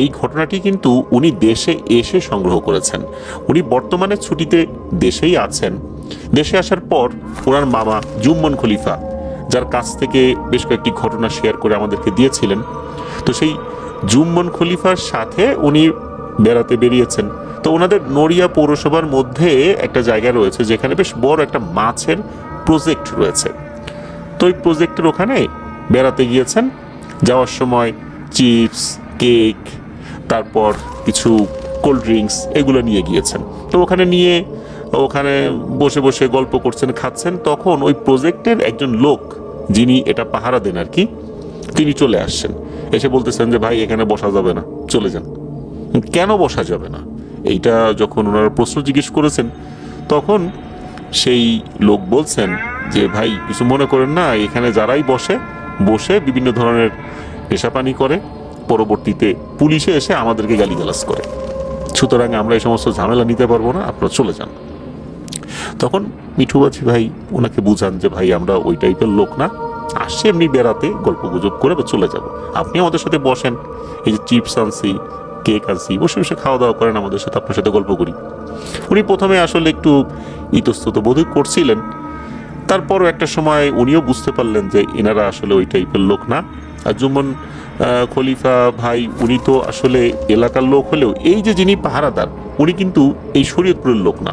এই ঘটনাটি কিন্তু উনি দেশে এসে সংগ্রহ করেছেন। উনি বর্তমানে ছুটিতে দেশেই আছেন। দেশে আসার পর ওনার মামা জুম্মন খলিফা, যার কাছ থেকে বেশ কয়েকটি ঘটনা শেয়ার করে আমাদেরকে দিয়েছিলেন, তো সেই জুম্মন খলিফার সাথে উনি বেড়াতে বেরিয়েছেন। তো ওনাদের নড়িয়া পৌরসভার মধ্যে একটা জায়গা রয়েছে যেখানে বেশ বড় একটা মাছের প্রজেক্ট রয়েছে। তো ওই প্রজেক্টের ওখানে বেড়াতে গিয়েছেন। যাওয়ার সময় চিপস, কেক, তারপর কিছু কোল্ড ড্রিঙ্কস এগুলো নিয়ে গিয়েছেন। তো ওখানে বসে বসে গল্প করছেন, খাচ্ছেন। তখন ওই প্রজেক্টের একজন লোক, যিনি এটা পাহারা দেন আর কি, তিনি চলে আসছেন। এসে বলতেছেন যে ভাই, এখানে বসা যাবে না, চলে যান। কেন বসা যাবে না, এইটা যখন ওনারা প্রশ্ন জিজ্ঞেস করেছেন, তখন সেই লোক বলছেন যে ভাই, কিছু মনে করেন না, এখানে যারাই বসে বিভিন্ন ধরনের নেশাপানি করে, পরবর্তীতে পুলিশে এসে আমাদেরকে গালিগালাজ করে, সুতরাং আমরা এই সমস্ত ঝামেলা নিতে পারবো না, আপনারা চলে যান। তখন মিঠুবাজি ভাই ওনাকে বুঝান যে ভাই, আমরা ওই টাইপের লোক না, আসছে এমনি বেড়াতে, গল্প গুজব করে চলে যাব, আপনি আমাদের সাথে বসেন, এই যে চিপস আনছি, কেক আনছি, বসে বসে খাওয়া দাওয়া করেন আমাদের সাথে, আপনার সাথে গল্প করি। উনি প্রথমে আসলে একটু ইতস্তত বোধ করছিলেন, তারপরও একটা সময় উনিও বুঝতে পারলেন যে এনারা আসলে ওই টাইপের লোক না। আর জুম্মন খলিফা ভাই, উনি তো আসলে এলাকার লোক হলেও এই যে যিনি পাহারাদার, উনি কিন্তু এই শরীয়তপুরের লোক না।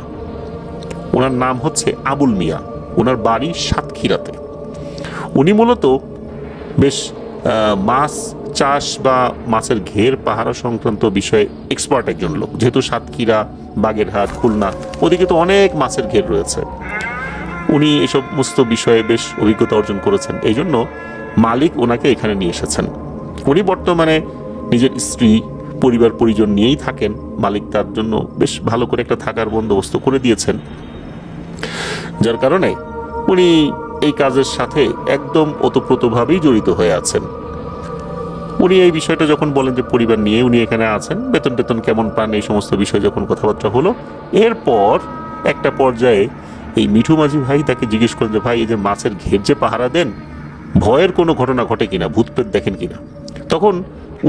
ওনার নাম হচ্ছে আবুল মিয়া, ওনার বাড়ি সাতক্ষীরাতে। উনি মূলত বেশ মাছ চাষ বা মাছের ঘের পাহারা সংক্রান্ত বিষয়ে এক্সপার্ট একজন লোক, যেহেতু সাতক্ষীরা, বাগেরহাট, খুলনা ওদিকে তো অনেক মাছের ঘের রয়েছে। উনি এসব সমস্ত বিষয়ে বেশ অভিজ্ঞতা অর্জন করেছেন, এই জন্য মালিক ওনাকে এখানে নিয়ে এসেছেন। উনি বর্তমানে নিজের স্ত্রী, পরিবার পরিজন নিয়েই থাকেন। মালিক তার জন্য বেশ ভালো করে একটা থাকার বন্দোবস্ত করে দিয়েছেন, যার কারণে উনি এই কাজের সাথে একদম ওতপ্রোতভাবেই জড়িত হয়ে আছেন। উনি এই বিষয়টা যখন বলেন যে পরিবার নিয়ে উনি এখানে আছেন, বেতন টেতন কেমন পান, এই সমস্ত বিষয় যখন কথাবার্তা হলো, এরপর একটা পর্যায়ে এই মিঠু মাঝি ভাই তাকে জিজ্ঞেস করেন যে ভাই, এই যে মাছের ঘের যে পাহারা দেন, ভয়ের কোনো ঘটনা ঘটে কিনা, ভূত প্রেত দেখেন কিনা? তখন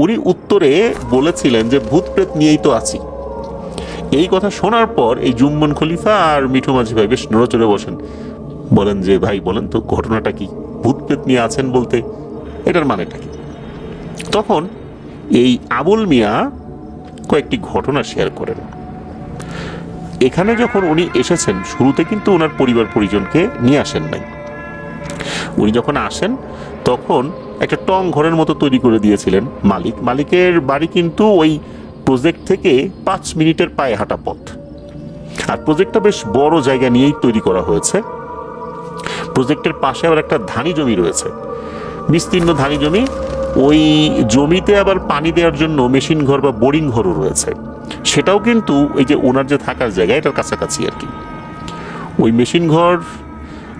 উনি উত্তরে বলেছিলেন যে ভূত প্রেত নিয়েই তো আছি। এই কথা শোনার পর এই জুম্মন খলিফা আর মিঠু মাঝি ভাই বেশ নড়েচড়ে বসেন, বলেন যে ভাই বলেন তো ঘটনাটা কি, ভূত প্রেত নিয়ে আছেন বলতে এটার মানেটা কি? তখন এই আবুল মিয়া কয়েকটি ঘটনা শেয়ার করেন। এখানে যখন উনি এসেছেন, শুরুতে কিন্তু ওনার পরিবার পরিজনকে নিয়ে আসেন নাই। উনি যখন আসেন তখন একটা টং ঘরের মতো তৈরি করে দিয়েছিলেন মালিকের বাড়ি কিন্তু ওই প্রজেক্ট থেকে 5 মিনিটের পায়ে হাঁটা পথ। আর প্রজেক্টটা বেশ বড় জায়গা নিয়েই তৈরি করা হয়েছে। প্রজেক্টের পাশে আবার একটা ধানি জমি রয়েছে, বিস্তীর্ণ ধানি জমি। ওই জমিতে আবার পানি দেওয়ার জন্য মেশিন ঘর বা বোরিং ঘরও রয়েছে। সেটাও কিন্তু ওই যে ওনার যে থাকার জায়গা, এটার কাছাকাছি আর কি। ওই মেশিন ঘর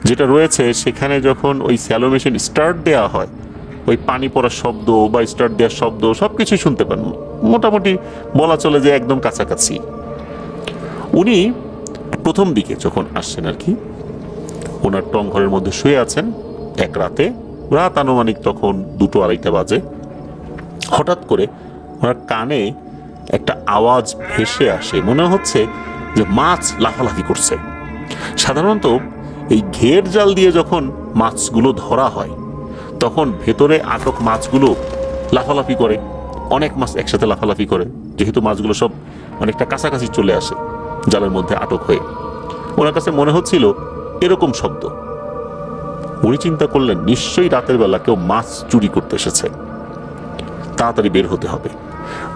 যেটা রয়েছে, সেখানে যখন ওই স্যালো মেশিন স্টার্ট দেওয়া হয়, ওই পানি পড়ার শব্দ বা স্টার্ট দেওয়ার শব্দ সব কিছুই শুনতে পান। মোটামুটি বলা চলে যে একদম কাছাকাছি। উনি প্রথম দিকে যখন আসছেন আর কি, ওনার টং ঘরের মধ্যে শুয়ে আছেন এক রাতে, রাত আনুমানিক তখন 2-2:30 বাজে। হঠাৎ করে ওনার কানে একটা আওয়াজ ভেসে আসে, মনে হচ্ছে যে মাছ লাফালাফি করছে। সাধারণত এই ঘের জাল দিয়ে যখন মাছগুলো ধরা হয়, তখন ভেতরে আটক মাছগুলো লাফালাফি করে, অনেক মাছ একসাথে লাফালাফি করে, যেহেতু মাছগুলো সব অনেকটা কাছাকাছি চলে আসে জালের মধ্যে আটক হয়ে। ওনার কাছে মনে হচ্ছিল এরকম শব্দ। উনি চিন্তা করলেন নিশ্চয়ই রাতের বেলা কেউ মাছ চুরি করতে এসেছে, তাড়াতাড়ি বের হতে হবে।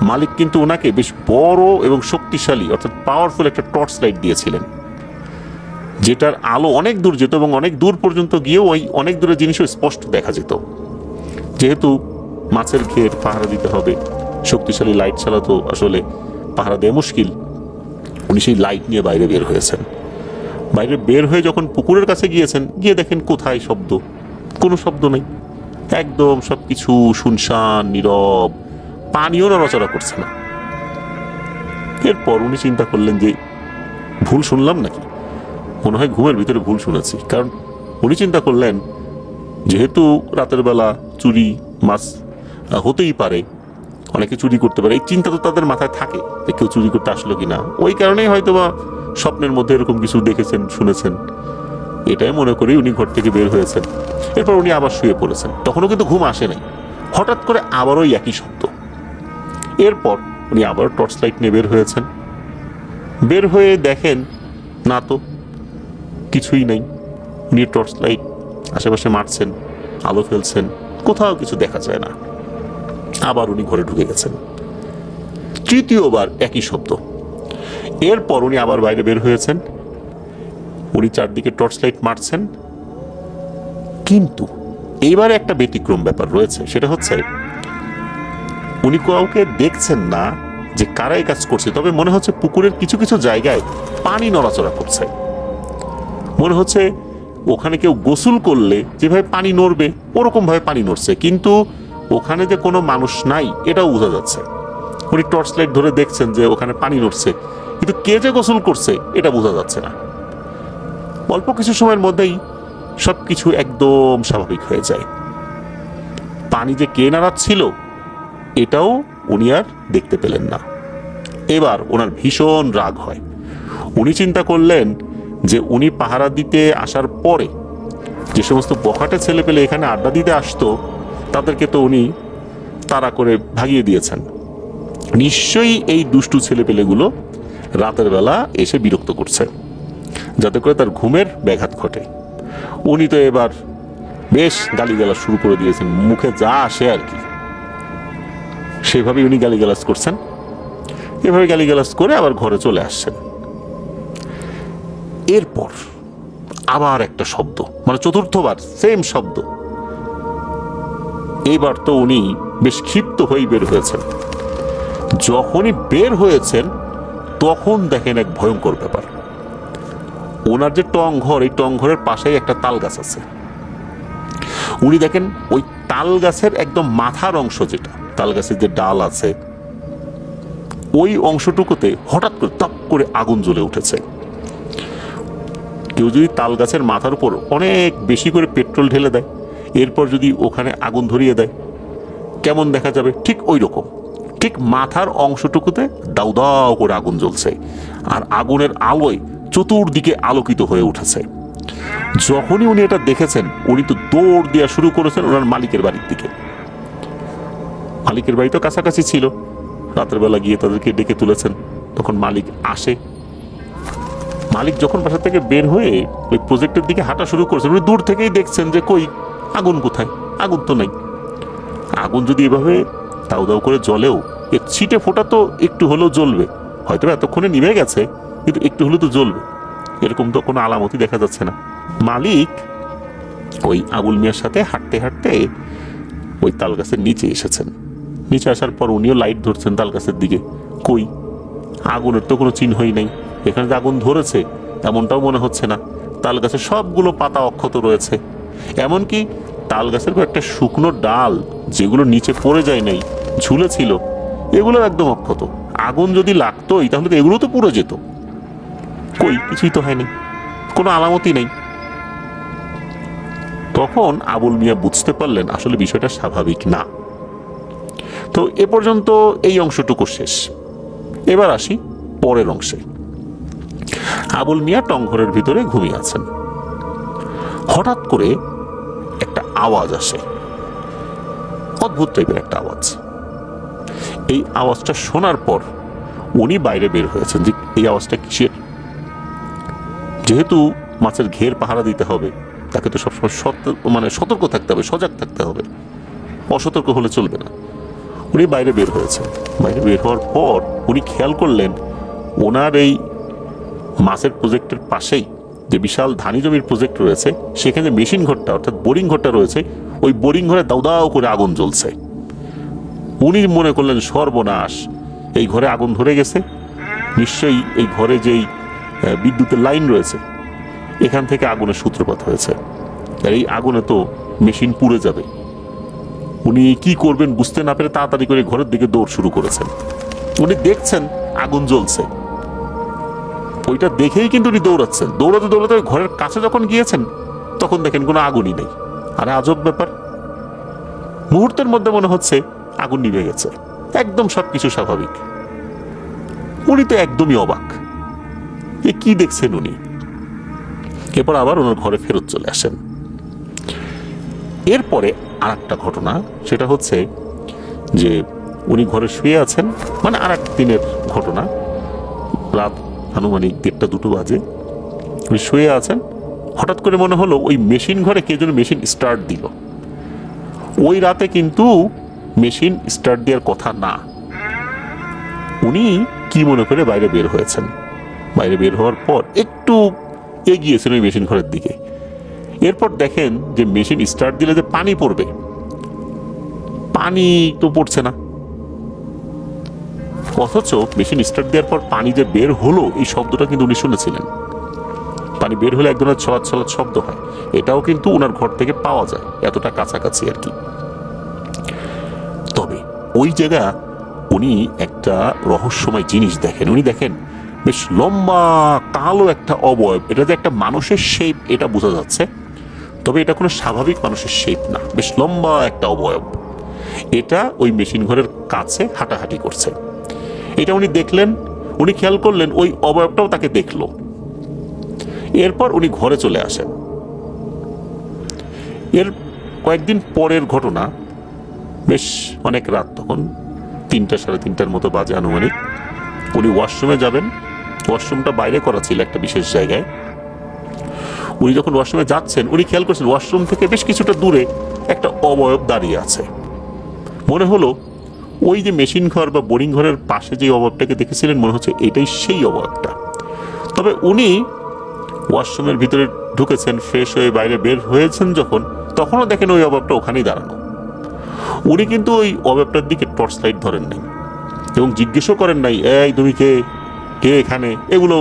মালিক কিন্তু ওনাকে বেশ বড় এবং শক্তিশালী অর্থাৎ পাওয়ারফুল একটা টর্চ লাইট দিয়েছিলেন, যেটার আলো অনেক দূর যেত এবং অনেক দূর পর্যন্ত গিয়েও ওই অনেক দূরের জিনিসও স্পষ্ট দেখা যেত। যেহেতু মাছের ঘের পাহারা দিতে হবে, শক্তিশালী লাইট ছাড়া তো আসলে পাহারা দেওয়া মুশকিল। উনি সেই লাইট নিয়ে বাইরে বের হয়েছেন। বাইরে বের হয়ে যখন পুকুরের কাছে গিয়েছেন, গিয়ে দেখেন কোথায় শব্দ, কোনো শব্দ নেই, একদম সবকিছু শুনশান, নীরব, পানিও নড়াচড়া করছে না। এরপর উনি চিন্তা করলেন যে ভুল শুনলাম নাকি, মনে হয় ঘুমের ভিতরে ভুল শুনেছি। কারণ উনি চিন্তা করলেন যেহেতু রাতের বেলা চুরি মাছ হতেই পারে, অনেকে চুরি করতে পারে, এই চিন্তা তো তাদের মাথায় থাকে যে কেউ চুরি করতে আসলো কিনা। ওই কারণেই হয়তো বা স্বপ্নের মধ্যে এরকম কিছু দেখেছেন, শুনেছেন, এটাই মনে করি উনি ঘর থেকে বের হয়েছেন। এরপর উনি আবার শুয়ে পড়েছেন, তখনও কিন্তু ঘুম আসে নাই। হঠাৎ করে আবারও একই শব্দ। এরপর উনি আবার টর্চ লাইট নিয়ে বের হয়েছেন। বের হয়ে দেখেন না তো কিছুই নাই। উনি টর্চ লাইট আশেপাশে মারছেন, আলো ফেলছেন, কোথাও কিছু দেখা যায় না। আবার উনি ঘরে ঢুকে গেছেন। তৃতীয়বার একই শব্দ। এরপর উনি আবার বাইরে বের হয়েছেন। উনি চারদিকে টর্চ লাইট মারছেন, কিন্তু এইবারে একটা ব্যতিক্রম ব্যাপার রয়েছে। সেটা হচ্ছে উনি কাউকে দেখছেন না যে কারা এই কাজ করছে, তবে মনে হচ্ছে পুকুরের কিছু কিছু জায়গায় পানি নড়াচড়া করছে। মনে হচ্ছে ওখানে কেউ গোসল করলে যেভাবে পানি নড়বে ওরকম ভাবে পানি নড়ছে, কিন্তু ওখানে যে কোনো মানুষ নাই এটাও বোঝা যাচ্ছে। উনি টর্চ লাইট ধরে দেখছেন যে ওখানে পানি নড়ছে, কিন্তু কে যে গোসল করছে এটা বোঝা যাচ্ছে না। অল্প কিছু সময়ের মধ্যেই সবকিছু একদম স্বাভাবিক হয়ে যায়। পানি যে কে নাড়াচ্ছিল এটাও উনি আর দেখতে পেলেন না। এবার ওনার ভীষণ রাগ হয়। উনি চিন্তা করলেন যে উনি পাহারা দিতে আসার পরে যে সমস্ত বখাটে ছেলে পেলে এখানে আড্ডা দিতে আসতো তাদেরকে তো উনি তাড়া করে ভাগিয়ে দিয়েছেন। নিশ্চয়ই এই দুষ্টু ছেলে পেলেগুলো রাতের বেলা এসে বিরক্ত করছে, যাতে করে তার ঘুমের ব্যাঘাত ঘটে। উনি তো এবার বেশ গালিগালাজ শুরু করে দিয়েছেন, মুখে যা আসে আর কি সেভাবেই উনি গালিগালাজ করছেন। এভাবে গালিগালাজ করে আবার ঘরে চলে আসছেন। এরপর আবার একটা শব্দ, মানে চতুর্থবার সেম শব্দ। এবার তো উনি বেশ ক্ষিপ্ত হয়ে বের হয়েছেন। যখনই বের হয়েছেন তখন দেখেন এক ভয়ঙ্কর ব্যাপার। ওনার যে টং ঘর, এই টং ঘরের পাশেই একটা তাল গাছ আছে। উনি দেখেন ওই তাল গাছের একদম মাথার অংশ, যেটা তাল গাছের যে ডাল আছে ওই অংশটুকুতে হঠাৎ করে তাপ করে আগুন জ্বলে উঠেছে। কেউ যদি তাল গাছের মাথার উপর অনেক বেশি করে পেট্রোল ঢেলে দেয়, এরপর যদি ওখানে আগুন ধরিয়ে দেয় কেমন দেখা যাবে, ঠিক ওই রকম। ঠিক মাথার অংশটুকুতে দাউ দাউ করে আগুন জ্বলছে, আর আগুনের আলোয় চতুর্দিকে আলোকিত হয়ে উঠেছে। যখনই উনি এটা দেখেছেন উনি তো দৌড় দেওয়া শুরু করেছেন ওনার মালিকের বাড়ির দিকে। মালিকের বাড়ি তো কাছাকাছি ছিল, রাতের বেলা গিয়ে তাদেরকে ডেকে তুলেছেন। তখন মালিক আসে। মালিক যখন বাসা থেকে বের হয়ে ওই প্রজেক্টের দিকে হাঁটা শুরু করেছেন, উনি দূর থেকেই দেখছেন যে কই আগুন কোথায়, আগুন তো নাই। আগুন যদি এভাবে দাউ দাউ করে জ্বলেও এর ছিটে ফোটা তো একটু হলেও জ্বলবে, হয়তো এতক্ষণে নিভে গেছে কিন্তু একটু হলেও তো জ্বলবে, এরকম তো কোনো আলামতই দেখা যাচ্ছে না। মালিক ওই আবুল মিয়ার সাথে হাঁটতে হাঁটতে ওই তাল গাছের নিচে এসেছেন। নিচে আসার পর উনিও লাইট ধরছেন তাল গাছের দিকে, কই আগুনের তো কোনো চিহ্নই নেই। এখানে যে আগুন ধরেছে এমনটাও মনে হচ্ছে না। তাল গাছের সবগুলো পাতা অক্ষত রয়েছে, এমনকি তাল গাছের কয়েকটা শুকনো ডাল যেগুলো নিচে পড়ে যায় নাই, ঝুলেছিল, এগুলো একদম অক্ষত। আগুন যদি লাগতোই তাহলে তো এগুলো তো পুড়ে যেত। কই কিছুই তো হয়নি, কোনো আলামতই নেই। তখন আবুল মিয়া বুঝতে পারলেন আসলে বিষয়টা স্বাভাবিক না। তো এ পর্যন্ত এই অংশটুকু শেষ। এবার আসি পরের অংশে। আবুল মিয়া টংঘরের ভিতরে ঘুমিয়ে আছেন। হঠাৎ করে একটা আওয়াজ আসে, অদ্ভুত টাইপের একটা আওয়াজ। এই আওয়াজটা শোনার পর উনি বাইরে বের হয়েছেন যে এই আওয়াজটা কিসের। যেহেতু মাছের ঘের পাহারা দিতে হবে, তাকে তো সবসময় সতর্ক থাকতে হবে, সজাগ থাকতে হবে, অসতর্ক হলে চলবে না। উনি বাইরে বের হয়েছেন। বাইরে বের হওয়ার পর উনি খেয়াল করলেন ওনার এই মাছের প্রজেক্টের পাশেই যে বিশাল ধানি জমির প্রজেক্ট রয়েছে, সেখানে মেশিন ঘরটা অর্থাৎ বোরিং ঘরটা রয়েছে, ওই বোরিং ঘরে দাউ দাউ করে আগুন জ্বলছে। উনি মনে করলেন সর্বনাশ, এই ঘরে আগুন ধরে গেছে, নিশ্চয়ই এই ঘরে যেই বিদ্যুতের লাইন রয়েছে এখান থেকে আগুনের সূত্রপাত হয়েছে, আর এই আগুনে তো মেশিন পুড়ে যাবে। উনি কি করবেন বুঝতে না পেরে তাড়াতাড়ি করে ঘরের দিকে দৌড় শুরু করেছেন। উনি দেখছেন আগুন জ্বলছে, ওইটা দেখেই কিন্তু উনি দৌড়াচ্ছেন। দৌড়াতে দৌড়াতে ঘরের কাছে যখন গিয়েছেন তখন দেখেন কোনো আগুনই নেই। আরে আজব ব্যাপার, মুহূর্তের মধ্যে মনে হচ্ছে আগুন নিভে গেছে। একদম সবকিছু স্বাভাবিক। উনি তো একদমই অবাক, এ কি দেখছেন উনি। এরপর আবার ওনার ঘরে ফেরত চলে আসেন। এরপরে আর একটা ঘটনা, সেটা হচ্ছে যে উনি ঘরে শুয়ে আছেন, মানে আর এক দিনের ঘটনা, রাত আনুমানিক 1:30-2 বাজে, উনি শুয়ে আছেন। হঠাৎ করে মনে হলো ওই মেশিন ঘরে কে যেন মেশিন স্টার্ট দিল। ওই রাতে কিন্তু মেশিন স্টার্ট দেওয়ার কথা না। উনি কি মনে করে বাইরে বের হয়েছেন। বাইরে বের হওয়ার পর একটু এগিয়েছেন ওই মেশিন ঘরের দিকে। এরপর দেখেন যে মেশিন স্টার্ট দিলে যে পানি পড়বে, পানি তো পড়ছে না। অথচ মেশিন স্টার্ট দেওয়ার পর পানি যে বের হলো, এই শব্দটা কিন্তু উনি শুনেছিলেন। পানি বের হলে এক ধরনের ছলাৎ ছলাৎ শব্দ হয়, এটাও কিন্তু ওনার ঘর থেকে পাওয়া যায়, এতটা কাছাকাছি আর কি। তবে ওই জায়গা উনি একটা রহস্যময় জিনিস দেখেন। উনি দেখেন বেশ লম্বা কালো একটা অবয়ব, এটা যে একটা মানুষের শেপ এটা বোঝা যাচ্ছে, তবে এটা কোনো স্বাভাবিক মানুষের শেপ না, বেশ লম্বা একটা অবয়ব। এটা ওই মেশিন ঘরের কাছে হাঁটাহাঁটি করছে। এটা উনি দেখলেন, উনি খেয়াল করলেন ওই অবয়বটাও তাকে দেখলো। এরপর উনি ঘরে চলে আসেন। এর কয়েকদিন পরের ঘটনা, বেশ অনেক রাত, তখন 3-3:30 মতো বাজে আনুমানিক। উনি ওয়াশরুমে যাবেন, ওয়াশরুমটা বাইরে করা ছিল একটা বিশেষ জায়গায়। উনি যখন ওয়াশরুমে যাচ্ছেন, উনি খেয়াল করছেন ওয়াশরুম থেকে বেশ কিছুটা দূরে একটা অবয়ব দাঁড়িয়ে আছে। মনে হলো ওই যে মেশিন ঘর বা বোরিং ঘরের পাশে যে অবয়বটাকে দেখেছিলেন, মনে হচ্ছে এটাই সেই অবয়বটা। তবে উনি ওয়াশরুমের ভিতরে ঢুকেছেন, ফ্রেশ হয়ে বাইরে বের হয়েছেন যখন, তখনও দেখেন ওই অবয়বটা ওখানেই দাঁড়ানো। উনি কিন্তু ওই অবয়বটার দিকে টর্চ লাইট ধরেন নাই এবং জিজ্ঞেসও করেন নাই, এই তুমি কে, কে এখানে, এগুলো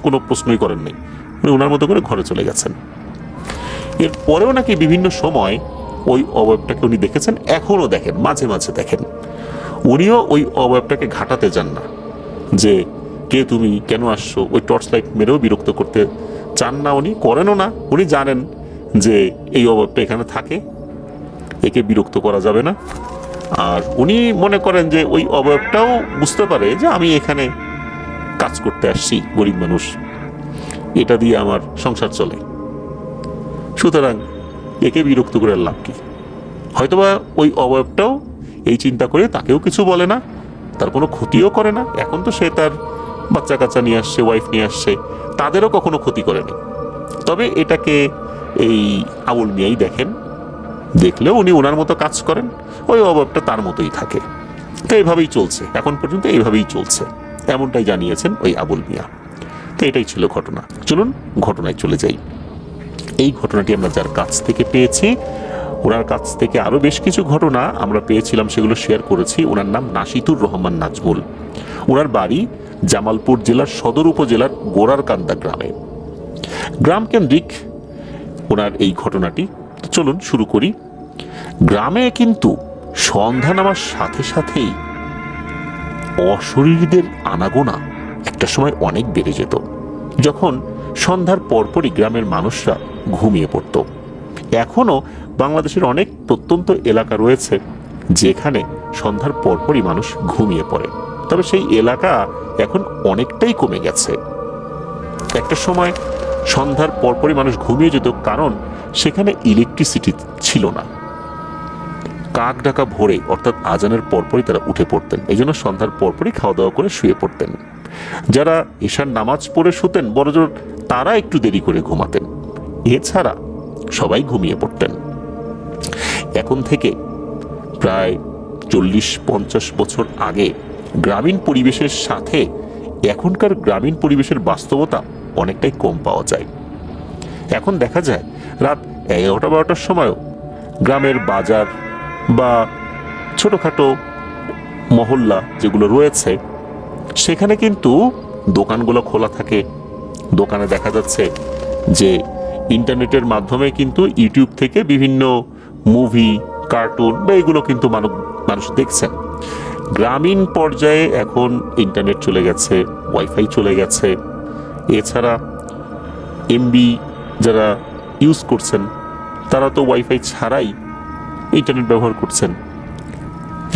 কোনো প্রশ্নই করেন নাই। উনি ওনার মতো করে ঘরে চলে গেছেন। এর পরেও নাকি বিভিন্ন সময় ওই অবয়বটাকে উনি দেখেছেন, এখনো দেখেন, মাঝে মাঝে দেখেন। উনিও ওই অবয়বটাকে ঘাটাতে যান না যে কে তুমি, কেন আসছো, ওই টর্চ লাইট মেরেও বিরক্ত করতে চান না, উনি করেনও না। উনি জানেন যে এই অবয়বটা এখানে থাকে, একে বিরক্ত করা যাবে না। আর উনি মনে করেন যে ওই অবয়বটাও বুঝতে পারে যে আমি এখানে কাজ করতে আসছি, গরিব মানুষ, এটা দিয়ে আমার সংসার চলে, সুতরাং একে বিরক্ত করে লাভ কি। হয়তোবা ওই অবয়বটাও এই চিন্তা করে তাকেও কিছু বলে না, তার কোনো ক্ষতিও করে না। এখন তো সে তার বাচ্চা কাচ্চা নিয়ে আসছে, ওয়াইফ নিয়ে আসছে, তাদেরও কখনো ক্ষতি করেনি। তবে এটাকে এই আবুল মিয়াই দেখেন, দেখলেও উনি ওনার মতো কাজ করেন, ওই অভাবটা তার মতোই থাকে। তো এইভাবেই চলছে, এখন পর্যন্ত এইভাবেই চলছে, এমনটাই জানিয়েছেন ওই আবুল মিয়া। তো এটাই ছিল ঘটনা। চলুন ঘটনায় চলে যাই। এই ঘটনাটি আমরা যার কাছ থেকে পেয়েছি, ওনার কাছ থেকে আরো বেশ কিছু ঘটনা আমরা পেয়েছিলাম, সেগুলো শেয়ার করেছি। ওনার নাম নাশিতুর রহমান নাজমুল। ওনার বাড়ি জামালপুর জেলার সদর উপজেলার গোড়ারকান্দা গ্রামে। গ্রাম কেন্দ্রিক ওনার এই ঘটনাটি। চলুন শুরু করি। গ্রামে কিন্তু সন্ধ্যা নামার সাথে সাথেই অশরীরীদের আনাগোনা একটা সময় অনেক বেড়ে যেত, যখন সন্ধ্যার পরপরই গ্রামের মানুষরা ঘুমিয়ে পড়ত। এখনো বাংলাদেশের অনেক প্রত্যন্ত এলাকা রয়েছে যেখানে সন্ধ্যার পরপরই মানুষ ঘুমিয়ে পড়ে, তবে সেই এলাকা এখন অনেকটাই কমে গেছে। একটা সময় সন্ধ্যার পরপরই মানুষ ঘুমিয়ে যেত, কারণ সেখানে ইলেকট্রিসিটি ছিল না। কাক ডাকা ভোরে, অর্থাৎ আজানের পরপরই তারা উঠে পড়তেন, এই জন্য সন্ধ্যার পরপরই খাওয়া দাওয়া করে শুয়ে পড়তেন। যারা ঈশার নামাজ পড়ে শুতেন, বড়জোর তারা একটু দেরি করে ঘুমাতেন, এছাড়া সবাই ঘুমিয়ে পড়তেন। এখন থেকে প্রায় 40-50 বছর আগে গ্রামীণ পরিবেশের সাথে এখনকার গ্রামীণ পরিবেশের বাস্তবতা অনেকটাই কম পাওয়া যায়। এখন দেখা যায় রাত 11টা-12টার সময়ও গ্রামের বাজার বা ছোটখাটো মহল্লা যেগুলো রয়েছে, সেখানে কিন্তু দোকানগুলো খোলা থাকে। দোকানে দেখা যাচ্ছে যে ইন্টারনেটের মাধ্যমে কিন্তু ইউটিউব থেকে বিভিন্ন মুভি, কার্টুন বা এগুলো কিন্তু মানুষ দেখছেন। গ্রামীণ পর্যায়ে এখন ইন্টারনেট চলে গেছে, ওয়াইফাই চলে গেছে। এছাড়া এমবি যারা ইউজ করছেন, তারা তো ওয়াইফাই ছাড়াই ইন্টারনেট ব্যবহার করছেন।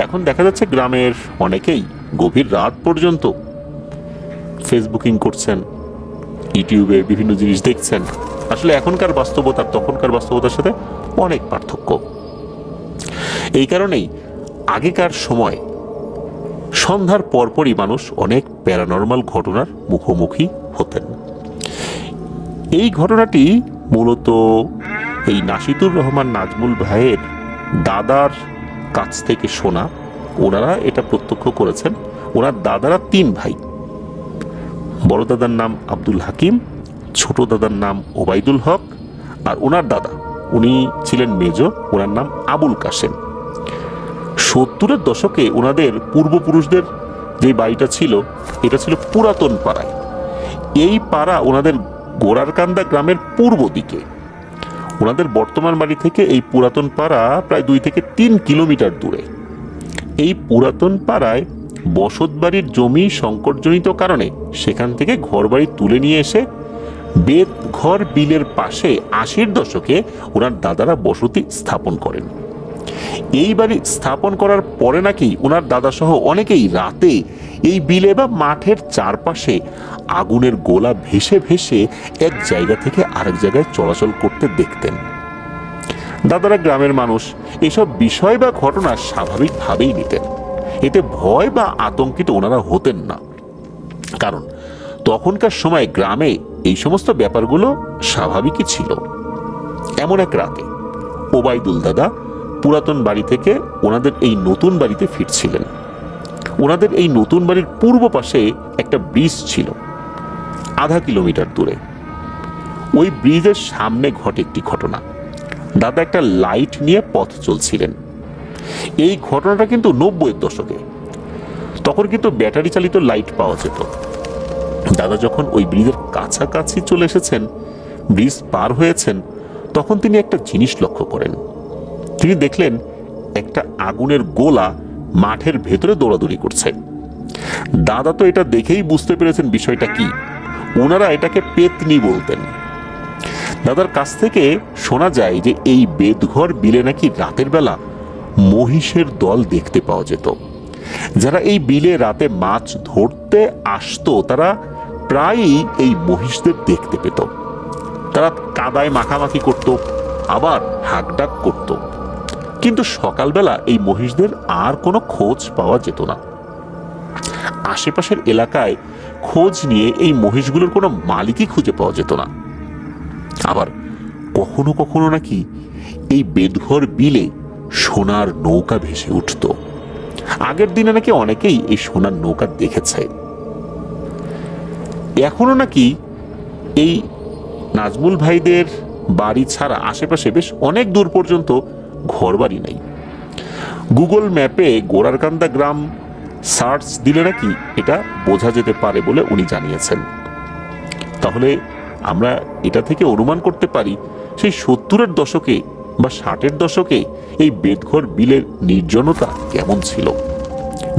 এখন দেখা যাচ্ছে গ্রামের অনেকেই গভীর রাত পর্যন্ত ফেসবুকিং করছেন, ইউটিউবে বিভিন্ন জিনিস দেখছেন। আসলে এখনকার বাস্তবতা তখনকার বাস্তবতার সাথে অনেক পার্থক্য। এই কারণেই আগেকার সময় সন্ধ্যার পরপরই মানুষ অনেক প্যারানর্মাল ঘটনার মুখোমুখি হতেন। এই ঘটনাটি মূলত এই নাশিদুর রহমান নাজমুল ভাইয়ের দাদার কাছ থেকে শোনা। ওনারা এটা প্রত্যক্ষ করেছেন। ওনার দাদারা 3 ভাই। বড় দাদার নাম আব্দুল হাকিম, ছোট দাদার নাম ওবায়দুল হক, আর ওনার দাদা উনি ছিলেন মেজো, ওনার নাম আবুল কাশেম। 70-এর দশকে ওনাদের পূর্বপুরুষদের যে বাড়িটা ছিল এটা ছিল পুরাতন পাড়ায়। এই পাড়া ওনাদের গোড়ারকান্দা গ্রামের পূর্ব দিকে। ওনাদের বর্তমান বাড়ি থেকে এই পুরাতন পাড়া প্রায় 2 থেকে 3 কিলোমিটার দূরে। এই পুরাতন পাড়ায় বসত বাড়ির জমি সংকটজনিত কারণে সেখান থেকে ঘরবাড়ি তুলে নিয়ে এসে বেতঘর বিলের পাশে 80-র দশকে ওনার দাদারা বসতি স্থাপন করেন। এই বাড়ি স্থাপন করার পরে নাকি ওনার দাদা সহ অনেকেই রাতে এই বিলে বা মাঠের চারপাশে আগুনের গোলা ভেসে ভেসে এক জায়গা থেকে আরেক জায়গায় চলাচল করতে দেখতেন। দাদারা গ্রামের মানুষ এসব বিষয় বা ঘটনা স্বাভাবিকভাবেই নিতেন। এতে ভয় বা আতঙ্কিত ওনারা হতেন না, কারণ তখনকার সময় গ্রামে এই সমস্ত ব্যাপারগুলো স্বাভাবিকই ছিল। এমন এক রাতে ওবায়দুল দাদা পুরাতন বাড়ি থেকে ওনাদের এই নতুন বাড়িতে ফিরছিলেন। ওনাদের এই নতুন বাড়ির পূর্ব পাশে একটা ব্রিজ ছিল 0.5 কিলোমিটার দূরে। ওই ব্রিজের সামনে ঘটে একটি ঘটনা। দাদা একটা লাইট নিয়ে পথ চলছিলেন। এই ঘটনাটা কিন্তু 90-এর দশকে। তখন কিন্তু ব্যাটারি চালিত লাইট পাওয়া যেত। দাদা যখন ওই ব্রিজের কাছাকাছি চলে এসেছেন, ব্রিজ পার হয়েছেন, তখন তিনি একটা জিনিস লক্ষ্য করেন। তিনি দেখলেন একটা আগুনের গোলা মাঠের ভেতরে দৌড়াদৌড়ি করছে। দাদা তো এটা দেখেই বুঝতে পেরেছেন বিষয়টা কি। ওনারা এটাকে পেতনি বলতেন। দাদার কাছ থেকে শোনা যায় যে এই বেতঘর বিলে নাকি রাতের বেলা মহিষের দল দেখতে পাওয়া যেত। যারা এই বিলে রাতে মাছ ধরতে আসতো তারা প্রায়ই এই মহিষদের দেখতে পেত। তারা কাদায় মাখামাখি করত, আবার হাঁকডাক করত, কিন্তু সকালবেলা এই মহিষদের আর কোনো খোঁজ পাওয়া যেত না। আশেপাশের এলাকায় খোঁজ নিয়ে এই মহিষগুলোর কোনো মালিকই খুঁজে পাওয়া যেত না। আবার কখনো কখনো নাকি এই বেতঘর বিলে সোনার নৌকা ভেসে উঠত। আগের দিনে নাকি অনেকেই এই সোনার নৌকা দেখেছে। এখনো নাকি এই নাজমুল ভাইদের বাড়ি ছাড়া আশেপাশে বেশ অনেক দূর পর্যন্ত ঘরবাড়ি নেই। গুগল ম্যাপে গোড়ারকান্দা গ্রাম সার্চ দিলে নাকি এটা বোঝা যেতে পারে বলে উনি জানিয়েছেন। তাহলে আমরা এটা থেকে অনুমান করতে পারি সেই 70-এর দশকে বা 60-এর দশকে এই বেতঘর বিলের নির্জনতা কেমন ছিল।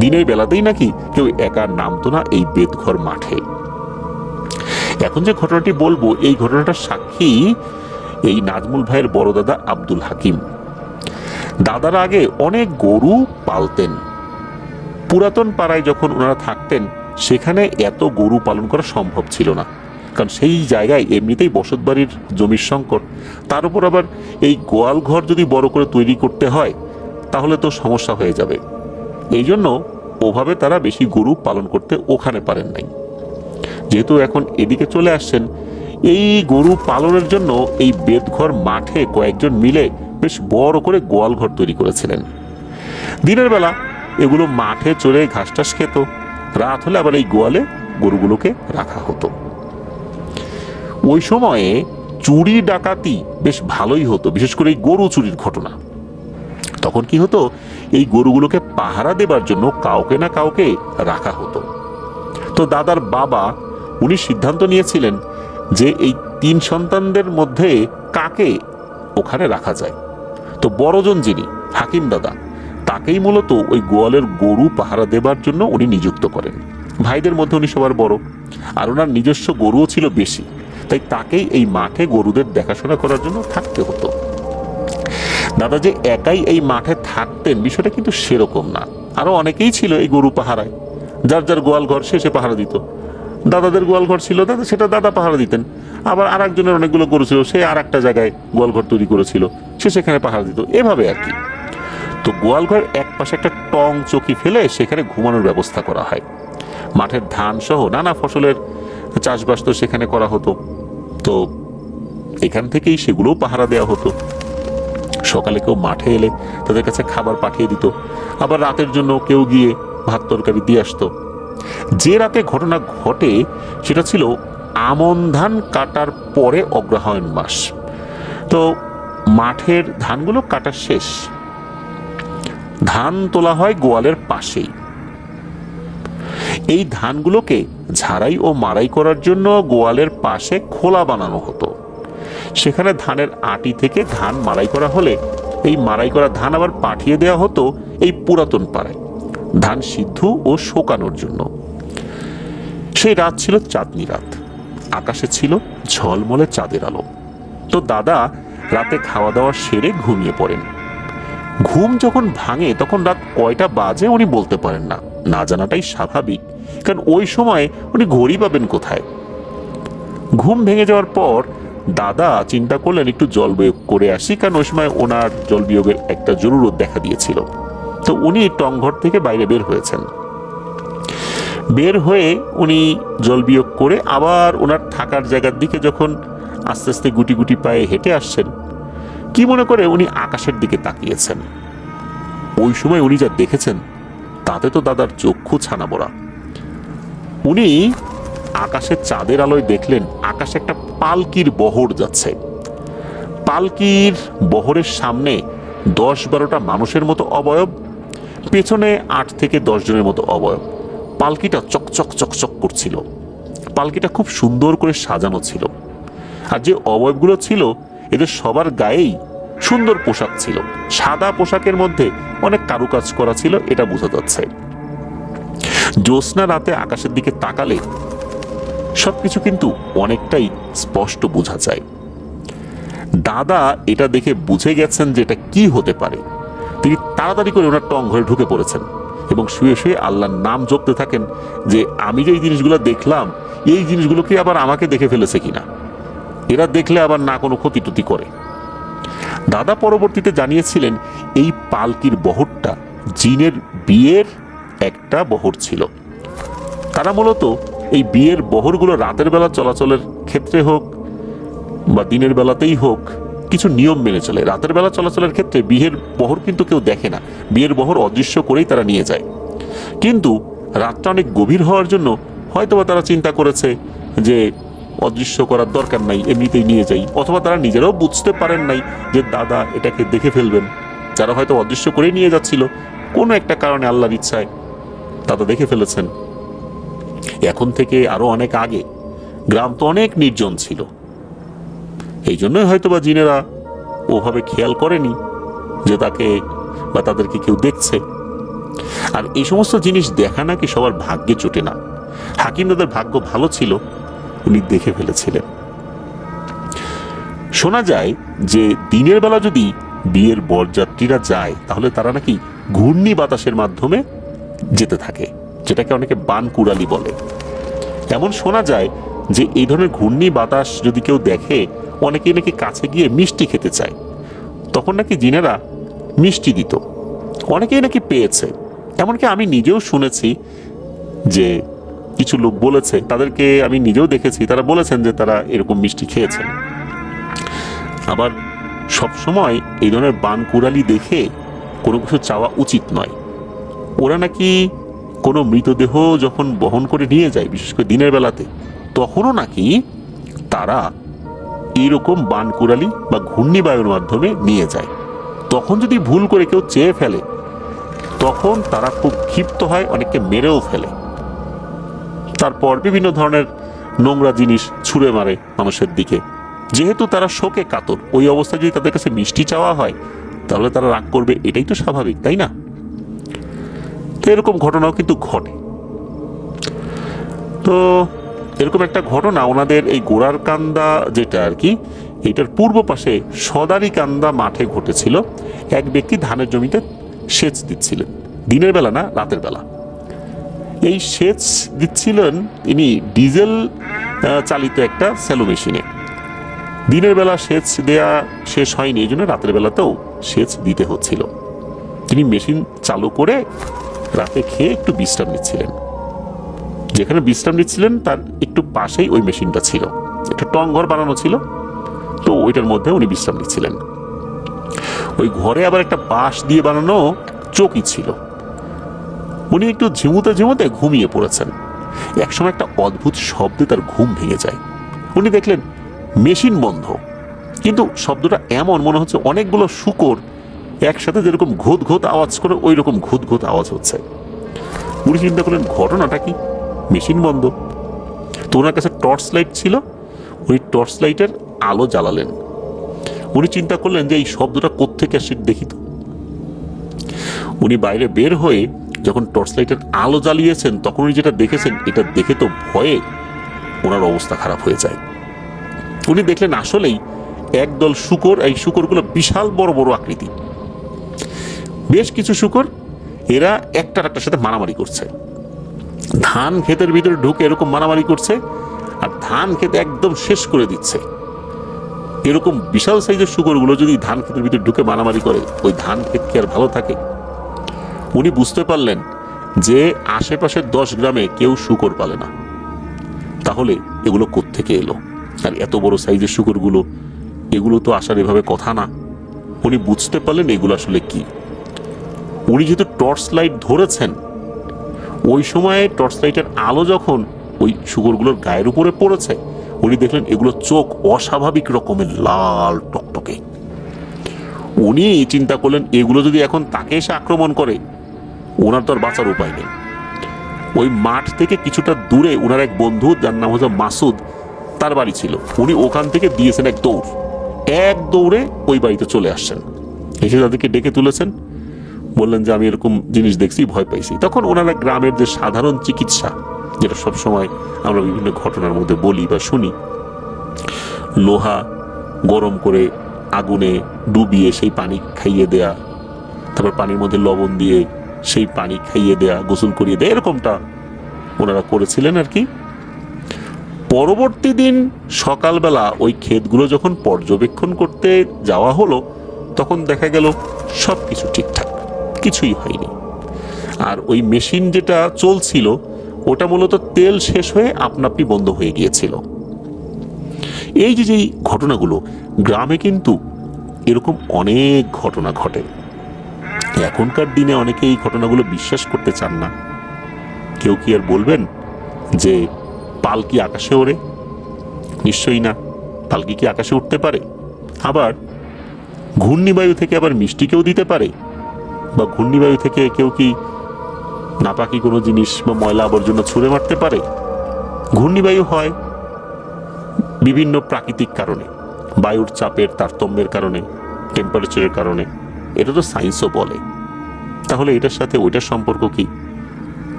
দিনের বেলাতেই নাকি কেউ একা নামতো না এই বেতঘর মাঠে। এখন যে ঘটনাটি বলবো এই ঘটনাটার সাক্ষী এই নাজমুল ভাইয়ের বড় দাদা আব্দুল হাকিম। দাদার আগে অনেক গরু পালতেন। পুরাতন পাড়ায় যখন ওনারা থাকতেন সেখানে এত গরু পালন করা সম্ভব ছিল না, কারণ সেই জায়গায় এমনিতেই বসত বাড়ির জমির সংকট। তার উপর আবার এই গোয়াল ঘর যদি বড় করে তৈরি করতে হয় তাহলে তো সমস্যা হয়ে যাবে। এই জন্য ওভাবে তারা বেশি গরু পালন করতে ওখানে পারেন নাই। যেহেতু এখন এদিকে চলে আসছেন, এই গরু পালনের জন্য এই বেতঘর মাঠে কয়েকজন মিলে বেশ বড় করে গোয়াল ঘর তৈরি করেছিলেন। দিনের বেলা এগুলো মাঠে চড়ে ঘাস টাস খেত, রাত হলে আবার এই গোয়ালে গরুগুলোকে রাখা হতো। ওই সময়ে চুরি ডাকাতি বেশ ভালোই হতো, বিশেষ করে এই গরু চুরির ঘটনা। তখন কি হতো, এই গরুগুলোকে পাহারা দেবার জন্য কাউকে না কাউকে রাখা হতো। তো দাদার বাবা উনি সিদ্ধান্ত নিয়েছিলেন যে এই 3 সন্তানদের মধ্যে কাকে ওখানে রাখা যায়। তো বড়জন যিনি হাকিম দাদা, তাকেই মূলত ওই গোয়ালের গরু পাহারা দেবার জন্য উনি নিযুক্ত করেন। ভাইদের মধ্যে উনি সবার বড়, আর ওনার নিজস্ব গরুও ছিল বেশি, তাই তাকেই এই মাঠে গরুদের দেখাশোনা করার জন্য থাকতে হতো। দাদা যে একাই এই মাঠে থাকতেন বিষয়টা কিন্তু সেরকম না, আরো অনেকেই ছিল এই গরু পাহারায়। যার যার গোয়াল ঘর সে পাহারা দিত। দাদাদের গোয়াল ঘর ছিল, সেটা দাদা পাহারা দিতেন। আবার আর একজনের অনেকগুলো গরু ছিল, সে আর একটা জায়গায় গোয়াল ঘর তৈরি করেছিল, সে সেখানে পাহারা দিত, এভাবে আর কি। তো গোয়াল ঘর এক পাশে একটা টং চকি ফেলে সেখানে ঘুমানোর ব্যবস্থা করা হয়। মাঠের ধান সহ নানা ফসলের চাষবাস তো সেখানে করা হতো, তো এখান থেকেই সেগুলোও পাহারা দেওয়া হতো। সকালে কেউ মাঠে এলে তাদের কাছে খাবার পাঠিয়ে দিত, আবার রাতের জন্য কেউ গিয়ে ভাত তরকারি দিয়ে আসতো। যে রাতে ঘটনা ঘটে সেটা ছিল আমন ধান কাটার পরে অগ্রহায়ণ মাস। তো মাঠের ধানগুলো কাটা শেষ, ধান তোলা হয় গোয়ালের পাশেই। এই ধানগুলোকে ঝাড়াই ও মাড়াই করার জন্য গোয়ালের পাশে খোলা বানানো হতো। সেখানে ধানের আটি থেকে ধান মাড়াই করা হলে এই মাড়াই করা ধান আবার পাঠিয়ে দেওয়া হতো এই পুরাতন পাড়ায় ধান সিদ্ধ ও শোকানোর জন্য। সেই রাত ছিল চাঁদনি রাত, আকাশে ছিল ঝলমলে চাঁদের আলো। তো দাদা রাতে খাওয়া দাওয়া সেরে ঘুমিয়ে পড়েন। ঘুম যখন ভাঙে তখন রাত কয়টা বাজে উনি বলতে পারেন না, না জানাটাই স্বাভাবিক, কারণ ওই সময় উনি ঘড়ি পাবেন কোথায়। ঘুম ভেঙে যাওয়ার পর দাদা চিন্তা করলেন একটু জল বিয়োগ করে আসি, কারণ ওই সময় ওনার জল বিয়োগের একটা জরুরত দেখা দিয়েছিল। তো উনি টংঘর থেকে বাইরে বের হয়েছেন। বের হয়ে উনি জল বিয়োগ করে আবার ওনার থাকার জায়গার দিকে যখন আস্তে আস্তে গুটি গুটি পায়ে হেঁটে আসছেন, কি মনে করে উনি আকাশের দিকে তাকিয়েছেন। ওই সময় উনি যা দেখেছেন তাতে তো দাদার চক্ষু ছানা বড়া। উনি আকাশে চাঁদের আলোয় দেখলেন আকাশে একটা পালকির বহর যাচ্ছে। পালকির বহরের সামনে 10-12টা মানুষের মতো অবয়ব, পেছনে 8 থেকে 10 জনের মতো অবয়ব। পালকিটা চকচক চকচক করছিল। পালকিটা খুব সুন্দর করে সাজানো ছিল। আর যে অবয়বগুলো ছিল এদের সবার গায়েই সুন্দর পোশাক ছিল। সাদা পোশাকের মধ্যে অনেক কারুকাজ করা ছিল, এটা বোঝা যাচ্ছে। জ্যোৎস্না রাতে আকাশের দিকে তাকালে সবকিছু কিন্তু অনেকটাই স্পষ্ট বোঝা যায়। দাদা এটা দেখে বুঝে গেছেন যে এটা কি হতে পারে। তিনি তাড়াতাড়ি করে ওনার টং ঘরে ঢুকে পড়েছেন এবং শুয়ে শুয়ে আল্লাহর নাম জপতে থাকেন যে আমি যে এই জিনিসগুলো দেখলাম, এই জিনিসগুলোকে আবার আমাকে দেখে ফেলেছে কিনা, এরা দেখলে আবার না কোনো ক্ষতি টতি করে। দাদা পরবর্তীতে জানিয়েছিলেন এই পালকির বহরটা জিনের বিয়ের একটা বহর ছিল। তারা মূলত এই বিয়ের বহরগুলো রাতের বেলা চলাচলের ক্ষেত্রে হোক বা দিনের বেলাতেই হোক কিছু নিয়ম মেনে চলে। রাতের বেলা চলাচলের ক্ষেত্রে বিয়ের বহর কিন্তু কেউ দেখে না, বিয়ের বহর অদৃশ্য করেই তারা নিয়ে যায়। কিন্তু রাতটা অনেক গভীর হওয়ার জন্য হয়তোবা তারা চিন্তা করেছে যে অদৃশ্য করার দরকার নাই, এমনিতেই নিয়ে যাই। অথবা তারা নিজেরাও বুঝতে পারেন নাই যে দাদা এটাকে দেখে ফেলবেন। যারা হয়তো অদৃশ্য করেই নিয়ে যাচ্ছিল, কোনো একটা কারণে আল্লাহর ইচ্ছায় দাদা দেখে ফেলেছেন। এখন থেকে আরো অনেক আগে গ্রাম তো অনেক নির্জন ছিল, এই জন্যই হয়তোবা জিনেরা ওভাবে খেয়াল করেনি যে তাকে বা তাদেরকে কেউ দেখছে। আর এই সমস্ত জিনিস দেখা নাকি সবার ভাগ্যে জোটে না। হাকিম দাদার ভাগ্য ভালো ছিল, উনি দেখে ফেলেছিলেন। শোনা যায় যে দিনের বেলা যদি বিয়ের বরযাত্রীরা যায় তাহলে তারা নাকি ঘূর্ণি বাতাসের মাধ্যমে যেতে থাকে, যেটাকে অনেকে বান কুড়ালি বলে। এমন শোনা যায় যে এই ধরনের ঘূর্ণি বাতাস যদি কেউ দেখে অনেকেই নাকি কাছে গিয়ে মিষ্টি খেতে চায়, তখন নাকি জিনেরা মিষ্টি দিত। অনেকেই নাকি পেয়েছে, এমনকি আমি নিজেও শুনেছি যে কিছু লোক বলেছে, তাদেরকে আমি নিজেও দেখেছি, তারা বলেছেন যে তারা এরকম মিষ্টি খেয়েছেন। আবার সবসময় এই ধরনের বান কুড়ালি দেখে কোনো কিছু চাওয়া উচিত নয়। ওরা নাকি কোনো মৃতদেহ যখন বহন করে নিয়ে যায়, বিশেষ করে দিনের বেলাতে, তখনও নাকি তারা এইরকম বান কুড়ালি বা ঘূর্ণিবায়ুর মাধ্যমে নিয়ে যায়। তখন যদি ভুল করে কেউ চেয়ে ফেলে তখন তারা খুব ক্ষিপ্ত হয়, অনেককে মেরেও ফেলে। তারপর বিভিন্ন ধরনের নোংরা জিনিস ছুঁড়ে মারে মানুষের দিকে। যেহেতু তারা শোকে কাতর, ওই অবস্থায় যদি তাদের কাছে মিষ্টি চাওয়া হয় তাহলে তারা রাগ করবে, এটাই তো স্বাভাবিক, তাই না? তো এরকম ঘটনাও কিন্তু ঘটে। তো এরকম একটা ঘটনা ওনাদের এই গোড়ার কান্দা যেটা আর কি, এটার পূর্ব পাশে সদারিকান্দা মাঠে ঘটেছিল। এক ব্যক্তি ধানের জমিতে সেচ দিচ্ছিলেন, দিনের বেলা না, রাতের বেলা। এই সেচ দিচ্ছিলেন তিনি ডিজেল চালিত একটা স্যালো মেশিনে। দিনের বেলা সেচ দেয়া শেষ হয়নি, এই জন্য রাতের বেলাতেও সেচ দিতে হচ্ছিল। তিনি মেশিন চালু করে রাতে খেয়ে একটু বিশ্রাম নিচ্ছিলেন। যেখানে বিশ্রাম নিচ্ছিলেন তার একটু পাশেই ওই মেশিনটা ছিল, একটা টং ঘর বানানো ছিল, তো ওইটার মধ্যে উনি বিশ্রাম নিচ্ছিলেন। ওই ঘরে আবার একটা বাঁশ দিয়ে বানানো চৌকি ছিল। উনি একটু ঝিমুতে ঝিমুতে ঘুমিয়ে পড়েছেন। একসময় একটা অদ্ভুত শব্দে তার ঘুম ভেঙে যায়। উনি দেখলেন মেশিন বন্ধ, কিন্তু শব্দটা এমন মনে হচ্ছে অনেকগুলো শূকর একসাথে যেরকম ঘোত ঘোত আওয়াজ করে ওই রকম ঘোত ঘোত আওয়াজ হচ্ছে। উনি চিন্তা করলেন ঘটনাটা কি, মেশিন বন্ধ। তো ওনার কাছে টর্চ লাইট ছিল, উনি টর্চ লাইটের আলো জ্বালালেন। উনি চিন্তা করলেন যে এই শব্দটা কোত্থেকে আসছে দেখি তো। উনি বাইরে বের হয়ে যখন টর্চ লাইটের আলো জ্বালিয়েছেন তখন উনি যেটা দেখেছেন, এটা দেখে তো ভয়ে ওনার অবস্থা খারাপ হয়ে যায়। উনি দেখলেন আসলেই একদল শূকর, এই শূকরগুলো বিশাল বড় বড় আকৃতি, বেশ কিছু শূকর, এরা একটার একটার সাথে মারামারি করছে। ধান ক্ষেতের ভিতরে ঢুকে এরকম মারামারি করছে আর ধান ক্ষেত একদম শেষ করে দিচ্ছে। এরকম বিশাল সাইজের শূকরগুলো যদি ধান ক্ষেতের ভিতরে ঢুকে মারামারি করে, ওই ধান ক্ষেত কি আর ভালো থাকে? উনি বুঝতে পারলেন যে আশেপাশের 10 গ্রামে কেউ শূকর পালে না, তাহলে এগুলো কোত্থেকে এলো? আর এত বড় সাইজের শূকরগুলো, এগুলো তো আসার এভাবে কথা না। উনি বুঝতে পারলেন এগুলো আসলে কি। উনি যেহেতু টর্চ লাইট ধরেছেন, ওই সময়ে টর্চ লাইটের আলো যখন ওই শূকরগুলোর গায়ের উপরে পড়েছে, উনি দেখলেন এগুলো চোখ অস্বাভাবিক রকমের লাল টকটকে। উনি চিন্তা করলেন এগুলো যদি এখন তাকে এসে আক্রমণ করে, ওনার তো আর বাঁচার উপায় নেই। ওই মাঠ থেকে কিছুটা দূরে ওনার এক বন্ধু, যার নাম হচ্ছে মাসুদ, তার বাড়ি ছিল। উনি ওখান থেকে দিয়েছেন এক দৌড়ে ওই বাড়িতে চলে আসছেন। এসে তাদেরকে ডেকে তুলেছেন, বললেন যে আমি এরকম জিনিস দেখছি, ভয় পাইছি। তখন ওনারা গ্রামের যে সাধারণ চিকিৎসা, যেটা সবসময় আমরা বিভিন্ন ঘটনার মধ্যে বলি বা শুনি, লোহা গরম করে আগুনে ডুবিয়ে সেই পানি খাইয়ে দেয়া, তারপর পানির মধ্যে লবণ দিয়ে সেই পানি খাইয়ে দেয়া, গোসল করিয়ে দেয়া, এরকমটা ওনারা করেছিলেন আর কি। পরবর্তী দিন সকালবেলা ওই ক্ষেতগুলো যখন পর্যবেক্ষণ করতে যাওয়া হলো, তখন দেখা গেল সবকিছু ঠিকঠাক, কিছুই হয়নি। আর ওই মেশিন যেটা চলছিল ওটা মূলত তেল শেষ হয়ে আপনা আপনি বন্ধ হয়ে গিয়েছিল। এই যে যেই ঘটনাগুলো, গ্রামে কিন্তু এরকম অনেক ঘটনা ঘটে। এখনকার দিনে অনেকে এই ঘটনাগুলো বিশ্বাস করতে চান না। কেউ কি আর বলবেন যে পালকি আকাশে ওড়ে? নিশ্চয়ই না। পালকি কি আকাশে উঠতে পারে? আবার ঘূর্ণিবায়ু থেকে আবার মিষ্টিকেও দিতে পারে? বা ঘূর্ণিবায়ু থেকে কেউ কি নাপাকি কোনো জিনিস বা ময়লা আবর্জনা ছুঁড়ে মারতে পারে? ঘূর্ণিবায়ু হয় বিভিন্ন প্রাকৃতিক কারণে, বায়ুর চাপের তারতম্যের কারণে, টেম্পারেচারের কারণে। এটা তো সায়েন্সও বলে। তাহলে এটার সাথে ওইটার সম্পর্ক কি?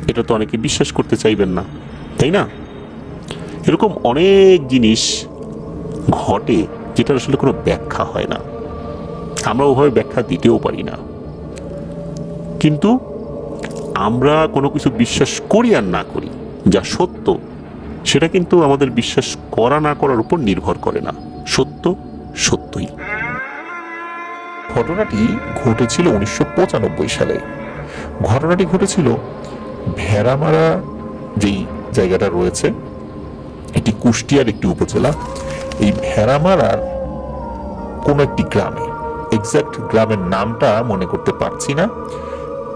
এটা তো অনেকে বিশ্বাস করতে চাইবেন না, তাই না? এরকম অনেক জিনিস ঘটে যেটা আসলে কোনো ব্যাখ্যা হয় না, আমরা ওভাবে ব্যাখ্যা দিতেও পারি না। কিন্তু আমরা কোনো কিছু বিশ্বাস করি আর না করি, যা সত্য সেটা কিন্তু আমাদের বিশ্বাস করা না করার উপর নির্ভর করে না। সত্য সত্যই। ঘটনাটি ঘটেছিল 1995 সালে। ঘটনাটি ঘটেছিল ভেড়ামারা যেই জায়গাটা রয়েছে, এটি কুষ্টিয়ার একটি উপজেলা। এই ভেড়ামারার কোন একটি গ্রামে, এক্সাক্ট গ্রামের নামটা মনে করতে পারছি না।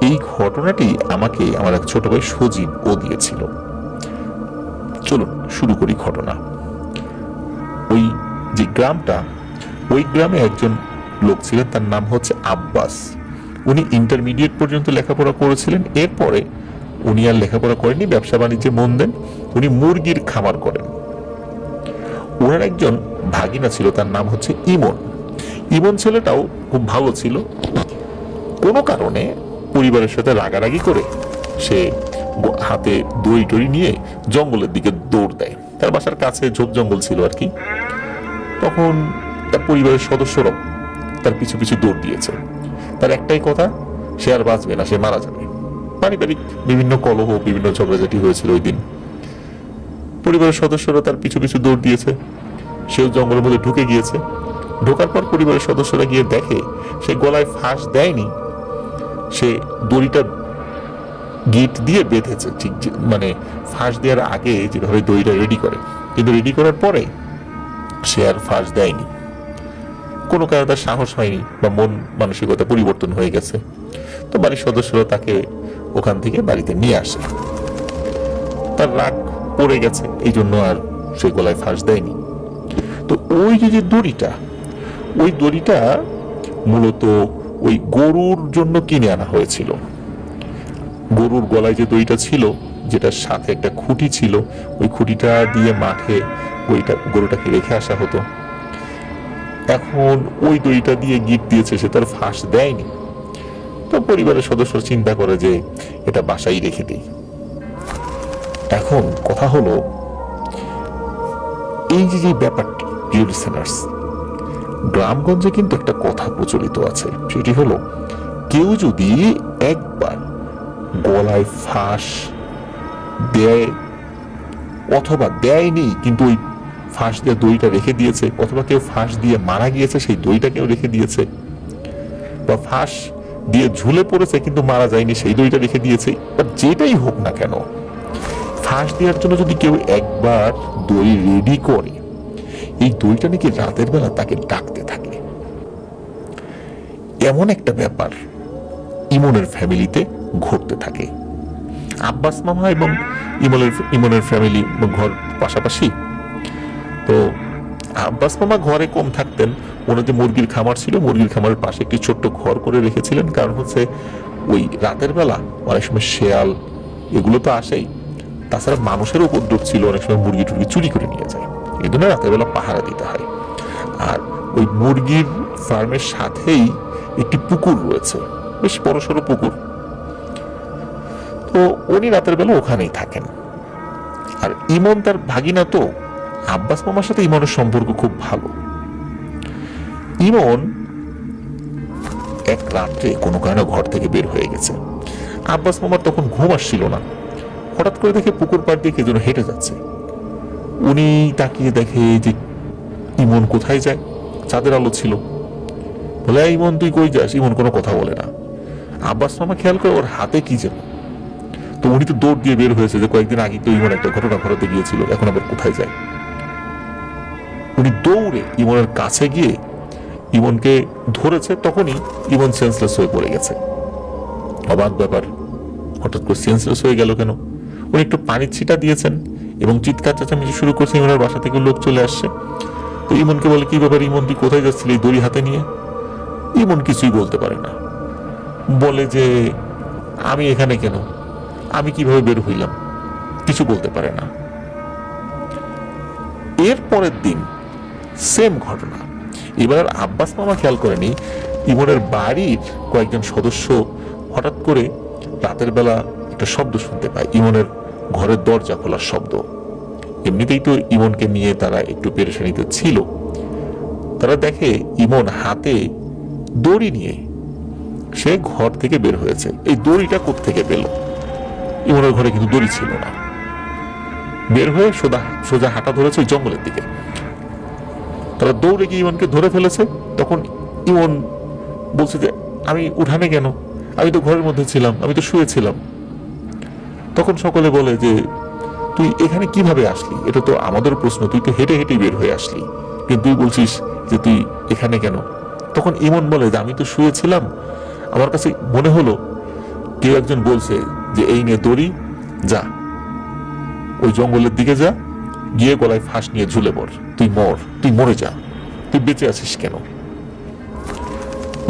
এই ঘটনাটি আমাকে আমার এক ছোট ভাই সজীব ও দিয়েছিল। চলুন শুরু করি ঘটনা। ওই যে গ্রামটা, ওই গ্রামে একজন লোক ছিলেন, তার নাম হচ্ছে আব্বাস। উনি ইন্টারমিডিয়েট পর্যন্ত লেখাপড়া করেছিলেন। এরপরে উনি আর লেখাপড়া করেননি, ব্যবসা বাণিজ্যে মন দেন। উনি মুরগির খামার করেন। ওনার একজন ভাগিনা ছিল, তার নাম হচ্ছে ইমন। ইমন ছেলেটাও খুব ভালো ছিল। কোনো কারণে পরিবারের সাথে রাগারাগি করে সে হাতে দড়ি টড়ি নিয়ে জঙ্গলের দিকে দৌড় দেয়। তার বাসার কাছে ঝোপ জঙ্গল ছিল আর কি। তখন তার পরিবারের সদস্যরাও তার পিছু পিছু দৌড় দিয়েছে। তার একটাই কথা, সে আর বাঁচবে না, সে মারা যাবে। পারিবারিক বিভিন্ন কলহ, বিভিন্ন ঝগড়াঝাটি হয়েছিল ওই দিন। পরিবারের সদস্যরা তার পিছু পিছু দৌড় দিয়েছে, সেও জঙ্গলের মধ্যে ঢুকে গিয়েছে। ঢোকার পর পরিবারের সদস্যরা গিয়ে দেখে সে গলায় ফাঁস দেয়নি, সে দড়িটা গিট দিয়ে বেঁধেছে, ঠিক মানে ফাঁস দেওয়ার আগে যেভাবে দড়িটা রেডি করে, কিন্তু রেডি করার পরে সে আর ফাঁস দেয়নি। কোনো কারণে তার সাহস হয়নি বা মন মানসিকতা পরিবর্তন হয়ে গেছে। তো বাড়ির সদস্যরা তাকে ওখান থেকে বাড়িতে নিয়ে আসে। তার রাগ পড়ে গেছে, এই জন্য আর সে গলায় ফাঁস দেয়নি। তো ওই যে দড়িটা, ওই দড়িটা মূলত ওই গরুর জন্য কিনে আনা হয়েছিল। গরুর গলায় যে দড়িটা ছিল, যেটার সাথে একটা খুঁটি ছিল, ওই খুঁটিটা দিয়ে মাঠে ওইটা গরুটাকে রেখে আসা হতো। এখন ওই দড়িটা দিয়ে গিট দিয়েছে, সে তার ফাঁস দেয়নি। তো পরিবারের সদস্য চিন্তা করে যে এটা বাসায় রেখে দিই। এখন কথা হলো, এই যে ব্যাপারটি প্রিয় লিসেনার্স, গ্রামগঞ্জে কিন্তু একটা কথা প্রচলিত আছে, সেটি হলো কেউ যদি একবার গলায় ফাঁস দেয় অথবা দেয়নি কিন্তু ওই ফাঁস দিয়ে দড়িটা রেখে দিয়েছে, অথবা কেউ ফাঁস দিয়ে মারা গিয়েছে সেই দড়িটা কেউ রেখে দিয়েছে, বা ফাঁস দিয়ে ঝুলে পড়েছে কিন্তু মারা যায়নি সেই দড়িটা রেখে দিয়েছে, বা যেটাই হোক না কেন, ফাঁস দেওয়ার জন্য যদি কেউ একবার দড়ি রেডি করে, এই দড়িটা নাকি রাতের বেলা তাকে ডাকতে থাকে। এমন একটা ব্যাপার ইমনের ফ্যামিলিতে ঘটতে থাকে। আব্বাস মামা এবং ইমনের ফ্যামিলি ঘর পাশাপাশি। তো আব্বাস মামা ঘরে কম থাকতেন, ওনাদের মুরগির খামার ছিল, মুরগির খামারের পাশে একটি ছোট্ট ঘর করে রেখেছিলেন। কারণ হচ্ছে ওই রাতের বেলা অনেক সময় শেয়াল এগুলো তো আসেই, তাছাড়া মানুষের উপদ্রব ছিল, অনেক সময় মুরগি টুরগি চুরি করে নিয়ে যায়, এই জন্য রাতের বেলা পাহারা দিতে হয়। আর ওই মুরগির ফার্মের সাথেই একটি পুকুর রয়েছে, বেশ বড়সড় পুকুর। তো উনি রাতের বেলা ওখানেই থাকেন। আর ইমন তার ভাগিনা, তো আব্বাস মামার সাথে ইমনের সম্পর্ক খুব ভালো। ইমন এক রাত্রে কোনো কারণে ঘর থেকে বের হয়ে গেছে। আব্বাস মামার তখন ঘুম আসছিল না। হঠাৎ করে দেখে পুকুর পাড় দিয়ে কে যেন হেঁটে যাচ্ছে। উনি তাকিয়ে দেখে যে ইমন কোথায় যায়, চাঁদের আলো ছিল। বলে, ইমন তুই কই যাস? ইমন কোনো কথা বলে না। আব্বাস মামা খেয়াল করে ওর হাতে কি যেন। তো উনি তো দৌড় দিয়ে বের হয়েছে যে কয়েকদিন আগে তো ইমন একটা ঘটনা ঘটাতে গিয়েছিল, এখন আবার কোথায় যায়। উনি দৌড়ে ইমনের কাছে গিয়ে ইমনকে ধরেছে, তখনই ইমন সেন্সলেস হয়ে পড়ে গেছে। অবাক ব্যাপার, হঠাৎ করে সেন্সলেস হয়ে গেল কেন? উনি একটু পানির ছিটা দিয়েছেন এবং চিৎকার চেঁচামেচি শুরু করছে, ইমনের বাসা থেকে লোক চলে আসছে। তো ইমনকে বলে, কি ব্যাপার ইমন, তুই কোথায় যাচ্ছিলি এই দড়ি হাতে নিয়ে? ইমন কিছুই বলতে পারে না, বলে যে আমি এখানে কেন, আমি কিভাবে বের হইলাম, কিছু বলতে পারে না। এর পরের দিন সেম ঘটনা। এবার আব্বাস মামা খেয়াল করেনি, ইমনের বাড়ির কয়েকজন সদস্য হঠাৎ করে রাতের বেলা একটা শব্দ শুনতে পায়, ইমনের ঘরের দরজা খোলার শব্দ। এমনিতেই তো ইমনকে নিয়ে তারা একটু পেরেশানিতে ছিল। তারা দেখে ইমন হাতে দড়ি নিয়ে সে ঘর থেকে বের হয়েছে। এই দড়িটা কোত্থেকে পেল? ইমনের ঘরে কিন্তু দড়ি ছিল না। বের হয়ে সোজা হাঁটা ধরেছে ওই জঙ্গলের দিকে। তারা দৌড়ে গিয়ে ইমনকে ধরে ফেলেছে। তখন ইমন বলছে যে আমি উঠানে কেন, আমি তো ঘরের মধ্যে ছিলাম, আমি তো শুয়েছিলাম। তখন সকলে বলে যে তুই এখানে কিভাবে আসলি, এটা তো আমাদের প্রশ্ন, তুই তো হেঁটে হেঁটে বের হয়ে আসলি, কিন্তু তুই বলছিস যে তুই এখানে কেন? তখন ইমন বলে যে আমি তো শুয়েছিলাম, আমার কাছে মনে হলো কেউ একজন বলছে যে এই নে দড়ি, যা ওই জঙ্গলের দিকে যা, গিয়ে গলায় ফাঁস নিয়ে ঝুলে পড়, তুই মরে যা, তুই বেঁচে আছিস কেন?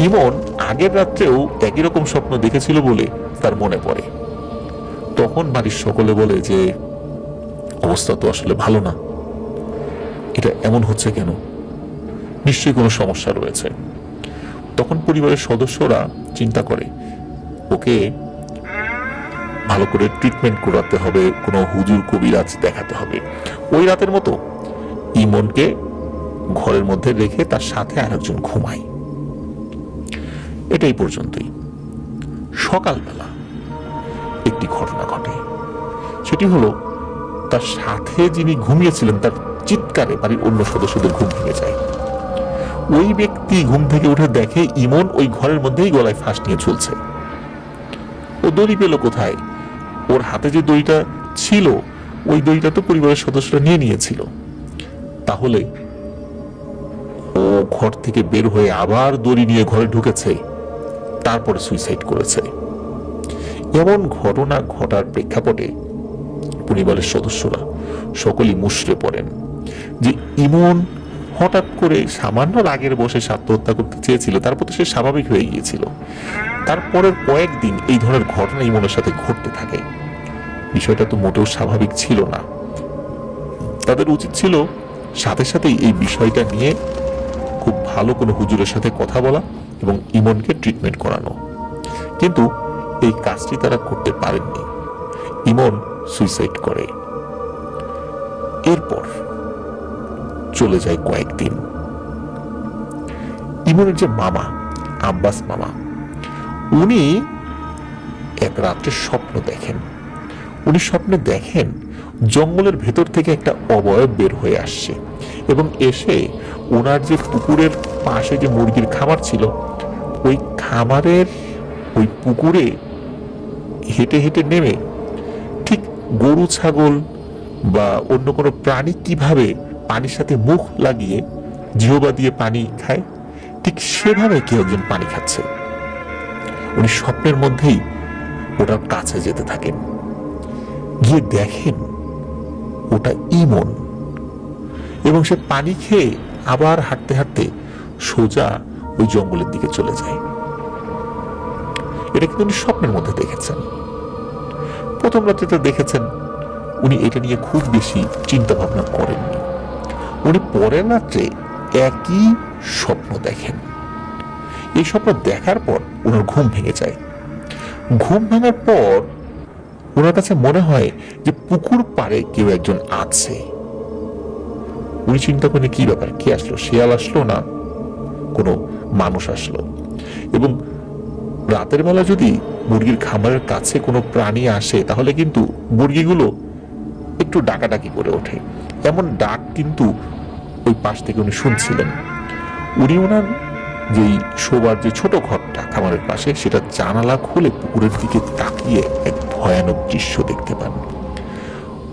ইমন আগের রাত্রেও একই রকম স্বপ্ন দেখেছিল বলে তার মনে পড়ে। তখন বাড়ির সকলে বলে যে অবস্থা তো আসলে ভালো না, এটা এমন হচ্ছে কেন, নিশ্চয়ই কোনো সমস্যা রয়েছে। তখন পরিবারের সদস্যরা চিন্তা করে ওকে ভালো করে ট্রিটমেন্ট করাতে হবে, কোনো হুজুর কবিরাজ দেখাতে হবে। ওই রাতের মতো ইমনকে ঘরের মধ্যে রেখে তার সাথে আরেকজন ঘুমায়। এটাই পর্যন্তই। সকালবেলা একটি ঘটনা ঘটে, সেটি হলো তার সাথে যিনি ঘুমিয়েছিলেন তার চিৎকারে বাড়ির অন্য সদস্যদের ঘুম ভেঙে যায়। ওই ব্যক্তি ঘুম থেকে উঠে দেখে ইমন ওই ঘরের মধ্যেই গলায় ফাঁস নিয়ে ঝুলছে। ও দড়ি পেল কোথায়? ওর হাতে যে দড়িটা ছিল ওই দড়িটা তো পরিবারের সদস্যরা নিয়ে নিয়েছিল। তাহলে ও ঘর থেকে বের হয়ে আবার দড়ি নিয়ে ঘরে ঢুকেছে, তারপরে সুইসাইড করেছে। এমন ঘটনা ঘটার প্রেক্ষাপটে পরিবারের সদস্যরা সকলেই মুষড়ে পড়েন যে ইমন হঠাৎ করে সামান্য রাগের বসে আত্মহত্যা করতে চেয়েছিল, তারপর তো সে স্বাভাবিক হয়ে গিয়েছিল। তারপরের কয়েকদিন এই ধরনের ঘটনা ইমনের সাথে ঘটতে থাকে। বিষয়টা তো মোটেও স্বাভাবিক ছিল না। তাদের উচিত ছিল সাথে সাথেই এই বিষয়টা নিয়ে খুব ভালো কোনো হুজুরের সাথে কথা বলা এবং ইমনকে ট্রিটমেন্ট করানো, কিন্তু এই কাজটি তারা করতে পারেননি। ইমন সুইসাইড করে। এরপর চলে যায় কয়েকদিন। ইমনের যে মামা, আব্বাস মামা, উনি এক রাত্রে স্বপ্ন দেখেন। উনি স্বপ্নে দেখেন জঙ্গলের ভেতর থেকে একটা অবয়ব বের হয়ে আসছে এবং এসে ওনার যে পুকুরের পাশে যে মুরগির খামার ছিল ওই খামারের ওই পুকুরে হেঁটে হেঁটে নেমে ঠিক গরু ছাগল বা অন্য কোনো প্রাণী কিভাবে পানির সাথে মুখ লাগিয়ে জিহ্বা দিয়ে পানি খায় ঠিক সেভাবে কেউ একজন পানি খাচ্ছে। উনি স্বপ্নের মধ্যেই ওটার কাছে যেতে থাকেন, গিয়ে দেখেন ওটা ইমন এবং সে পানি খেয়ে আবার হাঁটতে হাঁটতে সোজা ওই জঙ্গলের দিকে চলে যায়। এটা কিন্তু উনি স্বপ্নের মধ্যে দেখেছেন। প্রথম রাত্রিতে দেখেছেন, উনি এটা নিয়ে খুব বেশি চিন্তা ভাবনা করেননি। উনি পরের রাত্রে একই স্বপ্ন দেখেন। এই স্বপ্ন দেখার পর ওনার ঘুম ভেঙে যায়। ঘুম ভাঙার পর ওনার কাছে মনে হয় যে পুকুর পাড়ে কেউ একজন আছে। উনি চিন্তা করেন কি ব্যাপার, কে আসলো? শিয়াল আসলো না কোনো মানুষ আসলো? এবং রাতের বেলা যদি মুরগির খামারের কাছে কোনো প্রাণী আসে তাহলে কিন্তু মুরগিগুলো একটু ডাকাডাকি করে ওঠে। এমন ডাক কিন্তু ওই পাশ থেকে উনি শুনছিলেন। উনি ওনার যেই শোবার যে ছোট ঘরটা খামারের পাশে সেটা জানালা খুলে পুকুরের দিকে তাকিয়ে এক ভয়ানক দৃশ্য দেখতে পান।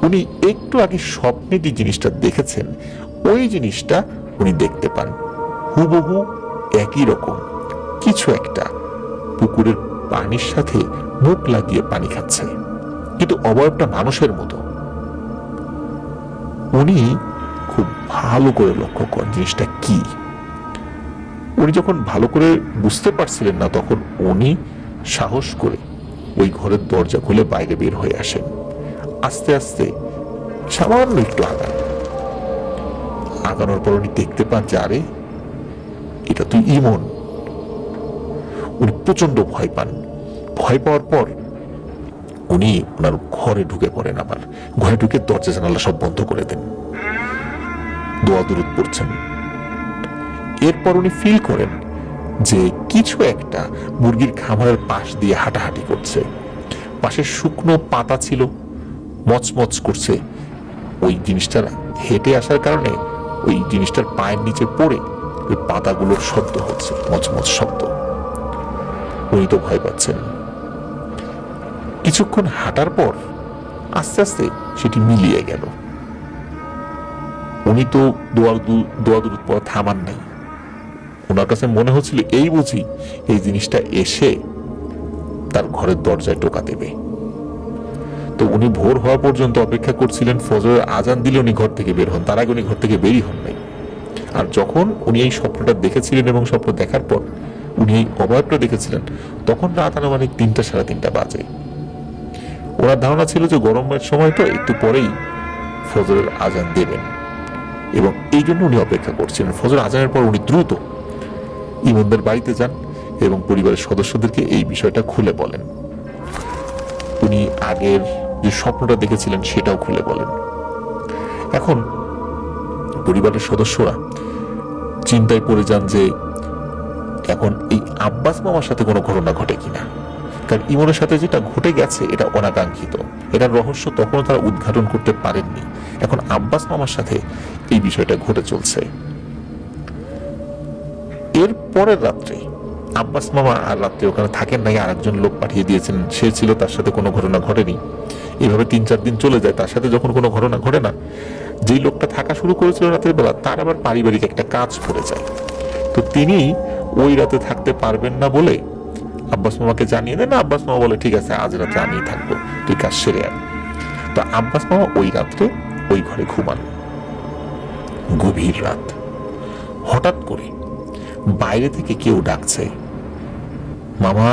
উনি একটু আগে স্বপ্নে যে জিনিসটা দেখেছেন ওই জিনিসটা উনি দেখতে পান। হুবহু একই রকম কিছু একটা পুকুরের পানির সাথে মুখ লাগিয়ে পানি খাচ্ছে, কিন্তু অবয়বটা মানুষের মতো। উনি খুব ভালো করে লক্ষ্য করেন জিনিসটা কি। উনি যখন ভালো করে বুঝতে পারছিলেন না তখন উনি সাহস করে ওই ঘরের দরজা খুলে বাইরে বের হয়ে আসেন। আস্তে আস্তে সামান্য একটু আগানোর পর উনি দেখতে পান যে আরে এটা তুই ইমন। উনি প্রচন্ড ভয় পান। ভয় পাওয়ার পর উনি ওনার ঘরে ঢুকে পড়েন। আবার ঘরে ঢুকে দরজা জানালা সব বন্ধ করে দেন, দোয়া দুরুদ পড়ছেন। এরপর উনি ফিল করেন যে কিছু একটা মুরগির খামারের পাশ দিয়ে হাঁটাহাঁটি করছে। পাশে শুকনো পাতা ছিল, মচমচ করছে। ওই জিনিসটার হেঁটে আসার কারণে ওই জিনিসটার পায়ের নিচে পড়ে ওই পাতাগুলোর শব্দ হচ্ছে, মচমচ শব্দ। উনি তো ভয় পাচ্ছেন। কিছুক্ষণ হাঁটার পর আস্তে আস্তে সেটি মিলিয়ে গেল। উনি তো দোয়া দুরুদ পড়া থামান নাই। ওনার কাছে মনে হচ্ছিল এই বুঝি এই জিনিসটা এসে তার ঘরের দরজায় টোকা দেবে। তো উনি ভোর হওয়া পর্যন্ত অপেক্ষা করছিলেন, ফজরের আজান দিলে উনি ঘর থেকে বের হন। তার আগে উনি ঘর থেকে বেরই হন নাই। আর যখন উনি এই স্বপ্নটা দেখেছিলেন এবং স্বপ্ন দেখার পর উনি এই অবয়বটা দেখেছিলেন তখন রাত আনুমানিক 3টা সাড়ে 3টা বাজে। ওনার ধারণা ছিল যে গরমের সময় তো একটু পরেই ফজরের আজান দেবেন এবং এই জন্য উনি অপেক্ষা করছিলেন। ফজর আজানের পর উনি দ্রুত ইমনদের বাড়িতে যান এবং পরিবারের সদস্যদেরকে এই বিষয়টা খুলে বলেন। উনি আগের যে স্বপ্নটা দেখেছিলেন সেটাও খুলে বলেন। এখন পরিবারের সদস্যরা চিন্তায় পড়ে যান যে এখন এই আব্বাস মামার সাথে কোনো ঘটনা ঘটে কিনা। কারণ ইমনের সাথে যেটা ঘটে গেছে এটা অনাকাঙ্ক্ষিত, এটার রহস্য তখনও তারা উদ্ঘাটন করতে পারেননি। এখন আব্বাস মামার সাথে এই বিষয়টা ঘটে চলছে। এর পরের রাত্রে আব্বাস মামা আর রাত্রে ওখানে থাকেন নাই, আরেকজন লোক পাঠিয়ে দিয়েছেন, সে ছিল, তার সাথে কোনো ঘটনা ঘটেনি। এইভাবে 3-4 দিন চলে যায়, তার সাথে যখন কোনো ঘটনা ঘটে না, যেই লোকটা থাকা শুরু করেছিল রাতের বেলা তার আবার পারিবারিক একটা কাজ পড়ে যায়। তো তিনি ওই রাতে থাকতে পারবেন না বলে আব্বাস মামাকে জানিয়ে দেন। আব্বাস মামা বলে ঠিক আছে, আজ রাতে আমি থাকবো, তুই কাজ সেরে আন। তো আব্বাস মামা ওই রাত্রে ওই ঘরে ঘুমান। গভীর রাত, হঠাৎ করে বাইরে থেকে কেউ ডাকছে, মামা,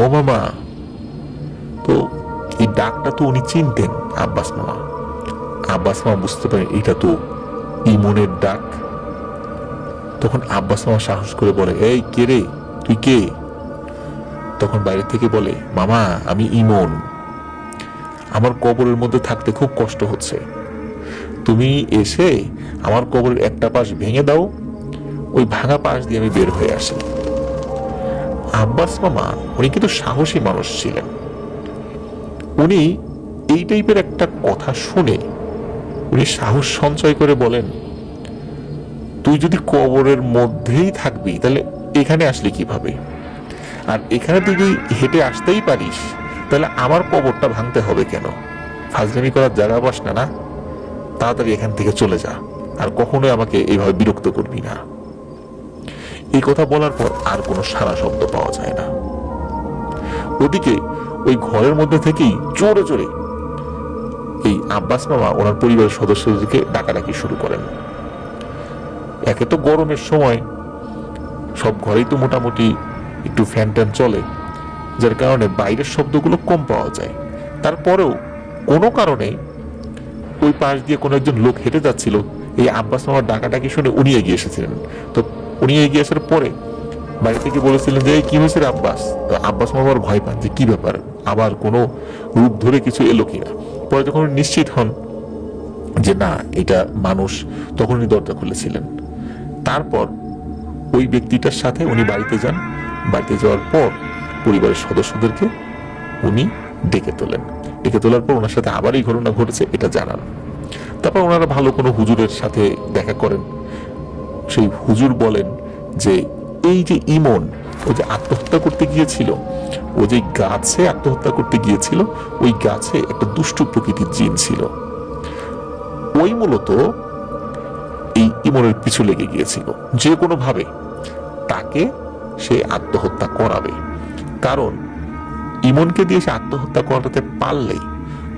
ও মামা। তো এই ডাকটা তো উনি চিনতেন, আব্বাস মামা। আব্বাস মামা বুঝতে পারেন এটা তো ইমনের ডাক। তখন আব্বাস মামা সাহস করে বলে, এই কে রে, তুই কে? তখন বাইরে থেকে বলে, মামা আমি ইমন, আমার কবরের মধ্যে থাকতে খুব কষ্ট হচ্ছে, তুমি এসে আমার কবরের একটা পাশ ভেঙে দাও, ওই ভাঙা পাশ দিয়ে আমি বের হয়ে আসি। আব্বাস মামা উনি কিন্তু সাহসী মানুষ ছিলেন। উনি এই টাইপের একটা কথা শুনে উনি সাহস সঞ্চয় করে বলেন, তুই যদি কবরের মধ্যেই থাকবি তাহলে এখানে আসলি কিভাবে? আর এখানে তুই যদি হেঁটে আসতেই পারিস তাহলে আমার কবরটা ভাঙতে হবে কেন? ফাজলামি করার জায়গা পাস না, না? তাড়াতাড়ি এখান থেকে চলে যা, আর কখনোই আমাকে এইভাবে বিরক্ত করবি না। এই কথা বলার পর আর কোনো সারা শব্দ পাওয়া যায় না। ওদিকে ওই ঘরের মধ্যে থেকেই জোরে জোরে এই আব্বাস মামা ওনার পরিবারের সদস্যদেরকে ডাকাডাকি শুরু করেন। একে তো গরমের সময়, সব ঘরেই তো মোটামুটি একটু ফ্যান ট্যান চলে, যার কারণে বাইরের শব্দগুলো কম পাওয়া যায়। তারপরেও কোনো কারণে ওই পাশ দিয়ে কোনো একজন লোক হেঁটে যাচ্ছিল, এই আব্বাস মামার ডাকাডাকি শুনে উনি এগিয়ে এসেছিলেন। তো উনি এগিয়ে আসার পরে বাড়ি থেকে বলেছিলেন যে কি হয়েছে রে আব্বাস? তো আব্বাস মামার ভয় পান যে কি ব্যাপার, আবার কোনো রূপ ধরে কিছু এলো কিনা। পরে যখন নিশ্চিত হন যে না এটা মানুষ, তখন উনি দরজা খুলেছিলেন। তারপর ওই ব্যক্তিটার সাথে উনি বাড়িতে যান। বাড়িতে যাওয়ার পর পরিবারের সদস্যদেরকে উনি ডেকে তোলেন। ডেকে তোলার পর ওনার সাথে আবার এই ঘটনা ঘটেছে এটা জানান। তারপর ওনারা ভালো কোনো হুজুরের সাথে দেখা করেন। সেই হুজুর বলেন যে এই যে ইমন, ও যে আত্মহত্যা করতে গিয়েছিল, ও যে গাছে আত্মহত্যা করতে গিয়েছিল, ওই গাছে একটা দুষ্টু প্রকৃতির জিন ছিল, ওই মূলত এই ইমনের পিছু লেগে গিয়েছিল, যে কোনো ভাবে তাকে সে আত্মহত্যা করাবে। কারণ ইমনকে দিয়ে সে আত্মহত্যা করাতে পারলেই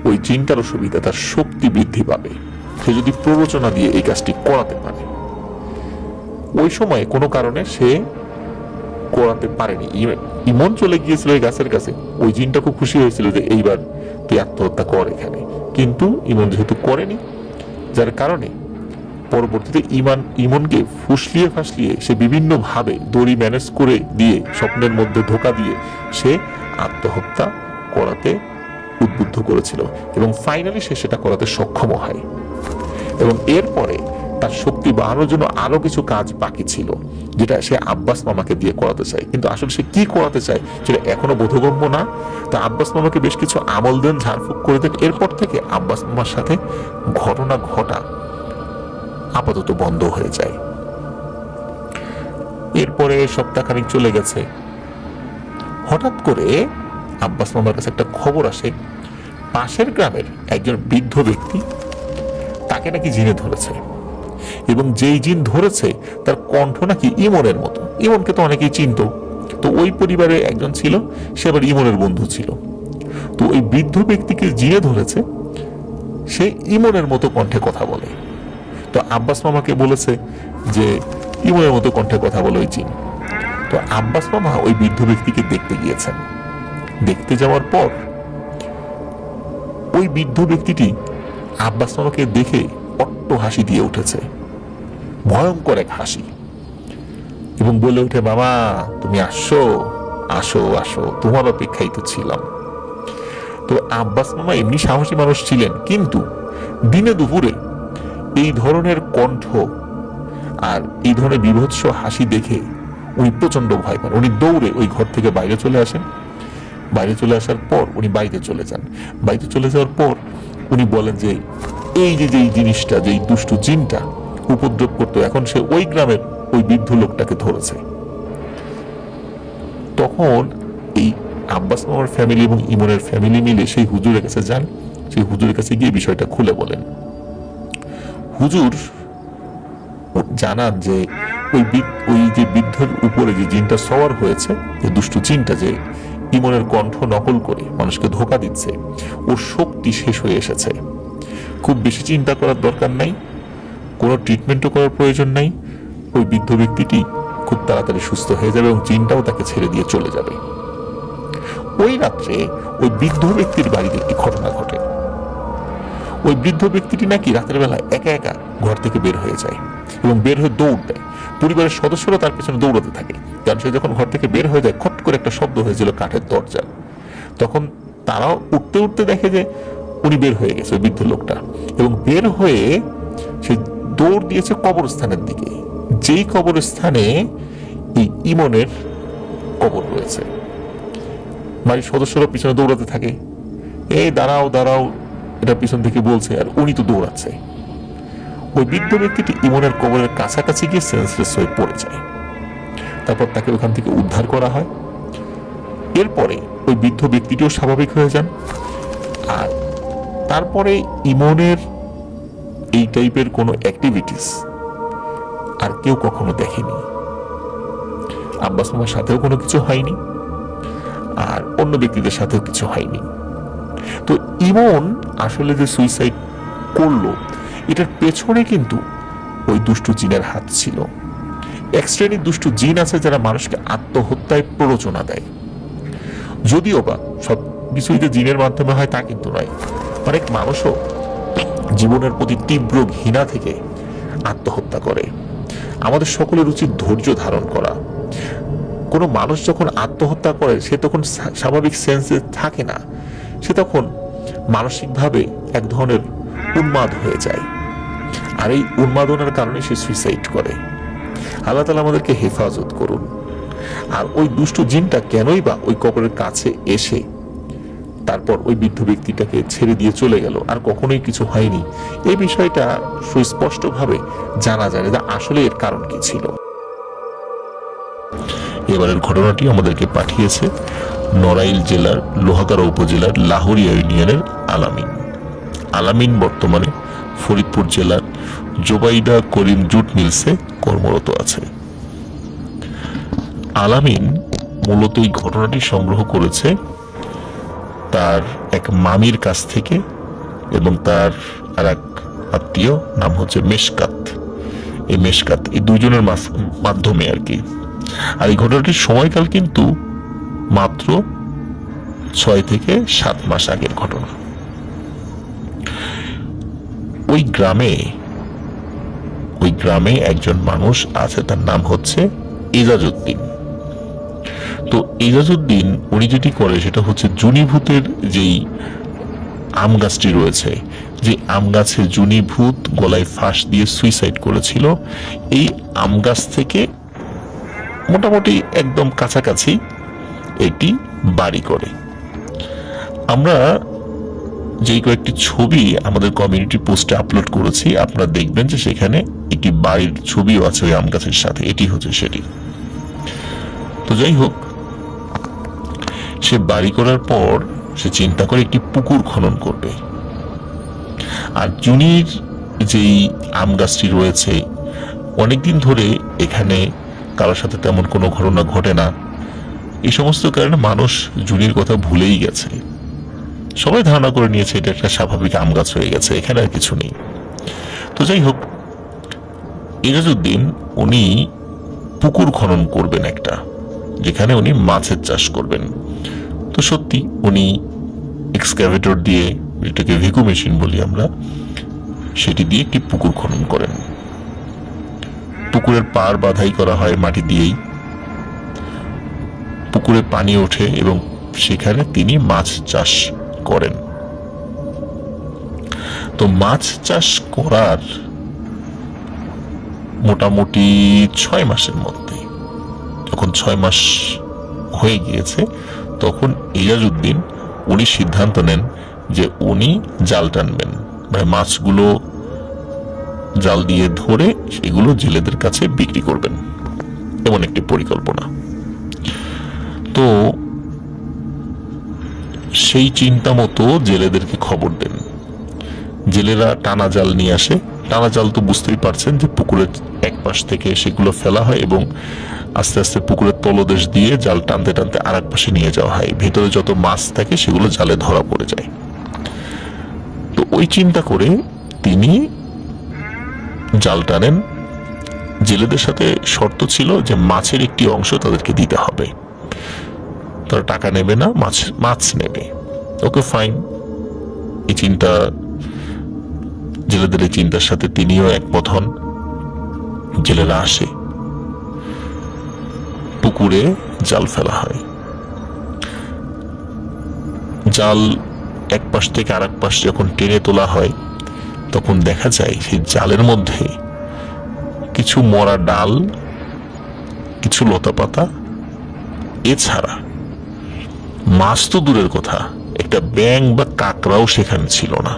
ওই জিনটারও সুবিধা, তার শক্তি বৃদ্ধি পাবে, সে যদি প্ররোচনা দিয়ে এই কাজটি করাতে পারে। ওই সময় কোনো কারণে সে করাতে পারেনি। ইমন চলে গিয়েছিল ওই গাছের কাছে, ওই জিনটা খুব খুশি হয়েছিল যে এইবার তুই আত্মহত্যা কর এখানে, কিন্তু ইমন যেহেতু করেনি, যার কারণে পরবর্তীতে ইমনকে ফুসলিয়ে ফাসলিয়ে সে বিভিন্ন ভাবে দড়ি ম্যানেজ করে দিয়ে, স্বপ্নের মধ্যে ধোকা দিয়ে সে আত্মহত্যা করাতে উদ্বুদ্ধ করেছিল, এবং ফাইনালি সে সেটা করাতে সক্ষম হয়। এবং এরপরে তার শক্তি বাড়ানোর জন্য আরো কিছু কাজ বাকি ছিল, যেটা সে আব্বাস মামাকে দিয়ে করাতে চায়, কিন্তু আসলে সে কি করাতে চায় সেটা এখনো বোধগম্য না। তা আব্বাস মামাকে বেশ কিছু আমল দেন, ঝাড়ফুঁক করে দেন। এরপর থেকে আব্বাস মামার সাথে ঘটনা ঘটা আপাতত বন্ধ হয়ে যায়। এরপরে সপ্তাহখানিক চলে গেছে। হঠাৎ করে আব্বাস মামার কাছে একটা খবর আসে, পাশের গ্রামের একজন বৃদ্ধ ব্যক্তি, তাকে নাকি জিনে ধরেছে, এবং যেই জিন ধরেছে তার কণ্ঠ নাকি ইমনের মতো। ইমনকে তো অনেকেই চিনত, তো ওই পরিবারে একজন ছিল, সে আবার ইমনের বন্ধু ছিল। তো ওই বৃদ্ধ ব্যক্তিকে জিনে ধরেছে, সে ইমনের মতো কণ্ঠে কথা বলে। তো আব্বাস মামাকে বলেছে যে ইমনের মতো কণ্ঠে কথা বলে ওই জিন। তো আব্বাস মামা ওই বৃদ্ধ ব্যক্তিকে দেখতে গিয়েছেন। দেখতে যাওয়ার পর ওই বৃদ্ধ ব্যক্তিটি আব্বাস মামাকে দেখে অট্ট হাসি দিয়ে উঠেছে, ভয়ঙ্কর এক হাসি, এবং বলে উঠে, মামা তুমি আসো, আসো আসো, তোমার অপেক্ষায় তো ছিলাম। তো আব্বাস মামা এমনি সাহসী মানুষ ছিলেন, কিন্তু দিনে দুপুরে এই ধরনের কণ্ঠ আর এই ধরনের বিভৎস হাসি দেখে উনি প্রচন্ড ভয় পান। উনি দৌড়ে ওই ঘর থেকে বাইরে চলে আসেন। বাইরে চলে আসার পর উনি বাড়িতে চলে যান। বাড়িতে চলে যাওয়ার পর উনি বলেন যে এই যে যেই জিনিসটা, যেই দুষ্টু জিনটা উপদ্রব করতো, এখন সে ওই গ্রামের ওই বৃদ্ধ লোকটাকে ধরেছে। তখন এই আব্বাস মামার ফ্যামিলি এবং ইমনের ফ্যামিলি মিলে সেই হুজুরের কাছে যান। সেই হুজুরের কাছে গিয়ে বিষয়টা খুলে বলেন। হুজুর জানান যে ওই যে বৃদ্ধের উপরে যে জিনটা সওয়ার হয়েছে, যে দুষ্টু জিনটা যে ইমনের কণ্ঠ নকল করে মানুষকে ধোঁকা দিচ্ছে, ওর শক্তি শেষ হয়ে এসেছে। খুব বেশি চিন্তা করার দরকার নাই, কোনো ট্রিটমেন্টও করার প্রয়োজন নাই। ওই বৃদ্ধ ব্যক্তিটি খুব তাড়াতাড়ি সুস্থ হয়ে যাবে এবং জিনটাও তাকে ছেড়ে দিয়ে চলে যাবে। ওই রাত্রে ওই বৃদ্ধ ব্যক্তির বাড়িতে একটি ঘটনা ঘটে। ওই বৃদ্ধ ব্যক্তিটি নাকি রাতের বেলা একা একা ঘর থেকে বের হয়ে যায় এবং বের হয়ে দৌড় দেয়। পরিবারের সদস্যরা তার পেছনে দৌড়াতে থাকে, কারণ সে যখন ঘর থেকে বের হয়ে যায় খট করে একটা শব্দ হয়েছিল কাঠের দরজা। তখন তারাও উঠতে উঠতে দেখে যে উনি বের হয়ে গেছে, ওই বৃদ্ধ লোকটা, এবং বের হয়ে সে দৌড় দিয়েছে কবরস্থানের দিকে, যেই কবরস্থানে এই ইমনের কবর রয়েছে। বাড়ির সদস্যরা পিছনে দৌড়াতে থাকে, এই দাঁড়াও দাঁড়াও, এটা পিছন থেকে বলছে, আর উনি তো দৌড়াচ্ছে। ওই বৃদ্ধ ব্যক্তিটি ইমনের কবরের কাছাকাছি গিয়ে সেন্সলেস হয়ে পড়ে যায়। তারপর তাকে ওখান থেকে উদ্ধার করা হয়। এরপরে ওই বৃদ্ধ ব্যক্তিটিও স্বাভাবিক হয়ে যান। আর তারপরে ইমনের এই টাইপের কোনো অ্যাক্টিভিটিস আর কেউ কখনো দেখেনি। আব্বাস মামার সাথেও কোনো কিছু হয়নি, আর অন্য ব্যক্তিদের সাথেও কিছু হয়নি। তো ইমন আসলে যে সুইসাইড করলো, এটার পেছনে কিন্তু ওই দুষ্টু জিনের হাত ছিল। এক শ্রেণীর দুষ্টু জিন আছে যারা মানুষকে আত্মহত্যায় প্ররোচনা দেয়। যদিও বা সব কিছুই যে জিনের মাধ্যমে হয় তা কিন্তু নয়। অনেক মানুষও জীবনের প্রতি তীব্র ঘৃণা থেকে আত্মহত্যা করে। আমাদের সকলের উচিত ধৈর্য ধারণ করা। কোনো মানুষ যখন আত্মহত্যা করে সে তখন স্বাভাবিক সেন্সে থাকে না, সে তখন মানসিকভাবে এক ধরনের উন্মাদ হয়ে যায়, আর এই উন্মাদনার কারণে সে সুইসাইড করে। আল্লাহ তাআলা আমাদেরকে হেফাজত করুন। আর ওই দুষ্ট জিনটা কেনই বা ওই কবরের কাছে এসে তারপর ওই বৃদ্ধ ব্যক্তিটাকে ছেড়ে দিয়ে চলে গেল, আর কখনোই কিছু হয়নি, এই বিষয়টা সুস্পষ্টভাবে জানা যায় না আসলে এর কারণ কি ছিল। এবারের ঘটনাটি আমাদেরকে পাঠিয়েছে নড়াইল জেলার লোহাগাড়া উপজেলার লাহোরিয়া ইউনিয়নের আলামিন। আলামিন বর্তমানে ফরিদপুর জেলার জোবাইদা করিম জুট মিলসে কর্মরত আছে। আলামিন মূলত এই ঘটনাটি সংগ্রহ করেছে তার এক মামির কাছ থেকে, এবং তার আর এক আত্মীয় নাম হচ্ছে মেশকাত। এই দুজনের মাধ্যমে আর কি। আর এই ঘটনাটির সময়কাল কিন্তু মাত্র 6 থেকে 7 মাস আগের ঘটনা। ওই গ্রামে একজন মানুষ আছে, তার নাম হচ্ছে এজাজউদ্দিন। তো এজাজউদ্দিন উনি যেটি করে সেটা হচ্ছে জুনিভূতের যেই আম গাছটি রয়েছে, যে আম গাছে জুনিভূত গলায় ফাঁস দিয়ে সুইসাইড করেছিল, এই আম গাছ থেকে মোটামুটি একদম কাছাকাছি একটি বাড়ি করে। আমরা যেই কয়েকটি ছবি আমাদের কমিউনিটি পোস্টে আপলোড করেছি, আপনারা দেখবেন যে সেখানে একটি বাড়ির ছবিও আছে ওই আম গাছের সাথে। এটি হচ্ছে সেটি। তো যাই হোক, সে বাড়ি করার পর সে চিন্তা করে একটি পুকুর খনন করবে। আর জুনির যেই আম গাছটি রয়েছে, অনেকদিন ধরে এখানে কারোর সাথে তেমন কোনো ঘটনা ঘটে না। এই সমস্ত কারণে মানুষ জুনির কথা ভুলেই গেছে। সবাই ধারণা করে নিয়েছে এটা একটা স্বাভাবিক আম গাছ হয়ে গেছে, এখানে আর কিছু নেই। তো যাই হোক, এজাজউদ্দিন উনি পুকুর খনন করবেন একটা, যেখানে উনি মাছের চাষ করবেন। তো সত্যি উনি এক্সক্যাভেটর দিয়ে, এটাকে ভিকু মেশিন বলি আমরা, সেটি দিয়ে একটি পুকুর খনন করেন। পুকুরের পাড় বাঁধাই করা হয় মাটি দিয়েই। পুকুরে পানি ওঠে এবং সেখানে তিনি মাছ চাষ করেন। তো মাছ চাষ করার মোটামুটি 6 মাসের মধ্যে, যখন 6 মাস হয়ে গিয়েছে, তখন ইজাজউদ্দিন উনি সিদ্ধান্ত নেন যে উনি জাল টানবেন, মানে মাছগুলো জাল দিয়ে ধরে সেগুলো জেলেদের কাছে বিক্রি করবেন, এমন একটি পরিকল্পনা। তো সেই চিন্তা মতো জেলেদেরকে খবর দেন। জেলেরা টানা জাল নিয়ে আসে। টানা জাল তো বুঝতেই পারছেন যে পুকুরের এক পাশ থেকে সেগুলো ফেলা হয় এবং আস্তে আস্তে পুকুরের তলদেশ দিয়ে জাল টানতে টানতে আর এক পাশে নিয়ে যাওয়া হয়, ভেতরে যত মাছ থাকে সেগুলো জালে ধরা পড়ে যায়। তো ওই চিন্তা করে তিনি জাল টানেন। জেলেদের সাথে শর্ত ছিল যে মাছের একটি অংশ তাদেরকে দিতে হবে, তারা টাকা নেবে না, মাছ নেবে। ওকে, ফাইন। এই চিন্তা, জেলেদের এই চিন্তার সাথে তিনিও একমত হন। জেলেরা আসে, পুকুরে জাল ফেলা হয়। জাল এক পাশ থেকে আর এক পাশ যখন টেনে তোলা হয়, তখন দেখা যায় সেই জালের মধ্যে কিছু মরা ডাল, কিছু লতাপাতা, এছাড়া মাছ তো দূরের কথা, একটা ব্যাঙ বা কাকড়াও সেখানে ছিল না।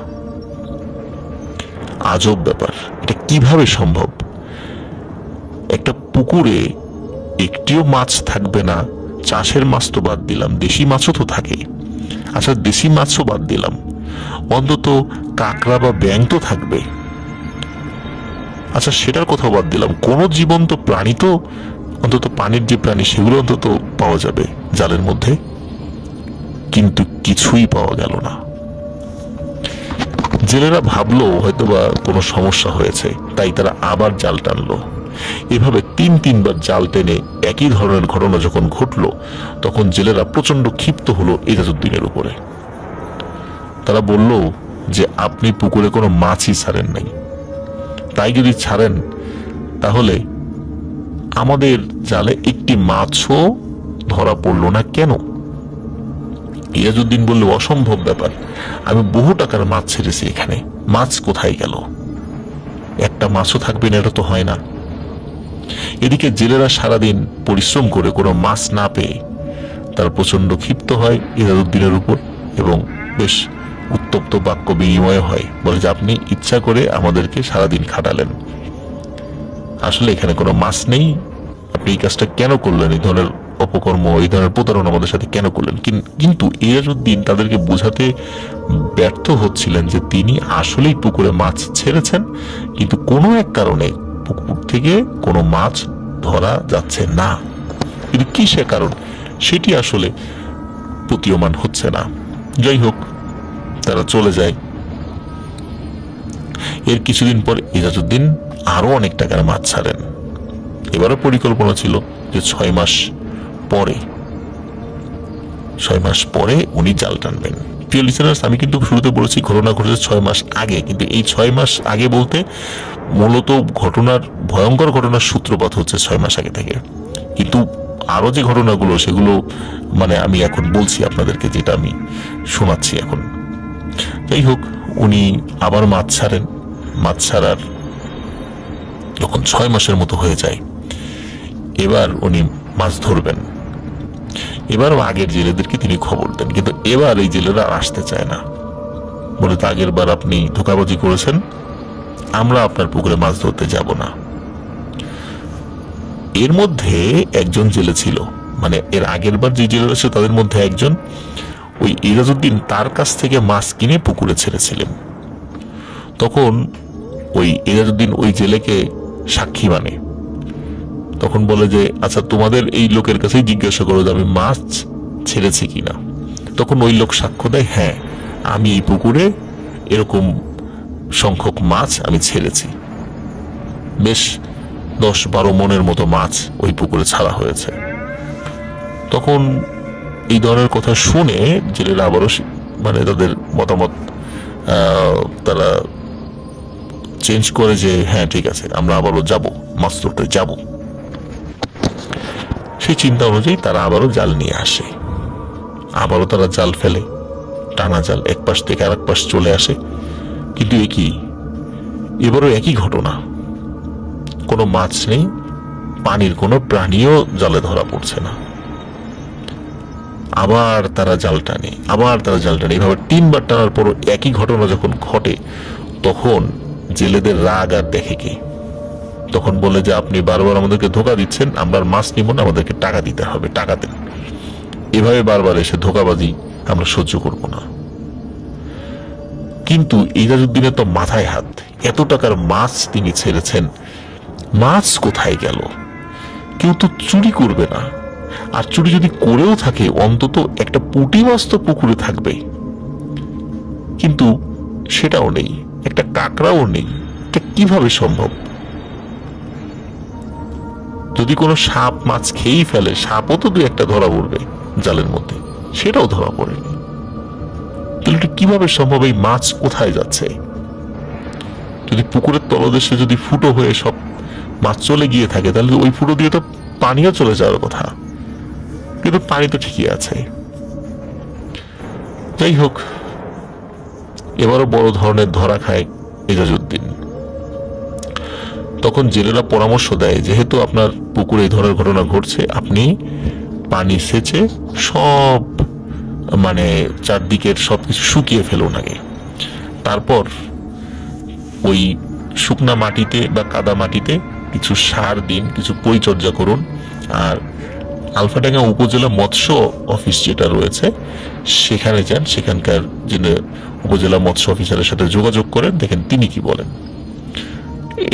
আজব ব্যাপার, এটা কিভাবে সম্ভব? একটা পুকুরে একটিও মাছ থাকবে না, চাষের মাছ তো বাদ দিলাম, দেশি মাছও তো থাকে। আচ্ছা, দেশি মাছও বাদ দিলাম, অন্তত কাকড়া বা ব্যাঙ তো থাকবে। আচ্ছা, সেটার কথাও বাদ দিলাম, কোনো জীবন্ত প্রাণী তো, অন্তত পানির যে প্রাণী সেগুলো অন্তত পাওয়া যাবে জালের মধ্যে। কিন্তু কিছুই পাওয়া গেল না। জেলেরা ভাবলো হয়তোবা কোনো সমস্যা হয়েছে, তাই তারা আবার জাল টানলো। এভাবে 3-3বার জাল টেনে একই ধরনের ঘটনা যখন ঘটলো, তখন জেলেরা প্রচন্ড ক্ষিপ্ত হলো ইজাজউদ্দিনের উপরে। তারা বলল যে আপনি পুকুরে কোনো মাছই ছাড়েন নাই, তাই যদি ছাড়েন তাহলে আমাদের জালে একটি মাছও ধরা পড়লো না কেন? ইজাজউদ্দিন বলল, অসম্ভব ব্যাপার, আমি বহু টাকার মাছ ছেড়েছি, এখানে মাছ কোথায় গেল? একটা মাছও থাকবে না, এটা তো হয় না। এদিকে জেলেরা সারাদিন পরিশ্রম করে কোনো মাছ না পেয়ে তারা প্রচন্ড ক্ষিপ্ত হয় ইজাজউদ্দিনের উপর এবং বেশ উত্তপ্ত বাক্য বিনিময় হয়। বলে যে আপনি ইচ্ছা করে আমাদেরকে সারাদিন খাটালেন, আসলে এখানে কোনো মাছ নেই, আপনি এই কাজটা কেন করলেন? এই ধরনের অপকর্ম, এই ধরনের প্রতারণা আমাদের সাথে কেন করলেন? কিন্তু ইজাজউদ্দিন তাদেরকে বোঝাতে ব্যর্থ হচ্ছিলেন যে তিনি আসলেই পুকুরে মাছ ছেড়েছেন, কিন্তু কোনো এক কারণে পুকুর থেকে কোনো মাছ ধরা যাচ্ছে না। কিন্তু কি সে কারণ, সেটি আসলে প্রতীয়মান হচ্ছে না। যাই হোক, তারা চলে যায়। এর কিছুদিন পর ইজাজউদ্দিন আরো অনেক টাকার মাছ ছাড়েন। এবারও পরিকল্পনা ছিল যে 6 মাস পরে উনি জাল টানবেন। প্রিয় লিসেনার্স, আমি কিন্তু শুরুতে বলেছি ঘটনা ঘটেছে 6 মাস আগে, কিন্তু এই 6 মাস আগে বলতে মূলত ভয়ঙ্কর ঘটনার সূত্রপাত হচ্ছে 6 মাস আগে থেকে। কিন্তু আরো যে ঘটনাগুলো সেগুলো মানে আমি এখন বলছি আপনাদেরকে, যেটা আমি শোনাচ্ছি এখন। যাই হোক, উনি আবার মাছ ছাড়েন। মাছ ছাড়ার যখন 6 মাসের মতো হয়ে যায়, এবার উনি মাছ ধরবেন। এবারও আগের জেলেদেরকে তিনি খবর দেন, কিন্তু এবার এই জেলেরা আসতে চায় না। বলে, তো আগের বার আপনি ধোঁকাবাজি করেছেন, আমরা আপনার পুকুরে মাছ ধরতে যাব না। এর মধ্যে একজন জেলে ছিল, মানে এর আগের বার যে জেলেরা ছিল তাদের মধ্যে একজন ওই ইজাজউদ্দিন তার কাছ থেকে মাছ কিনে পুকুরে ছেড়েছিলেন। তখন ওই ইজাজউদ্দিন ওই জেলেকে সাক্ষী মানে, তখন বলে যে আচ্ছা, তোমাদের এই লোকের কাছেই জিজ্ঞাসা করো যে আমি মাছ ছেড়েছি কিনা। তখন ওই লোক সাক্ষ্য দেয়, হ্যাঁ, আমি এই পুকুরে এরকম সংখ্যক মাছ আমি ছেড়েছি। বেশ 10-12 মনের মতো মাছ ওই পুকুরে ছাড়া হয়েছে। তখন এই ধরনের কথা শুনে জেলেরা আবারও মানে তাদের মতামত তারা চেঞ্জ করে যে হ্যাঁ ঠিক আছে, আমরা আবারও যাব, মাছ ধরতে যাব। সেই চিন্তা অনুযায়ী তারা আবারও জাল নিয়ে আসে। আবারও তারা জাল ফেলে, টানা জাল এক পাশ থেকে আরেক পাশ চলে আসে। কিন্তু এবারও একই ঘটনা। কোনো মাছ নেই, পানির কোনো প্রাণীও জালে ধরা পড়ছে না। আবার তারা জাল টানে, এইভাবে 3বার টানার পর একই ঘটনা যখন ঘটে, তখন জেলেদের রাগ আর দেখে কে। তখন বলে যে আপনি বারবার আমাদেরকে ধোকা দিচ্ছেন, আমরা মাছ নিব না, আমাদেরকে টাকা দিতে হবে, টাকা দেন। এভাবে বারবার এসে ধোকাবাজি আমরা সহ্য করব না। কিন্তু ইজাজউদ্দিনের তো মাথায় হাত, এত টাকার মাছ তিনি ছেড়েছেন, মাছ কোথায় গেল? কেউ তো চুরি করবে না, আর চুরি যদি করেও থাকে অন্তত একটা পুঁটি মাছ তো পুকুরে থাকবে, কিন্তু সেটাও নেই, একটা কাঁকড়াও নেই। এটা কিভাবে সম্ভব? যদি কোনো সাপ মাছ খেয়েই ফেলে, সাপও তো 2-1টা ধরা পড়বে জালের মধ্যে, সেটাও ধরা পড়েনি। তাহলে এটা কিভাবে সম্ভব? এই মাছ কোথায় যাচ্ছে? যদি পুকুরের তলদেশে যদি ফুটো হয়ে সব মাছ চলে গিয়ে থাকে, তাহলে ওই ফুটো দিয়ে তো পানিও চলে যাওয়ার কথা, কিন্তু পানি তো ঠিকই আছে। যাই হোক, এবারও বড় ধরনের ধরা খায় ইজাজউদ্দিন। তখন জেলেরা পরামর্শ দেয়, যেহেতু আপনার পুকুরে এই ধরনের ঘটনা ঘটছে, আপনি পানি সেচে সব চারদিকের সবকিছু শুকিয়ে ফেলুন আগে, তারপর ওই শুকনা মাটিতে বা কাদা মাটিতে কিছু সার দিন, কিছু পরিচর্যা করুন। আর আলফাডাঙ্গা উপজেলা মৎস্য অফিস যেটা রয়েছে সেখানে যান, সেখানকার যিনি উপজেলা মৎস্য অফিসারের সাথে যোগাযোগ করেন, দেখেন তিনি কি বলেন।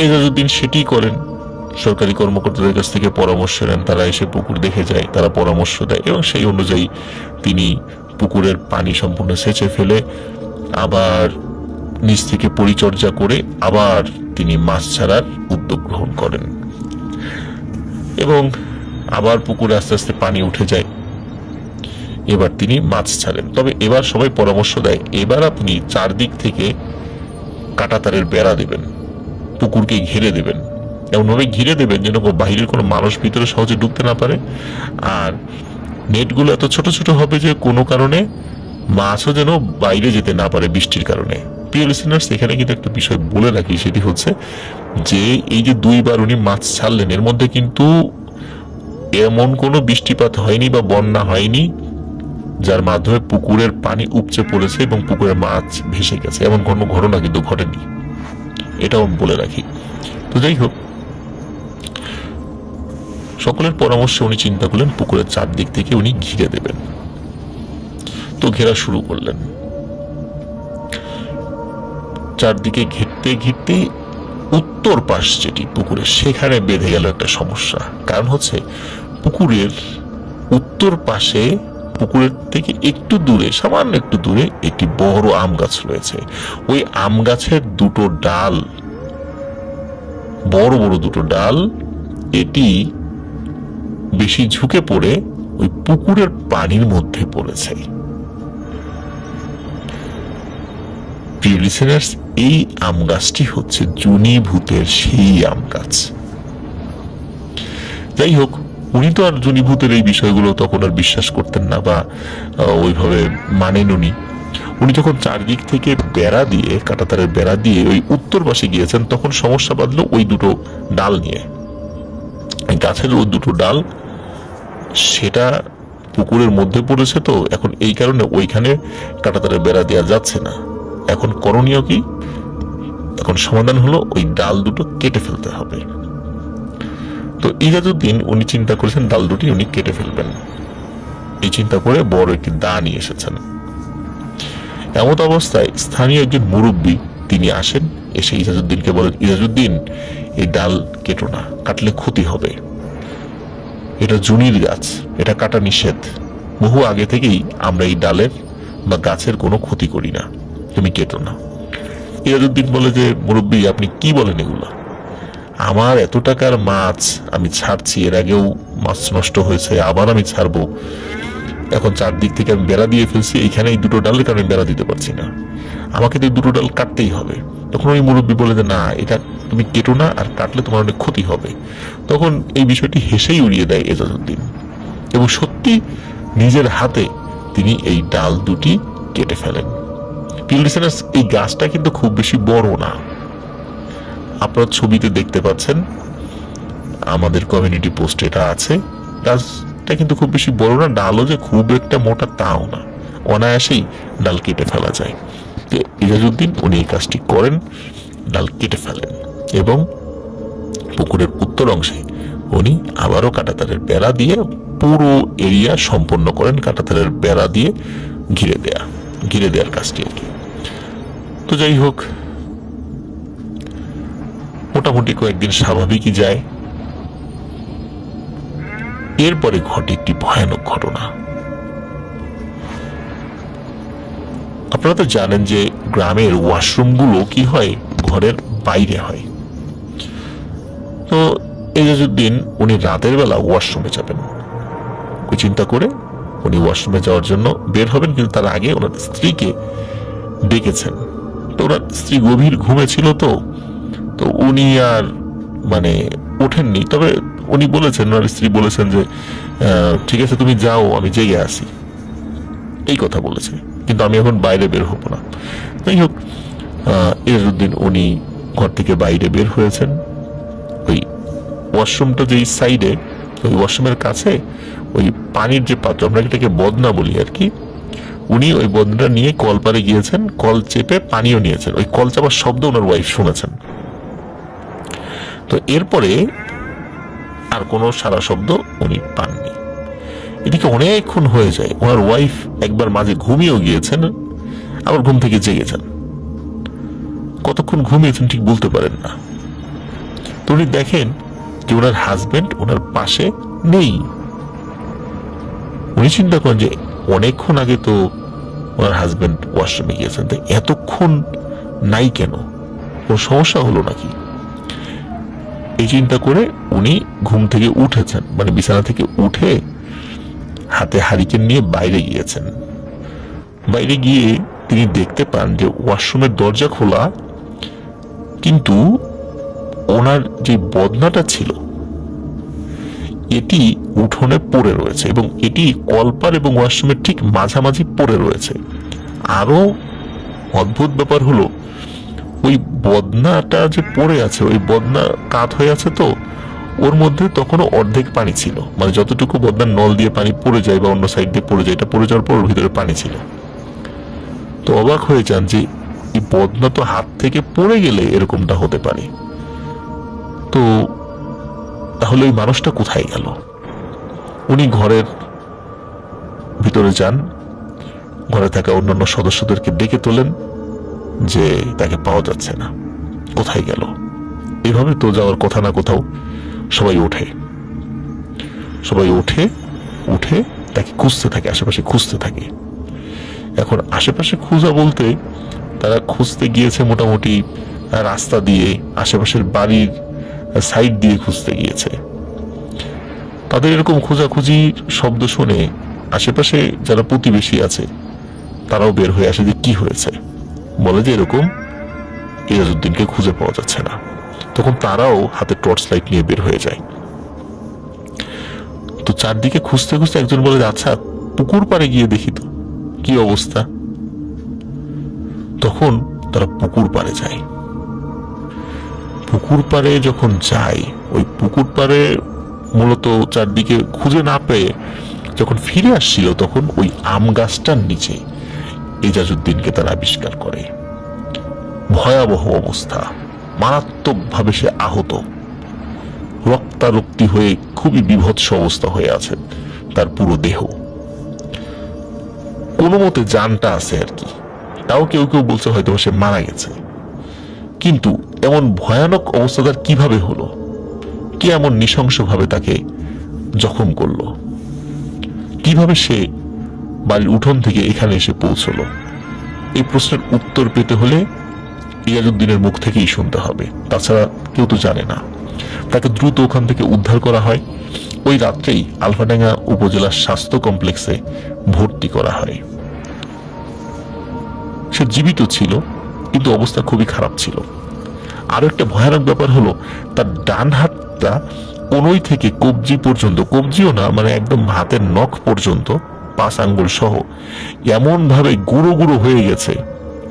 এজাজউদ্দিন সেটি করেন, সরকারি কর্মকর্তাদের কাছ থেকে পরামর্শ নেন, তারা এসে পুকুর দেখে যায়, তারা পরামর্শ দেয়, এবং সেই অনুযায়ী তিনি পুকুরের পানি সম্পূর্ণ সেচে ফেলে আবার নিচ থেকে পরিচর্যা করে আবার তিনি মাছ ছাড়ার উদ্যোগ গ্রহণ করেন, এবং আবার পুকুরে আস্তে আস্তে পানি উঠে যায়। এবার তিনি মাছ ছাড়েন, তবে এবার সবাই পরামর্শ দেয়, এবার আপনি চারদিক থেকে কাঁটাতারের বেড়া দেবেন, পুকুরকে ঘিরে দেবেন, এমনভাবে ঘিরে দেবেন যেন বাহিরের কোনো মানুষ ভিতরে সহজে ঢুকতে না পারে। আর নেটগুলো এত ছোট ছোট হবে যে কোনো কারণে মাছও যেন বাইরে যেতে না পারে বৃষ্টির কারণে। প্রিয় লিসেনার্স, এখানে কিন্তু একটা বিষয় বলে রাখি, সেটি হচ্ছে যে এই যে 2বার উনি মাছ ছাড়লেন, এর মধ্যে কিন্তু এমন কোনো বৃষ্টিপাত হয়নি বা বন্যা হয়নি যার মাধ্যমে পুকুরের পানি উপচে পড়েছে এবং পুকুরের মাছ ভেসে গেছে, এমন কোনো ঘটনা কিন্তু ঘটেনি, এটাও বলে রাখি। তো যাই হোক, সকলের পরামর্শে উনি চিন্তা করলেন পুকুরের চারদিক থেকে উনি ঘিরে দেবেন। তো ঘেরা শুরু করলেন, চারদিকে ঘিরতে ঘিরতে উত্তর পাশ যেটি পুকুরের, সেখানে বেঁধে গেল একটা সমস্যা। কারণ হচ্ছে পুকুরের উত্তর পাশে, পুকুরের থেকে একটু দূরে, সামান্য একটু দূরে একটি বড় আম গাছ রয়েছে। ওই আম গাছের 2টো ডাল, বড় বড় 2টো ডাল, এটি বেশি ঝুঁকে পড়ে ওই পুকুরের পানির মধ্যে পড়েছে। প্রিয় লিসেনার্স, এই আম গাছটি হচ্ছে জুনি ভূতের সেই আম গাছ। যাই হোক, উনি তো আর জুনি ভূতের এই বিষয়গুলো তখন আর বিশ্বাস করতেন না বা ওইভাবে মানেন উনি। উনি যখন চারদিক থেকে বেড়া দিয়ে, কাঁটাতারের বেড়া দিয়ে ওই উত্তর পাশে গিয়েছেন, তখন সমস্যা বাঁধলো ওই 2টো ডাল নিয়ে। গাছের ওই 2টো ডাল সেটা পুকুরের মধ্যে পড়েছে, তো এখন এই কারণে ওইখানে কাঁটাতারের বেড়া দেওয়া যাচ্ছে না। এখন করণীয় কি? এখন সমাধান হলো ওই ডাল 2টো কেটে ফেলতে হবে। তো ইজাজউদ্দিন উনি চিন্তা করেছেন ডাল 2টি উনি কেটে ফেলবেন। এই চিন্তা করে বড় একটি দা নিয়ে এসেছেন। এমত অবস্থায় স্থানীয় একজন মুরব্বী তিনি আসেন, এসে ইজাজউদ্দিনকে বলেন, ইজাজউদ্দিন, এই ডাল কেটো না, কাটলে ক্ষতি হবে, এটা জুনির গাছ, এটা কাটা নিষেধ, বহু আগে থেকেই আমরা এই ডালের বা গাছের কোনো ক্ষতি করি না, তুমি কেটো না। ইজাজউদ্দিন বলে যে, মুরব্বী, আপনি কি বলেন এগুলা? আমার এত টাকার মাছ আমি ছাড়ছি, এর আগেও মাছ নষ্ট হয়েছে, আবার আমি ছাড়বো, এখন চারদিক থেকে আমি বেড়া দিয়ে ফেলছি, এইখানে এই 2টো ডালের কারণে বেড়া দিতে পারছি না, আমাকে তো 2টো ডাল কাটতেই হবে। তখন ওই মুরব্বী বলে যে, না, এটা তুমি কেটো না, আর কাটলে তোমার অনেক ক্ষতি হবে। তখন এই বিষয়টি হেসেই উড়িয়ে দেয় ইজাজউদ্দিন, এবং সত্যি নিজের হাতে তিনি এই ডাল 2টি কেটে ফেলেন। এই গাছটা কিন্তু খুব বেশি বড় না, আপনারা ছবিতে দেখতে পাচ্ছেন আমাদের কমিউনিটি পোস্ট এটা আছে। গাছটা কিন্তু খুব বেশি বড় না, ডালও যে খুব একটা মোটা তাও না, অনায়াসেই ডাল কেটে ফেলা যায়। ইজাজউদ্দিন উনি এই কাজটি করেন, ডাল কেটে ফেলেন এবং পুকুরের উত্তর অংশে উনি আবারও কাঁটাতারের বেড়া দিয়ে পুরো এরিয়া সম্পন্ন করেন, কাঁটাতারের বেড়া দিয়ে ঘিরে দেওয়ার কাজটি আর কি। তো যাই হোক, মোটামুটি কয়েকদিন স্বাভাবিকই যায়। এরপরে ঘটে একটি ভয়ানক ঘটনা। আপনারা তো জানেন যে গ্রামের ওয়াশরুমগুলো কি হয়, ঘরের বাইরে হয়। তো এজাজউদ্দিন উনি রাতের বেলা ওয়াশরুমে যাবেন, ওই চিন্তা করে উনি ওয়াশরুমে যাওয়ার জন্য বের হবেন, কিন্তু তার আগে ওনার স্ত্রীকে ডেকেছেন। তো ওনার স্ত্রী গভীর ঘুমে ছিল, তো উনি আর মানে ওঠেননি। তবে উনি বলেছেন, ওনার স্ত্রী বলেছেন যে ঠিক আছে তুমি যাও, আমি জেগে আসি, এই কথা বলেছে, কিন্তু আমি এখন বাইরে বের হব না। যাই হোক, এজাজউদ্দিন উনি ঘর থেকে বাইরে বের হয়েছেন। ওই ওয়াশরুমটা যেই সাইডে, ওই ওয়াশরুমের কাছে ওই পানির যে পাত্র, আমরা এটাকে বদনা বলি আর কি, উনি ওই বদনাটা নিয়ে কল পারে গিয়েছেন, কল চেপে পানিও নিয়েছেন। ওই কল চাপার শব্দ ওনার ওয়াইফ শুনেছেন। তো এরপরে আর কোনো সারা শব্দ উনি পাননি। এদিকে অনেকক্ষণ হয়ে যায়, ওনার ওয়াইফ একবার মাঝে ঘুমিয়েও গিয়েছেন, আবার ঘুম থেকে জেগেছেন। কতক্ষণ ঘুমিয়েছেন ঠিক বলতে পারেন না। তো উনি দেখেন যে ওনার হাজবেন্ড ওনার পাশে নেই। উনি চিন্তা করেন যে অনেকক্ষণ আগে তো ওনার হাজবেন্ড ওয়াশরুমে গিয়েছেন, তো এতক্ষণ নাই কেন, কোনো সমস্যা হলো নাকি? এই চিন্তা করে উনি ঘুম থেকে উঠেছেন, মানে বিছানা থেকে উঠে হাতে হারিকেন নিয়ে বাইরে গিয়েছেন। বাইরে গিয়ে তিনি দেখতে পান যে ওয়াশরুমের দরজা খোলা, কিন্তু ওনার যে বদনাটা ছিল এটি উঠোনে পড়ে রয়েছে, এবং এটি কলপার এবং ওয়াশরুমের ঠিক মাঝামাঝি পড়ে রয়েছে। আরো অদ্ভুত ব্যাপার হলো, ওই বদনাটা যে পড়ে আছে, ওই বদনা কাত হয়ে আছে, তো ওর মধ্যে তখনও অর্ধেক পানি ছিল, মানে যতটুকু বদনার নল দিয়ে পানি পড়ে যায় বা অন্য সাইড দিয়ে পড়ে যায়, এটা পড়ে যাওয়ার পর ওর ভিতরে পানি ছিল। তো অবাক হয়ে যান যে এই বদনা তো হাত থেকে পড়ে গেলে এরকমটা হতে পারে, তো তাহলে ওই মানুষটা কোথায় গেল? উনি ঘরের ভিতরে যান, ঘরে থাকা অন্যান্য সদস্যদেরকে ডেকে তোলেন যে তাকে পাওয়া যাচ্ছে না, কোথায় গেল? এভাবে তো যাওয়ার কথা না কোথাও। সবাই উঠে তাকে খুঁজতে থাকে, আশেপাশে খুঁজতে থাকে। এখন আশেপাশে খোঁজা বলতে তারা খুঁজতে গিয়েছে মোটামুটি রাস্তা দিয়ে, আশেপাশের বাড়ির সাইড দিয়ে খুঁজতে গিয়েছে। তাদের এরকম খোঁজাখুঁজির শব্দ শুনে আশেপাশে যারা প্রতিবেশী আছে তারাও বের হয়ে আসে যে কি হয়েছে, বলে যে এরকম এজাজউদ্দিনকে খুঁজে পাওয়া যাচ্ছে না। তখন তারাও হাতে টর্চ লাইট নিয়ে বের হয়ে যায়। তো চারদিকে খুঁজতে খুঁজতে একজন বলে, আচ্ছা পুকুর পাড়ে গিয়ে দেখি তো কি অবস্থা। তখন তারা পুকুর পাড়ে যায়। পুকুর পাড়ে যখন যায়, ওই পুকুর পাড়ে মূলত চারদিকে খুঁজে না পেয়ে যখন ফিরে আসছিল, তখন ওই আম গাছটার নিচে এজাজউদ্দিনকে তারা আবিষ্কার করে। ভয়াবহ অবস্থা, মারাত্মকভাবে সে আহত, রক্তারক্তি হয়ে খুবই বীভৎস অবস্থা হয়ে আছে তার পুরো দেহ। কোনো মতে জানটা আছে আর কি, তাও কেউ কেউ বলছে হয়তো সে মারা গেছে। কিন্তু এমন ভয়ানক অবস্থা তার কিভাবে হলো? কে এমন নৃশংসভাবে তাকে জখম করলো? কিভাবে সে বাড়ির উঠোন থেকে এখানে এসে পৌঁছলো? এই প্রশ্নের উত্তর পেতে হলে এজাজউদ্দিনের মুখ থেকেই শুনতে হবে, তাছাড়া কেউ তো জানে না। তাকে দ্রুত ওখান থেকে উদ্ধার করা হয়। ওই রাত্রেই আলফাডাঙ্গা উপজেলা স্বাস্থ্য কমপ্লেক্সে ভর্তি করা হয়। সে জীবিত ছিল, কিন্তু অবস্থা খুবই খারাপ ছিল। আরো একটা ভয়ানক ব্যাপার হলো, তার ডান হাতটা কনুই থেকে কবজি পর্যন্ত, কবজিও না মানে একদম হাতের নখ পর্যন্ত, 5 আঙ্গুল সহ এমন ভাবে গুঁড়ো গুঁড়ো হয়ে গেছে,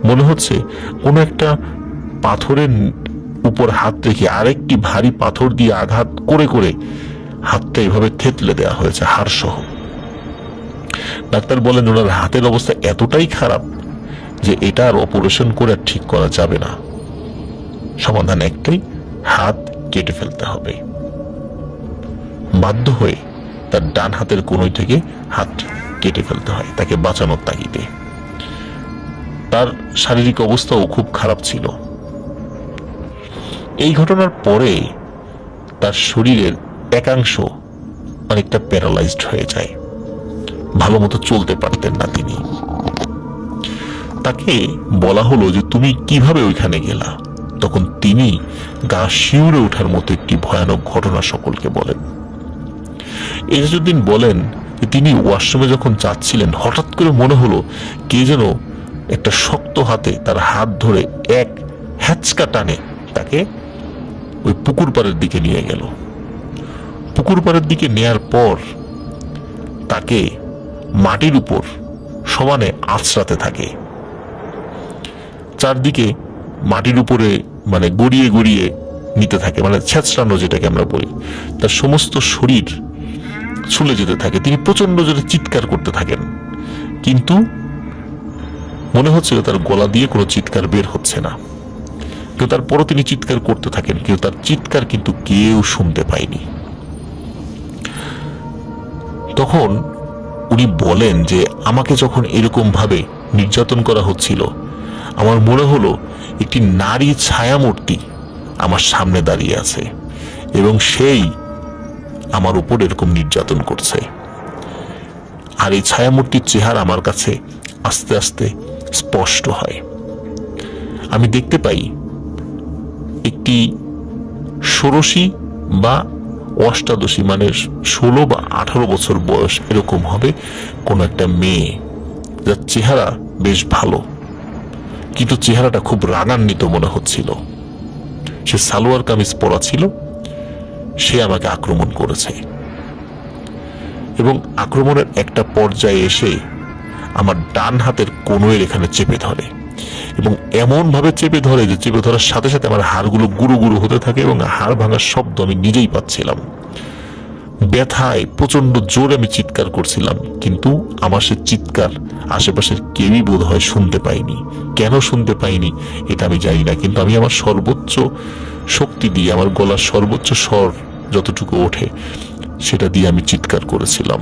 মনে হচ্ছে কোনো একটা পাথরের উপর হাত রেখে আরেকটি ভারী পাথর দিয়ে আঘাত করে করে হাতটা এভাবে থেতলে দেওয়া হয়েছে হাড় সহ। ডাক্তার বলেন ওনার হাতের অবস্থা এতটাই খারাপ যে এটা আর অপারেশন করে আর ঠিক করা যাবে না, সমাধান একটাই, হাত কেটে ফেলতে হবে। বাধ্য হয়ে তার ডান হাতের কনুই থেকে হাত কেটে ফেলতে হয় তাকে বাঁচানোর তাগিদে। তার শারীরিক অবস্থাও খুব খারাপ ছিল। এই ঘটনার পরে তার শরীরের একাংশ অনেকটা প্যারালাইজড হয়ে যায়, ভালো মতো চলতে পারতেন না তিনি। তাকে বলা হলো যে তুমি কিভাবে ওইখানে গেলা? তখন তিনি গা শিউরে ওঠার মতো একটি ভয়ানক ঘটনা সকলকে বলেন। এজাজউদ্দিন বলেন যে তিনি ওয়াশরুমে যখন যাচ্ছিলেন হঠাৎ করে মনে হলো কে যেন একটা শক্ত হাতে তার হাত ধরে এক হ্যাচকা টানে তাকে ওই পুকুর পাড়ের দিকে নিয়ে গেল। পুকুর পাড়ের দিকে নেয়ার পর তাকে মাটির উপর সমানে আছড়াতে থাকে। চারদিকে মাটির উপরে মানে গড়িয়ে গড়িয়ে নিতে থাকে, মানে ছেঁচড়ানো যেটাকে আমরা বলি। তার সমস্ত শরীর ছুলে যেতে থাকে, তিনি প্রচন্ড জোরে চিৎকার করতে থাকেন, কিন্তু মনে হচ্ছিল তার গলা দিয়ে কোনো চিৎকার বের হচ্ছে না। কিন্তু তারপরও তিনি চিৎকার করতে থাকেন, কিন্তু তার চিৎকার কিন্তু কেউ শুনতে পায়নি। তখন উনি বলেন যে আমাকে যখন এরকম ভাবে নির্যাতন করা হচ্ছিল আমার মনে হলো একটি নারী ছায়ামূর্তি আমার সামনে দাঁড়িয়ে আছে এবং সেই আমার উপর এরকম নির্যাতন করছে। আর এই ছায়ামূর্তির চেহারা আমার কাছে আস্তে আস্তে স্পষ্ট হয়। আমি দেখতে পাই একটি ষোড়শী বা অষ্টাদশী, মানে 16 বা 18 বছর বয়স এরকম হবে কোন একটা মেয়ে, যার চেহারা বেশ ভালো, কিন্তু চেহারাটা খুব রাগান্বিত মনে হচ্ছিল। সে সালোয়ার কামিজ পরা ছিল। সে আমাকে আক্রমণ করেছে এবং আক্রমণের একটা পর্যায়ে এসে আমার ডান হাতের কনুইয়ের এখানে চেপে ধরে এবং এমন ভাবে চেপে ধরে যে চেপে ধরার সাথে সাথে আমার হাড়গুলো গুঁড়ো গুঁড়ো হতে থাকে এবং হাড় ভাঙার শব্দ আমি নিজেই পাচ্ছিলাম। ব্যথায় প্রচন্ড জোরে আমি চিৎকার করছিলাম, কিন্তু আমার সে চিৎকার আশেপাশের কেউই বোধ হয় শুনতে পাইনি। কেন শুনতে পাইনি এটা আমি জানি না, কিন্তু আমি আমার সর্বোচ্চ শক্তি দিয়ে, আমার গলার সর্বোচ্চ স্বর যতটুকু ওঠে সেটা দিয়ে আমি চিৎকার করেছিলাম।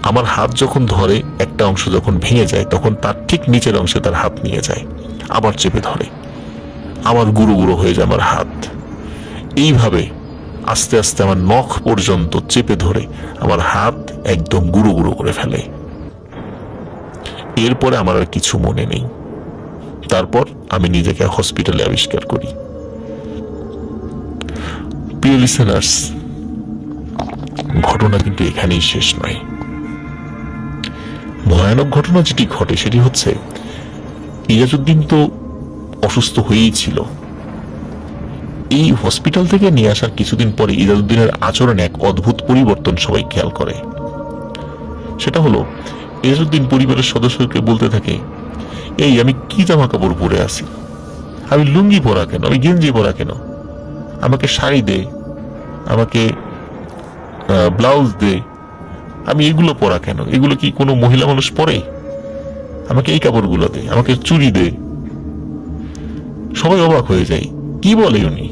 আমার হাত যখন ধরে একটা অংশ যখন ভেঙে যায় তখন তার ঠিক নিচের অংশে তার হাত নিয়ে যায়, আবার চেপে ধরে, আমার গুঁড়ো গুঁড়ো হয়ে যায় আমার হাত। এইভাবে আস্তে আস্তে আমার নখ পর্যন্ত চেপে ধরে আমার হাত একদম গুঁড়ো গুঁড়ো করে ফেলে। এরপরে আমার আর কিছু মনে নেই। তারপর আমি নিজেকে হসপিটালে আবিষ্কার করি। প্রিয় লিসেনার্স, ঘটনা কিন্তু এখানেই শেষ নয়। ভয়ানক ঘটনা যেটি ঘটে সেটি হচ্ছে এজাজউদ্দিন তো অসুস্থ হয়েই ছিল। এই হসপিটাল থেকে নিয়ে আসার কিছুদিন পরে এজাজউদ্দিনের আচরণে এক অদ্ভুত পরিবর্তন সবাই খেয়াল করে। সেটা হলো এজাজউদ্দিন পরিবারের সদস্যকে বলতে থাকে, এই আমি কি জামা কাপড় পরে আছি, আমি লুঙ্গি পরা কেন, আমি গেঞ্জি পরা কেন, আমাকে শাড়ি দে, আমাকে ব্লাউজ দে, আমি এগুলো পরা কেন, এগুলো কি কোনো মহিলা মানুষ পরে, আমাকে এই কাপড়গুলো দে, আমাকে চুড়ি দে। সবাই অবাক হয়ে যায়, কি বলে উনি,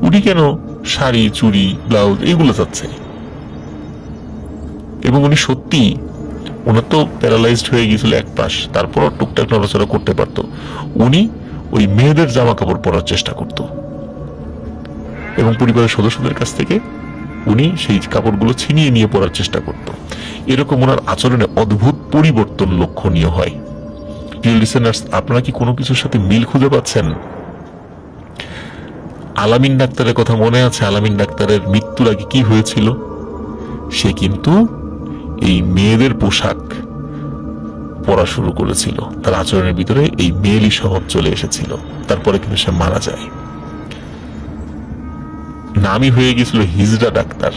উনি কেন শাড়ি চুড়ি ব্লাউজ এগুলো চাচ্ছে। এবং উনি সত্যি, ওনার তো প্যারালাইজড হয়ে গিয়েছিল এক পাশ, তারপর টুকটাক নড়াচড়া করতে পারত। উনি ওই মেয়েদের জামা কাপড় পরার চেষ্টা করত এবং পরিবারের সদস্যদের কাছ থেকে উনি সেই কাপড়গুলো ছিনিয়ে নিয়ে পরার চেষ্টা করত। এরকম ওনার আচরণে অদ্ভুত পরিবর্তন লক্ষণীয় হয়। প্রিয় লিসেনার্স, আপনারা কি কোনো কিছুর সাথে মিল খুঁজে পাচ্ছেন? আলামিন ডাক্তারের কথা মনে আছে? আলামিন ডাক্তারের মৃত্যুর আগে কি হয়েছিল? সে কিন্তু এই মেয়েদের পোশাক পরা শুরু করেছিল, তার আচরণের ভিতরে এই মেয়েলি স্বভাব চলে এসেছিল। তারপরে কিন্তু সে মারা যায়। নামই হয়ে গিয়েছিল হিজড়া ডাক্তার,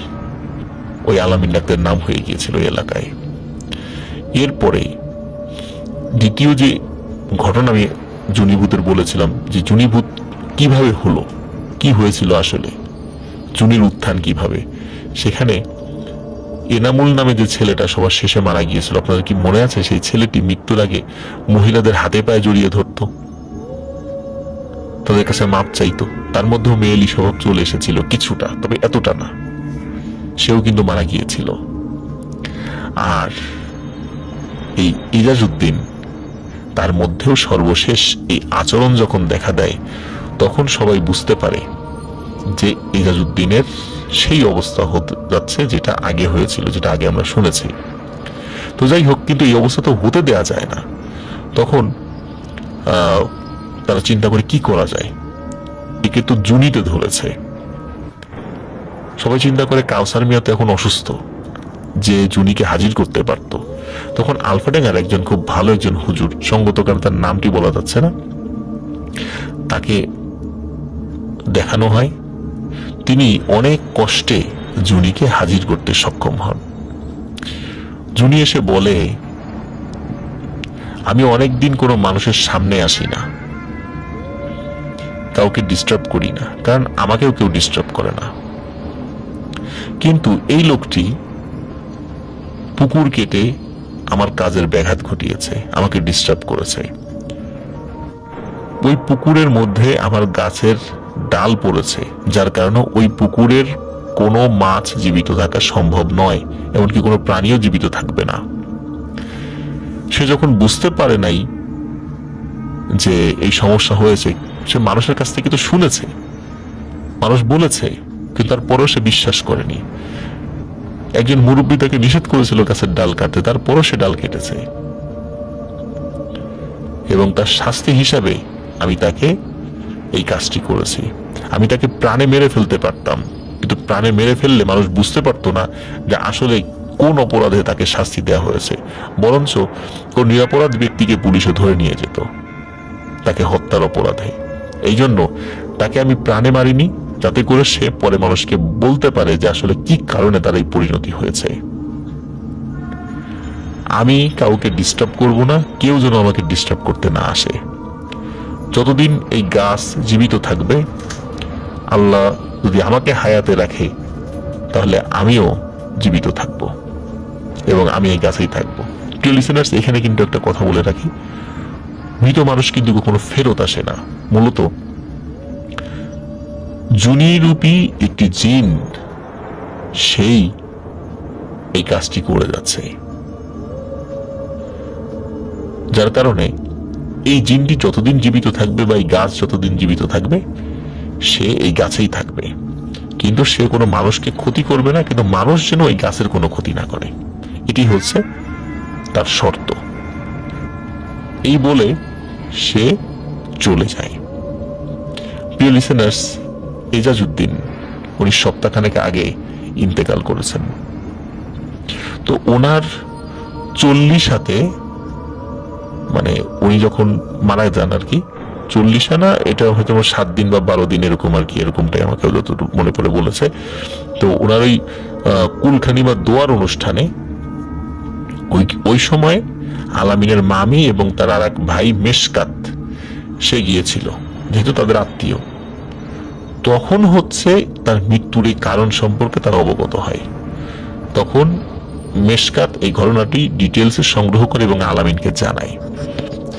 ওই আলামিন ডাক্তারের নাম হয়ে গিয়েছিল এলাকায়। এরপরে দ্বিতীয় যে ঘটনা আমি জুনিভূতের বলেছিলাম যে জুনিভূত কিভাবে হলো, কি হয়েছিল আসলে, জুনির উত্থান কিভাবে, সেখানে এনামুল নামে যে ছেলেটা সবার শেষে মারা গিয়েছিল, আপনাদের কি মনে আছে? সেই ছেলেটি মৃত্যুর আগে মহিলাদের হাতে পায়ে জড়িয়ে ধরত, তাদের কাছে মাপ চাইতো, তার মধ্যেও মেয়েলি স্বভাব চলে এসেছিল কিছুটা, তবে এতটা না। সেও কিন্তু মারা গিয়েছিল। আর এই ইজাজউদ্দিন, তার মধ্যেও সর্বশেষ এই আচরণ যখন দেখা দেয়, তখন সবাই বুঝতে পারে যে ইজাজউদ্দিনের সেই অবস্থা হতে যাচ্ছে যেটা আগে হয়েছিল, যেটা আগে আমরা শুনেছি। তো যাই হোক, কিন্তু এই অবস্থা তো হতে দেয়া যায় না। তখন তারা চিন্তা করে কি করা যায়। একে তো জুনিতে ধরেছে, সবাই চিন্তা করে কাউসার মিয়া তো এখন অসুস্থ, যে জুনিকে হাজির করতে পারত। তখন আলফাডাঙ্গার একজন খুব ভালো একজন হুজুর, সঙ্গত কারণ তার নামটি বলা যাচ্ছে না, তাকে দেখানো হয়। তিনি অনেক কষ্টে জুনিকে হাজির করতে সক্ষম হন। জুনি এসে বলে, আমি অনেকদিন কোনো মানুষের সামনে আসি না, কাউকে ডিস্টার্ব করি না, কারণ আমাকেও কেউ ডিস্টার্ব করে না। কিন্তু এই লোকটি পুকুর কেটে আমার কাজের ব্যাঘাত ঘটিয়েছে, আমাকে ডিস্টার্ব করেছে। ওই পুকুরের মধ্যে আমার গাছের ডাল পড়েছে, যার কারণে ওই পুকুরের কোনো মাছ জীবিত থাকা সম্ভব নয়, এমনকি কোনো প্রাণীও জীবিত থাকবে না। সে যখন বুঝতে পারে নাই যে এই সমস্যা হয়েছে, সে মানুষের কাছ থেকে তো শুনেছে, মানুষ বলেছে, কিন্তু তারপরেও সে বিশ্বাস করেনি। একজন মুরব্বী তাকে নিষেধ করেছিল গাছের ডাল কাটতে, তারপরও সে ডাল কেটেছে। এবং তার শাস্তি হিসাবে আমি তাকে এই কাজটি করেছি। আমি তাকে প্রাণে মেরে ফেলতে পারতাম, কিন্তু প্রাণে মেরে ফেললে মানুষ বুঝতে পারতো না যে আসলে কোন অপরাধে তাকে শাস্তি দেওয়া হয়েছে, বরঞ্চ কোন নিরপরাধ ব্যক্তিকে পুলিশে ধরে নিয়ে যেত তাকে হত্যার অপরাধে। এই জন্য তাকে আমি প্রাণে মারিনি, যাতে করে সে পরে মানুষকে বলতে পারে যে আসলে কি কারণে তার এই পরিণতি হয়েছে। আমি কাউকে ডিস্টার্ব করব না, কেউ যেন আমাকে ডিস্টার্ব করতে না আসে। যতদিন এই গাছ জীবিত থাকবে, আল্লাহ যদি আমাকে হায়াতে রাখে, তাহলে আমিও জীবিত থাকব এবং আমি এই গাছেই থাকবো। প্রিয় লিসেনার্স, এখানে কিন্তু একটা কথা বলে রাখি, মৃত মানুষ কিন্তু কখনো ফেরত আসে না। মূলত জুনিরূপী একটি জিন সেই এই কাজটি করে যাচ্ছে, যার কারণে এই জিনটি যতদিন জীবিত থাকবে বা এই গাছ যতদিন জীবিত থাকবে, সে এই গাছেই থাকবে। কিন্তু সে কোনো মানুষকে ক্ষতি করবে না, কিন্তু মানুষ যেন এই গাছের কোনো ক্ষতি না করে, এটি হচ্ছে তার শর্ত। এই বলে সে চলে যায়। প্রিয় লিসেনার্স, এজাজউদ্দিন উনি সপ্তাহখানেক আগে ইন্তেকাল করেছেন। তো ওনার 40 মানে উনি যখন মারা যান আর কি, 40 আনা, এটা হয়তো 7 দিন বা 12 দিন এরকম আর কি, এরকমটাই আমাকে যতটুকু মনে পড়ে বলেছে। তো ওনার ওই কুলখানি বা দোয়ার অনুষ্ঠানে ওই সময় আলামিনের মামি এবং তার আর এক ভাই মেশকাত সে গিয়েছিল, যেহেতু তাদের আত্মীয়। তখন হচ্ছে তার মৃত্যুর এই কারণ সম্পর্কে তারা অবগত হয়। তখন মেশকাত এই ঘটনাটি ডিটেলসে সংগ্রহ করে এবং আলামিনকে জানায়,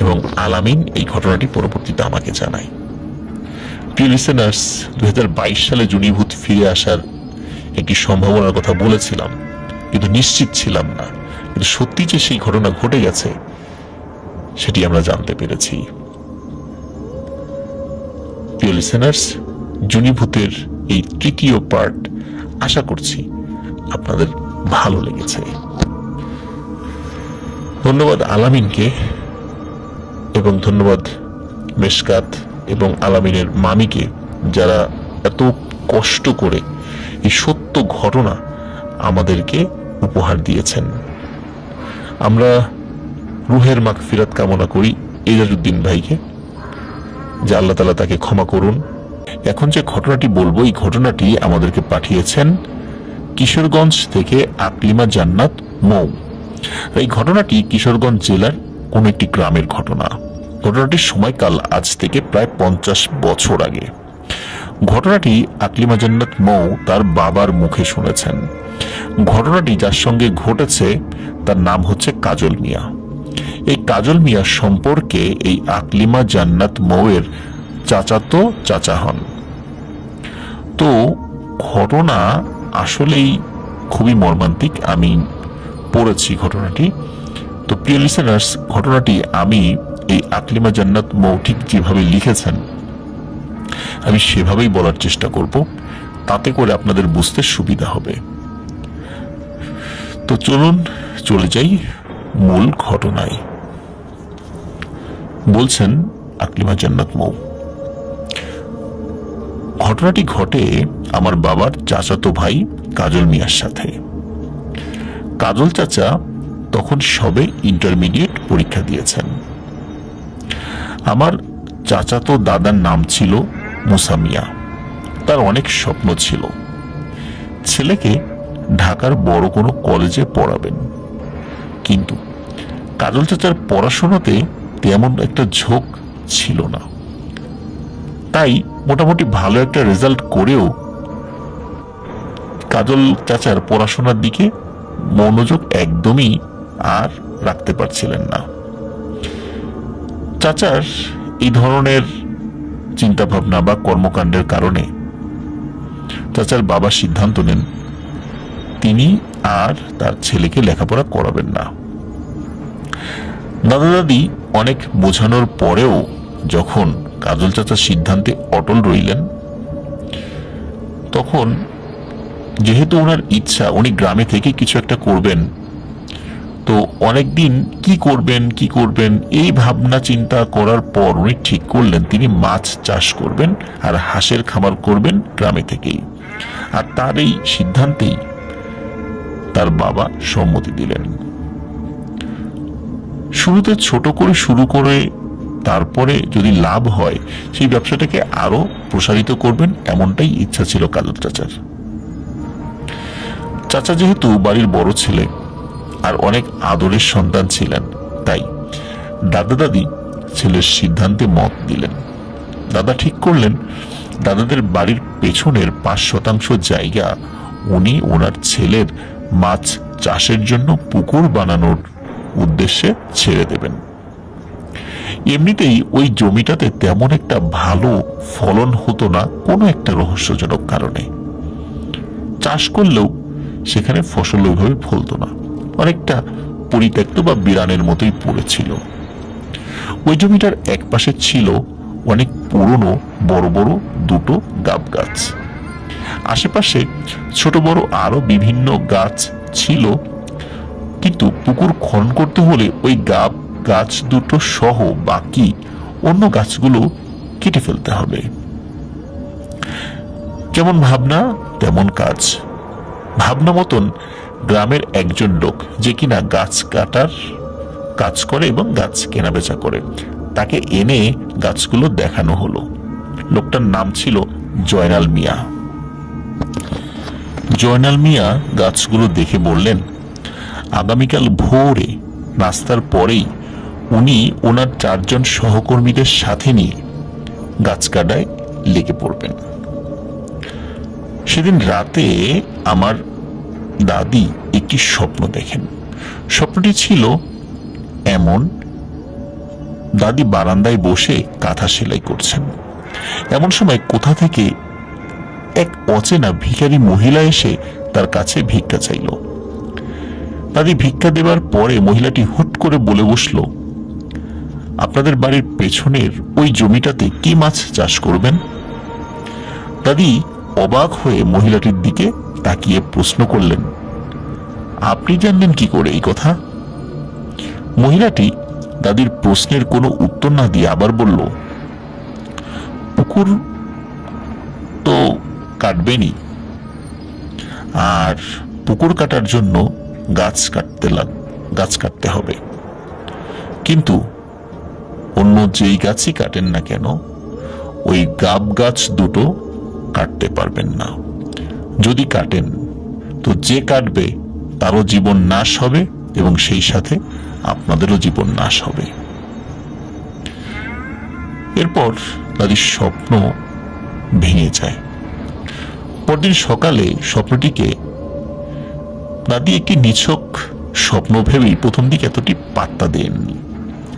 এবং আলামিন এই ঘটনাটি পরবর্তীতে আমাকে জানায়। প্রিয় লিসেনার্স, 2022 সালে জুনিভূত ফিরে আসার একটি সম্ভাবনার কথা বলেছিলাম, কিন্তু নিশ্চিত ছিলাম না। কিন্তু সত্যি যে সেই ঘটনা ঘটে গেছে সেটি আমরা জানতে পেরেছি। প্রিয় লিসেনার্স, জুনিভূতের এই 3য় পার্ট আশা করছি আপনাদের ভালো লেগেছে। ধন্যবাদ আলামিনকে, এবং ধন্যবাদ মেশকাত এবং আলামিনের মামিকে, যারা এত কষ্ট করে এই সত্য ঘটনা আমাদেরকে উপহার দিয়েছেন। আমরা রুহের মাগফিরাত কামনা করি এজাজউদ্দিন ভাইকে, যে আল্লাহ তাআলা তাকে ক্ষমা করুন। এখন যে ঘটনাটি বলবো, এই ঘটনাটি আমাদেরকে পাঠিয়েছেন কিশোরগঞ্জ থেকে আকলিমা জান্নাত মৌ। এই ঘটনাটি কিশোরগঞ্জ জেলার কোন একটি গ্রামের ঘটনা। ঘটনাটির সময়কাল আজ থেকে প্রায় 50 বছর আগে। ঘটনাটি আকলিমা জান্নাত মৌ তার বাবার মুখে শুনেছেন। ঘটনাটি যার সঙ্গে ঘটেছে তার নাম হচ্ছে কাজল মিয়া। এই কাজল মিয়া সম্পর্কে এই আকলিমা জান্নাত মৌয়ের চাচাতো চাচা হন। তো ঘটনা আসলেই খুবই মর্মান্তিক। আমি পড়েছি ঘটনাটি। তো প্রিয় লিসেনার্স, ঘটনাটি আমি এই আকলিমা জান্নাত মৌ ঠিক যেভাবে লিখেছেন আমি সেভাবেই বলার চেষ্টা করব, তাতে করে আপনাদের বুঝতে সুবিধা হবে। তো চলুন চলে যাই মূল ঘটনায়। বলছেন আকলিমা জান্নাত মৌ, ঘটনাটি ঘটে আমার বাবার চাচাতো ভাই কাজল মিয়ার সাথে। কাজল চাচা তখন সবে ইন্টারমিডিয়েট পরীক্ষা দিয়েছেন। আমার চাচাতো দাদার নাম ছিল মুসা মিয়া। তার অনেক স্বপ্ন ছিল ছেলেকে ঢাকার বড় কোনো কলেজে পড়াবেন, কিন্তু কাজল চাচার পড়াশোনাতে তেমন একটা ঝোঁক ছিল না। তাই মোটামুটি ভালো একটা রেজাল্ট করেও কাজল চাচার পড়াশোনার দিকে মনোযোগ একদমই আর রাখতে পারছিলেন না। চাচার এই ধরনের চিন্তা ভাবনা বা কর্মকাণ্ডের কারণে চাচার বাবা সিদ্ধান্ত নেন তিনি আর তার ছেলেকে লেখাপড়া করাবেন না। দাদা দাদি অনেক বোঝানোর পরেও যখন কাজল চাচার সিদ্ধান্তে অটল রইলেন, তখন যেহেতু ওনার ইচ্ছা উনি গ্রামে থেকে কিছু একটা করবেন, তো অনেকদিন কি করবেন এই ভাবনা চিন্তা করার পর উনি ঠিক করলেন তিনি মাছ চাষ করবেন আর হাঁসের খামার করবেন গ্রামে থেকেই। আর তার এই সিদ্ধান্তেই তার বাবা সম্মতি দিলেন। শুরুতে ছোট করে শুরু করে তারপরে যদি লাভ হয় সেই ব্যবসাটাকে আরো প্রসারিত করবেন, এমনটাই ইচ্ছা ছিল কাজল চাচার। চাচা যেহেতু বাড়ির বড় ছেলে আর অনেক আদরের সন্তান ছিলেন, তাই দাদা দাদি ছেলের সিদ্ধান্তে মত দিলেন। দাদা ঠিক করলেন দাদাদের বাড়ির পেছনের 5% জায়গা উনি ওনার ছেলের মাছ চাষের জন্য পুকুর বানানোর উদ্দেশ্যে ছেড়ে দেবেন। এমনিতেই ওই জমিটাতে তেমন একটা ভালো ফলন হতো না কোনো একটা রহস্যজনক কারণে। চাষ করলেও সেখানে ফসল ওইভাবে ফলতো না, অনেকটা পরিত্যক্ত বা বিরানের মতোই পড়েছিল। ওই জমিটার এক পাশে ছিল অনেক পুরনো বড় বড় দুটো গাব গাছ। আশেপাশে ছোট বড় আরো বিভিন্ন গাছ ছিল, কিন্তু পুকুর খনন করতে হলে ওই গাব গাছ দুটো সহ বাকি অন্য গাছগুলো কেটে ফেলতে হবে। যেমন ভাবনা তেমন কাজ। ভাবনা মতন গ্রামের একজন লোক যে কিনা গাছ কাটার কাজ করে এবং গাছ কেনা বেচা করে, তাকে এনে গাছগুলো দেখানো হলো। লোকটার নাম ছিল জয়নাল মিয়া। জয়নাল মিয়া গাছগুলো দেখে বললেন আগামীকাল ভোরে নাস্তার পরেই উনি ওনার 4 জন সহকর্মীদের সাথে নিয়ে গাছ কাটায় লেগে পড়বেন। সেদিন রাতে আমার দাদি একটি স্বপ্ন দেখেন। স্বপ্নটি ছিল এমন, দাদি বারান্দায় বসে কাঁথা সেলাই করছেন। এমন সময় কোথা থেকে এক অচেনা ভিখারি মহিলা এসে তার কাছে ভিক্ষা চাইল। দাদি ভিক্ষা দেবার পরে মহিলাটি হুট করে বলে বসল, আপনাদের বাড়ির পেছনের ওই জমিটাতে কি মাছ চাষ করবেন? দাদি অবাক হয়ে মহিলাটির দিকে তাকিয়ে প্রশ্ন করলেন, আপনি জানলেন কি করে এই কথা? মহিলাটি দাদির প্রশ্নের কোনো উত্তর না দিয়ে আবার বলল, পুকুর তো কাটবেনই, আর পুকুর কাটার জন্য গাছ কাটতে হবে, কিন্তু অন্য যেই গাছই কাটেন না কেন ওই গাব গাছ দুটো কাটতে পারবেন না। যদি কাটেন তো যে কাটবে তারও জীবন নাশ হবে এবং সেই সাথে আপনাদেরও জীবন নাশ হবে। এরপর দাদির স্বপ্ন ভেঙে যায়। পরদিন সকালে স্বপ্নটিকে দাদি একটি নিছক স্বপ্ন ভেবেই প্রথম দিকে এতটি পাত্তা দেননি,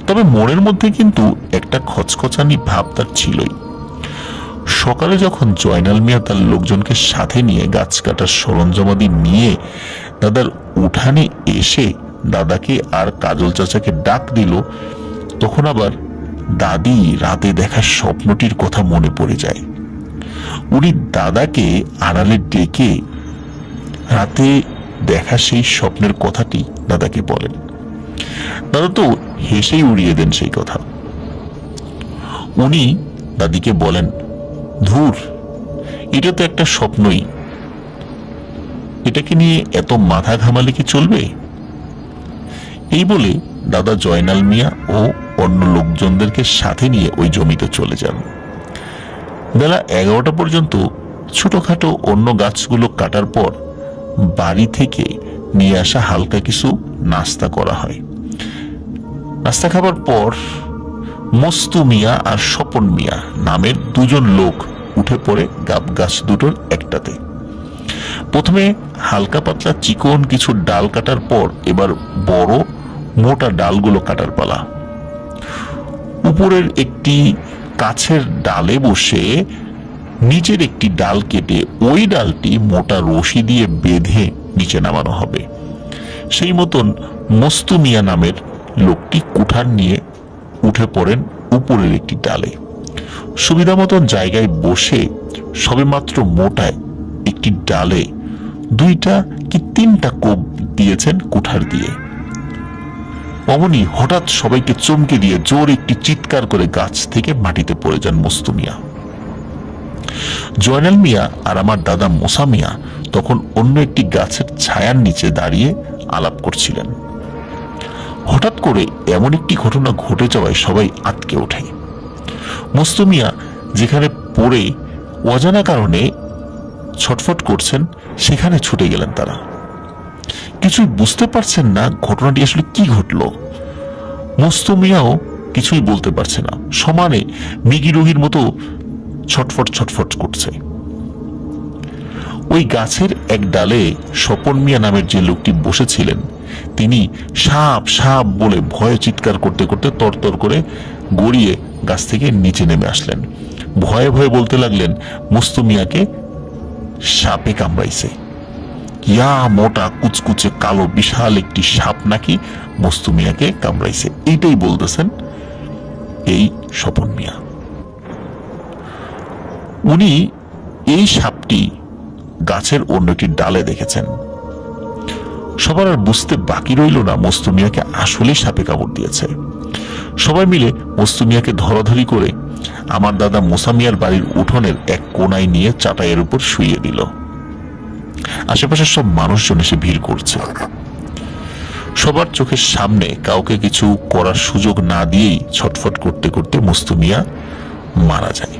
তবে মনের মধ্যে কিন্তু একটা খচখচানি ভাব তার ছিলই। সকালে যখন জয়নাল মিয়া তার লোকজনকে সাথে নিয়ে গাছ কাটার সরঞ্জামাদি নিয়ে দাদার উঠানে এসে দাদাকে আর কাজল চাচাকে ডাক দিল, তখন আবার দাদি রাতে দেখা স্বপ্নটির কথা মনে পড়ে যায়। উনি দাদাকে আড়ালে ডেকে রাতে দেখা সেই স্বপ্নের কথাটি দাদাকে বলেন। দাদা তো হেসেই উড়িয়ে দেন সেই কথা। উনি দাদিকে বলেন, ধুর, এটা তো একটা স্বপ্নই, এটাকে নিয়ে এত মাথা ঘামালে কি চলবে? এই বলে দাদা জয়নাল মিয়া ও অন্য লোকজনদেরকে সাথে নিয়ে ওই জমিতে চলে যান। বেলা 11টা পর্যন্ত ছোটখাটো অন্য গাছগুলো কাটার পর বাড়ি থেকে নিয়ে আসা হালকা কিছু নাস্তা করা হয়। নাস্তা খাবার পর মস্তু মিয়া আর স্বপন মিয়া নামের দুজন লোক উঠে পড়ে গাব গাছ দুটোর একটাতে। প্রথমে হালকা পাতলা চিকন কিছু ডাল কাটার পর এবার বড় মোটা ডালগুলো কাটার পালা। উপরের একটি কাছের ডালে বসে নিচের একটি ডাল কেটে ওই ডালটি মোটা রশি দিয়ে বেঁধে নিচে নামানো হবে। সেই মতন মস্তু মিয়া নামের লোকটি কুঠার নিয়ে উঠে পড়েন উপরের একটি ডালে। সুবিধা মতন জায়গায় বসে সবেমাত্র মোটায় একটি ডালে 2টা কি 3টা কোপ দিয়েছেন কুঠার দিয়ে। অমনি হঠাৎ সবাইকে চমকে দিয়ে জোর একটি চিৎকার করে গাছ থেকে মাটিতে পড়ে যান মস্তু মিয়া। জয়নাল মিয়া আর আমার দাদা মোসা মিয়া তখন অন্য একটি গাছের ছায়ার নিচে দাঁড়িয়ে আলাপ করছিলেন। হঠাৎ করে এমন একটি ঘটনা ঘটে যাওয়ায় সবাই আটকে ওঠে। মস্তু মিয়া যেখানে পড়ে অজানা কারণে ছটফট করছেন সেখানে ছুটে গেলেন তারা। কিছুই বুঝতে পারছেন না ঘটনাটি আসলে কি ঘটল। মস্তু মিয়াও কিছুই বলতে পারছে না, সমানে মিগি রোগীর মতো ছটফট ছটফট করছে। ওই গাছের এক ডালে স্বপন মিয়া নামের যে লোকটি বসেছিলেন তিনি সাপ সাপ বলে ভয়ে চিৎকার করতে করতে তরতর করে গড়িয়ে গাছ থেকে নিচে নেমে আসলেন। ভয়ে ভয়ে বলতে লাগলেন, মস্তু মিয়াকে সাপে কামড়াইছে। ইয়া মোটা কুচকুচে কালো বিশাল একটি সাপ নাকি মস্তু মিয়াকে কামড়াইছে, এইটাই বলতেছেন এই স্বপন মিয়া। উনি এই সাপটি গাছের অন্য একটি ডালে দেখেছেন। সবার আর বুঝতে বাকি রইল না মস্তু মিয়াকে আসলে সাপে কামড় দিয়েছে। সবাই মিলে মস্তু মিয়াকে ধরাধরি করে আমার দাদা মোসা মিয়ার বাড়ির উঠোনের এক কোনায় নিয়ে চাটাইয়ের উপর শুইয়ে দিল। আশেপাশের সব মানুষজন এসে ভিড় করছে। সবার চোখের সামনে কাউকে কিছু করার সুযোগ না দিয়েই ছটফট করতে করতে মস্তু মিয়া মারা যায়।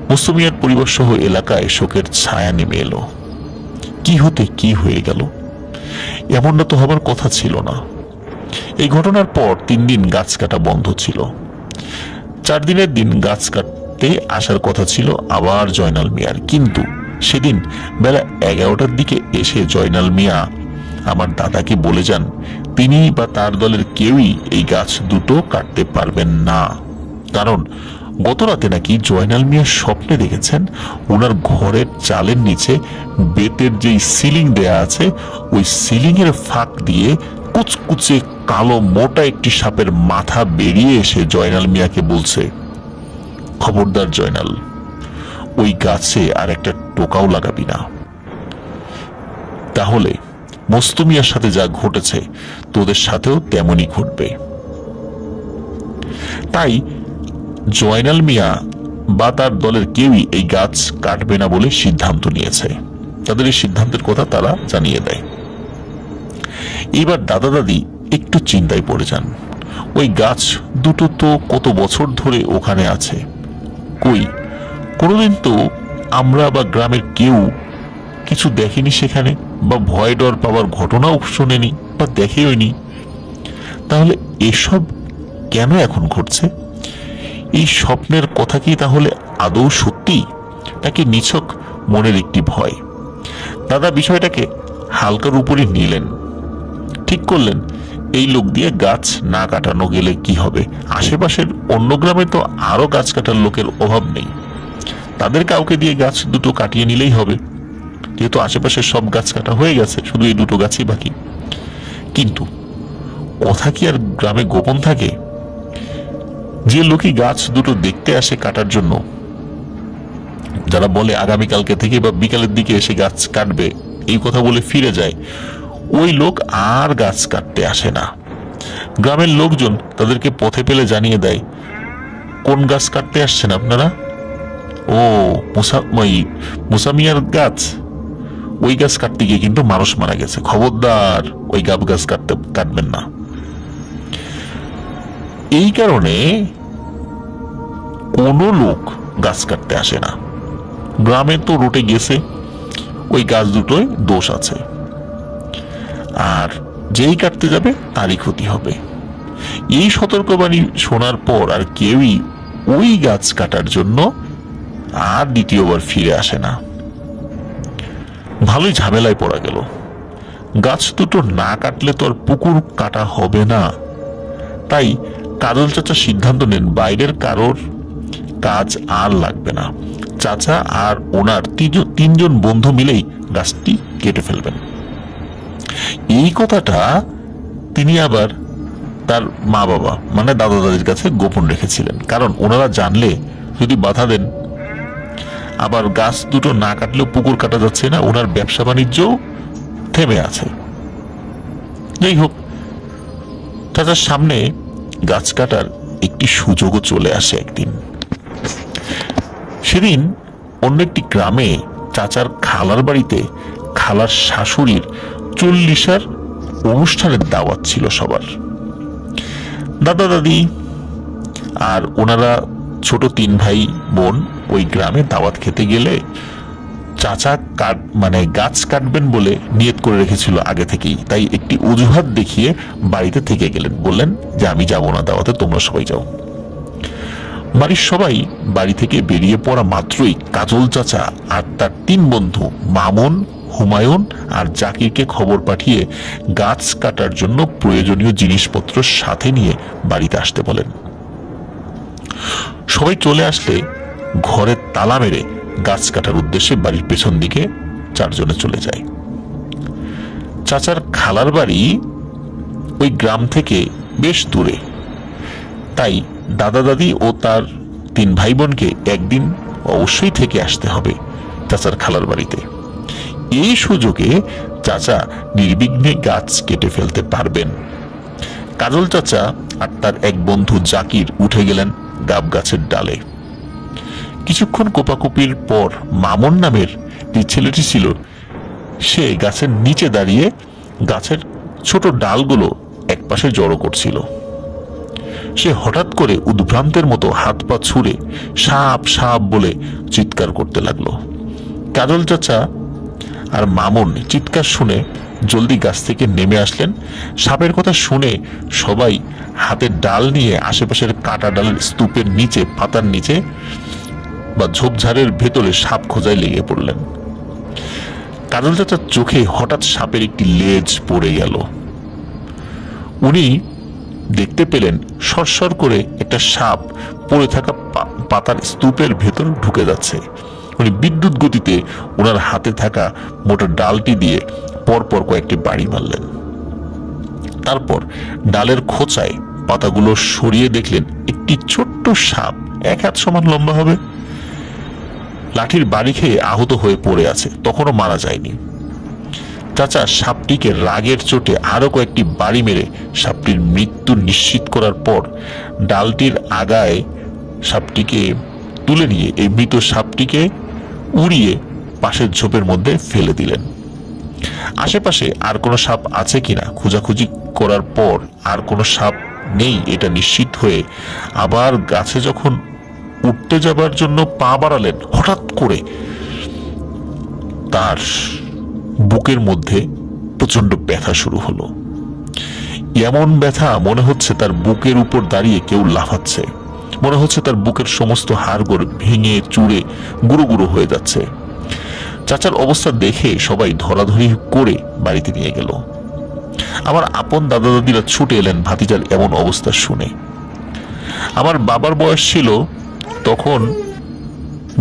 মস্তু মিয়ার পরিবার সহ এলাকায় শোকের ছায়া নেমে এলো। কি হতে কি হয়ে গেল, এমনটা তো হবার কথা ছিল না। এই ঘটনার পর 3 দিন গাছ কাটা বন্ধ ছিল। 4 দিনের দিন গাছ কাটতে আসার কথা ছিল আবার জয়নাল মিয়ার, কিন্তু সেদিন বেলা 11টার দিকে এসে জয়নাল মিয়া আমার দাদাকে বলে যান তিনি বা তার দলের কেউই এই গাছ দুটো কাটতে পারবেন না, কারণ গত রাতে নাকি জয়নাল মিয়া স্বপ্নে দেখেছেন ওনার ঘরের চালের নিচে বেতের যেই সিলিং দেয়া আছে ওই সিলিং এর ফাঁক দিয়ে কুচকুচে কালো মোটা একটি সাপের মাথা বেরিয়ে এসে জয়নাল মিয়াকে বলছে, খবরদার জয়নাল, ওই গাছে আর একটা টোকাও লাগাবি না, তাহলে মস্তু মিয়ার সাথে যা ঘটেছে তোদের সাথেও তেমনই ঘটবে। তাই জয়নাল মিয়া বা তার দলের কেউই এই গাছ কাটবে না বলে সিদ্ধান্ত নিয়েছে। তাদের এই সিদ্ধান্তের কথা তারা জানিয়ে দেয়। এবার দাদা দাদি একটু চিন্তায় পড়ে যান। ওই গাছ দুটো তো কত বছর ধরে ওখানে আছে, কই কোনোদিন তো আমরা বা গ্রামের কেউ কিছু দেখেনি সেখানে, বা ভয় ডর পাওয়ার ঘটনাও শোনেনি বা দেখেওনি। তাহলে এসব কেন এখন ঘটছে? এই স্বপ্নের কথা কি তাহলে আদৌ সত্যি, নাকি নিছক মনের একটি ভয়? দাদা বিষয়টাকে হালকার উপরই নিলেন, ঠিক করলেন এই লোক দিয়ে গাছ না কাটানো গেলে কি হবে, আশেপাশের অন্য গ্রামে তো আরো গাছ কাটার লোকের অভাব নেই, তাদের কাউকে দিয়ে গাছ দুটো কাটিয়ে নিলেই হবে, যেহেতু আশেপাশের সব গাছ কাটা হয়ে গেছে, শুধু এই দুটো গাছই বাকি। কিন্তু কথা কি আর গ্রামে গোপন থাকে? যে লোকই গাছ দুটো দেখতে আসে কাটার জন্য, যারা বলে আগামীকালকে থেকে বা বিকালের দিকে এসে গাছ কাটবে, এই কথা বলে ফিরে যায়, ওই লোক আর গাছ কাটতে আসে না। গ্রামের লোকজন তাদেরকে পথে পেলে জানিয়ে দেয়, কোন গাছ কাটতে আসছেন আপনারা? ও মুসামিয়ার গাছ, ওই গাছ কাটতে গিয়ে কিন্তু মানুষ মারা গেছে, খবরদার ওই গাছ কাটবেন না। এই কারণে কোনো লোক গাছ কাটতে আসে না। গ্রামে তো রোটে গেছে ওই গাছ দুটোয় দোষ আছে, আর যেই কাটতে যাবে তারই ক্ষতি হবে। এই সতর্কবাণী শোনার পর আর কেউই ওই গাছ কাটার জন্য আর দ্বিতীয়বার ফিরে আসে না। ভালোই ঝামেলায় পড়া গেল। গাছ দুটো না কাটলে তো আর পুকুর কাটা হবে না। তাই কাজল চাচা সিদ্ধান্ত নেন বাইরের কারোর কাজ আর লাগবে না, চাচা আর ওনার তিনজন বন্ধু মিলেই গাছটি কেটে ফেলবেন। এই কথাটা তিনি আবার তার মা বাবা মানে দাদা দাদির কাছে গোপন রেখেছিলেন, কারণ ওনারা জানলে যদি বাধা দেন, আবার গাছ দুটো না কাটলেও পুকুর কাটা যাচ্ছে না, ওনার ব্যবসা বাণিজ্যও থেমে আছে। যাই হোক, চাচার সামনে গাছ কাটার একটি সুযোগও চলে আসে একদিন। সেদিন অন্য একটি গ্রামে চাচার খালার বাড়িতে খালার শাশুড়ির 40 অনুষ্ঠানের দাওয়াত ছিল সবার। দাদা দাদি আর ওনারা ছোট 3 ভাই বোন ওই গ্রামে দাওয়াত খেতে গেলে চাচা গাছ কাটবেন বলে নিয়ত করে রেখেছিল আগে থেকেই, তাই একটি অজুহাত দেখিয়ে বাড়িতে থেকে গেলেন, বললেন যে আমি যাব না দাওয়াতে, তোমরা সবাই যাও। বাড়ির সবাই বাড়ি থেকে বেরিয়ে পড়া মাত্রই কাজল চাচা আর তার 3 বন্ধু মামুন, হুমায়ুন আর জাকিরকে খবর পাঠিয়ে গাছ কাটার জন্য প্রয়োজনীয় জিনিসপত্র সাথে নিয়ে বাড়িতে আসতে বলেন। সবাই চলে আসলে ঘরে তালা মেরে গাছ কাটার উদ্দেশ্যে বাড়ির পেছন দিকে 4 জনে চলে যায়। চাচার খালার বাড়ি ওই গ্রাম থেকে বেশ দূরে, তাই দাদা দাদি ও তার 3 ভাই বোনকে একদিন অবশ্যই থেকে আসতে হবে চাচার খালার বাড়িতে। এই সুযোগে চাচা নির্বিঘ্নে গাছ কেটে ফেলতে পারবেন। কাজল চাচা আর তার এক বন্ধু জাকির উঠে গেলেন গাব গাছের ডালে। কিছুক্ষণ কোপাকুপির পর মামুন নামের যে ছেলেটি ছিল, সে গাছের নিচে দাঁড়িয়ে গাছের ছোট ডালগুলো একপাশে জড়ো করছিল। সে হঠাৎ করে উদ্ভ্রান্তের মতো হাত পা ছুঁড়ে সাপ সাপ বলে চিৎকার করতে লাগলো। কাজল চাচা আর মামুন চিৎকার শুনে জলদি গাছ থেকে নেমে আসলেন। সাপের কথা শুনে সবাই হাতের ডাল নিয়ে আশেপাশের কাটা ডালের স্তূপের নিচে, পাতার নিচে বা ঝোপঝাড়ের ভেতরে সাপ খোঁজায় লেগে পড়লেন। কাজল চাচার চোখে হঠাৎ সাপের একটি লেজ পড়ে গেল। উনি দেখতে পেলেন সরসর করে একটা সাপ পড়ে থাকা পাতার স্তূপের ভেতর ঢুকে যাচ্ছে। উনি বিদ্যুৎ গতিতে ওনার হাতে থাকা মোটা ডালটি দিয়ে পরপর কয়েকটি বাড়ি মারলেন। তারপর ডালের খোঁচায় পাতাগুলো সরিয়ে দেখলেন একটি ছোট্ট সাপ 1 হাত সমান লম্বা হবে, লাঠির বাড়ি খেয়ে আহত হয়ে পড়ে আছে, তখনও মারা যায়নি। চাচা সাপটিকে রাগের চোটে আরো কয়েকটি বাড়ি মেরে সাপটির মৃত্যু নিশ্চিত করার পর ডালটির আগায় সাপটিকে তুলে নিয়ে এই মৃত সাপটিকে উড়িয়ে পাশের ঝোপের মধ্যে ফেলে দিলেন। আশেপাশে আর কোনো সাপ আছে কিনা খোঁজাখুঁজি করার পর আর কোনো সাপ নেই এটা নিশ্চিত হয়ে আবার গাছে যখন উঠতে যাবার জন্য পা বাড়ালেন, হঠাৎ করে তার বুকের মধ্যে প্রচন্ড ব্যথা শুরু হলো। এমন ব্যথা মনে হচ্ছে তার বুকের উপর দাঁড়িয়ে কেউ লাফাচ্ছে। মনে হচ্ছে তার বুকের সমস্ত হাড়গোড় ভেঙে চুরে গুঁড়ো গুঁড়ো হয়ে যাচ্ছে। চাচার অবস্থা দেখে সবাই ধরাধরি করে বাড়িতে নিয়ে গেল। আমার আপন দাদা দাদিরা ছুটে এলেন ভাতিজার এমন অবস্থা শুনে। আমার বাবার বয়স ছিল তখন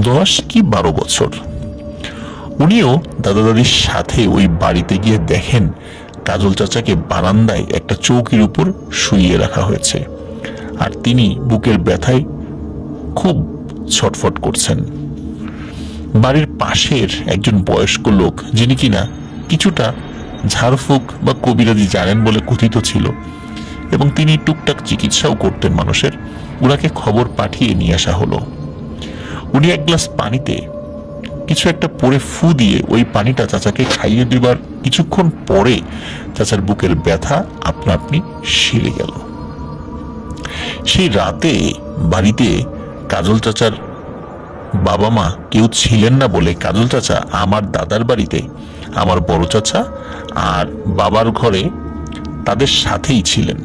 10 কি 12 বছর। উনিও দাদা দাদির সাথে ওই বাড়িতে গিয়ে দেখেন কাজল চাচাকে বারান্দায় একটা চৌকির উপর শুইয়ে রাখা হয়েছে, আর তিনি বুকের ব্যথায় খুব ছটফট করছেন। বাড়ির পাশের একজন বয়স্ক লোক, যিনি কিনা কিছুটা ঝাড়ফুঁক বা কবিরাজি জানেন বলে কথিত ছিল এবং তিনি টুকটাক চিকিৎসাও করতেন মানুষের, ওনাকে খবর পাঠিয়ে নিয়ে আসা হলো। উনি এক গ্লাস পানিতে কিছু একটা পরে ফু দিয়ে ওই পানিটা চাচাকে খাইয়ে দেবার কিছুক্ষণ পরে চাচার বুকের ব্যথা আপনা আপনি সেরে গেল। সেই রাতে বাড়িতে কাজল চাচার বাবা মা কেউ ছিলেন না বলে কাজল চাচা আমার দাদার বাড়িতে আমার বড় চাচা আর বাবার ঘরে তাদের সাথেই ছিলেন।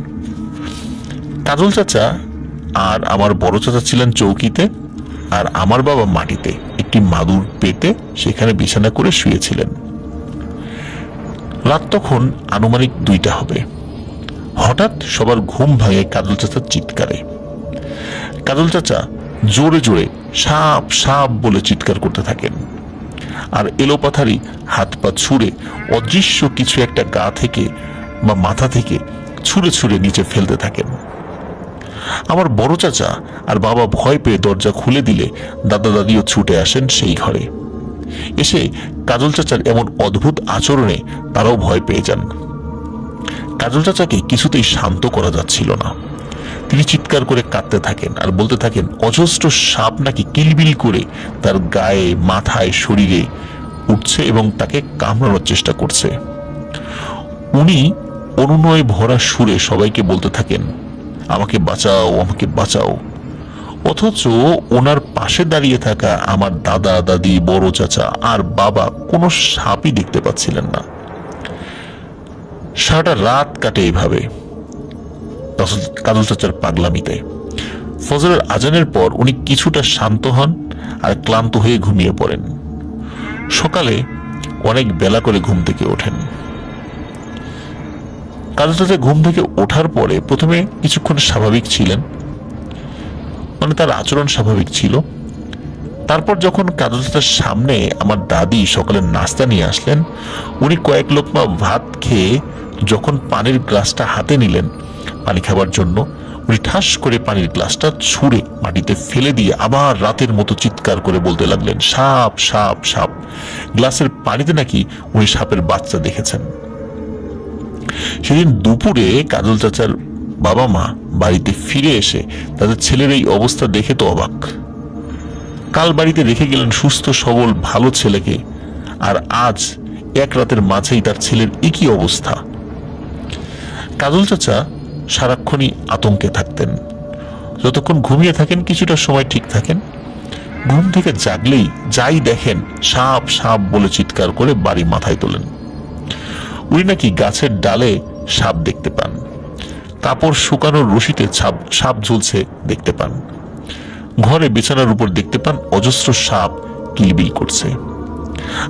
কাজল চাচা আর আমার বড় চাচা ছিলেন চৌকিতে, আর আমার বাবা মাটিতে একটি মাদুর পেতে সেখানে বিছানা করে শুয়েছিলেন। রাত তখন আনুমানিক 2টা হবে। হঠাৎ সবার ঘুম ভাঙে কাজল চাচার চিৎকারে। কাজল চাচা জোরে জোরে সাপ সাপ বলে চিৎকার করতে থাকেন, আর এলোপাথারি হাত পা ছুঁড়ে অদৃশ্য কিছু একটা গা থেকে বা মাথা থেকে ছুঁড়ে ছুঁড়ে নিচে ফেলতে থাকেন। আমার বড় চাচা আর বাবা ভয় পেয়ে দরজা খুলে দিলে দাদা দাদিও ছুটে আসেন সেই ঘরে। এসে কাজল চাচার এমন অদ্ভুত আচরণে তারাও ভয় পেয়ে যান। কাজল চাচাকে কিছুতেই শান্ত করা যাচ্ছিল না। তিনি চিৎকার করে কাঁদতে থাকেন আর বলতে থাকেন অজস্র সাপ নাকি কিলবিল করে তার গায়ে, মাথায়, শরীরে উঠছে এবং তাকে কামড়ানোর চেষ্টা করছে। উনি অনুনয় ভরা সুরে সবাইকে বলতে থাকেন আমাকে বাঁচাও, আমাকে বাঁচাও। অথচ ওনার পাশে দাঁড়িয়ে থাকা আমার দাদা দাদি, বড় চাচা আর বাবা কোনো সাপই দেখতে পাচ্ছিলেন না। সারাটা রাত কাটে এইভাবে কাজল চাচার পাগলামিতে। ফজরের আজানের পর উনি কিছুটা শান্ত হন আর ক্লান্ত হয়ে ঘুমিয়ে পড়েন। সকালে অনেক বেলা করে ঘুম থেকে ওঠেন। কাজল চাচা ঘুম থেকে ওঠার পরে প্রথমে কিছুক্ষণ স্বাভাবিক ছিলেন, মানে তার আচরণ স্বাভাবিক ছিল। তারপর যখন কাজল চাচার সামনে আমার দাদি সকালের নাস্তা নিয়ে আসলেন, উনি কয়েক লোকমা ভাত খেয়ে যখন পানির গ্লাসটা হাতে নিলেন পানি খাবার জন্য, উনি ঠাস করে পানির গ্লাসটা ছুঁড়ে মাটিতে ফেলে দিয়ে আবার রাতের মতো চিৎকার করে বলতে লাগলেন সাপ সাপ সাপ। গ্লাসের পানিতে নাকি উনি সাপের বাচ্চা দেখেছেন। সেদিন দুপুরে কাজল চাচার বাবা মা বাড়িতে ফিরে এসে তাদের ছেলের এই অবস্থা দেখে তো অবাক। কাল বাড়িতে রেখে গেলেন সুস্থ সবল ভালো ছেলেকে, আর আজ এক রাতের মাঝেই তার ছেলের একই অবস্থা। কাজল চাচা সারাক্ষণই আতঙ্কে থাকতেন। যতক্ষণ ঘুমিয়ে থাকেন কিছুটা সময় ঠিক থাকেন, ঘুম থেকে জাগলেই যাই দেখেন সাপ সাপ বলে চিৎকার করে বাড়ি মাথায় তোলেন। উনি নাকি গাছের ডালে সাপ দেখতে পান, কাপড় শুকানোর রশিতে সাপ ঝুলছে দেখতে পান, ঘরে বিছানার উপর দেখতে পান অজস্র সাপ কিলবিল করছে।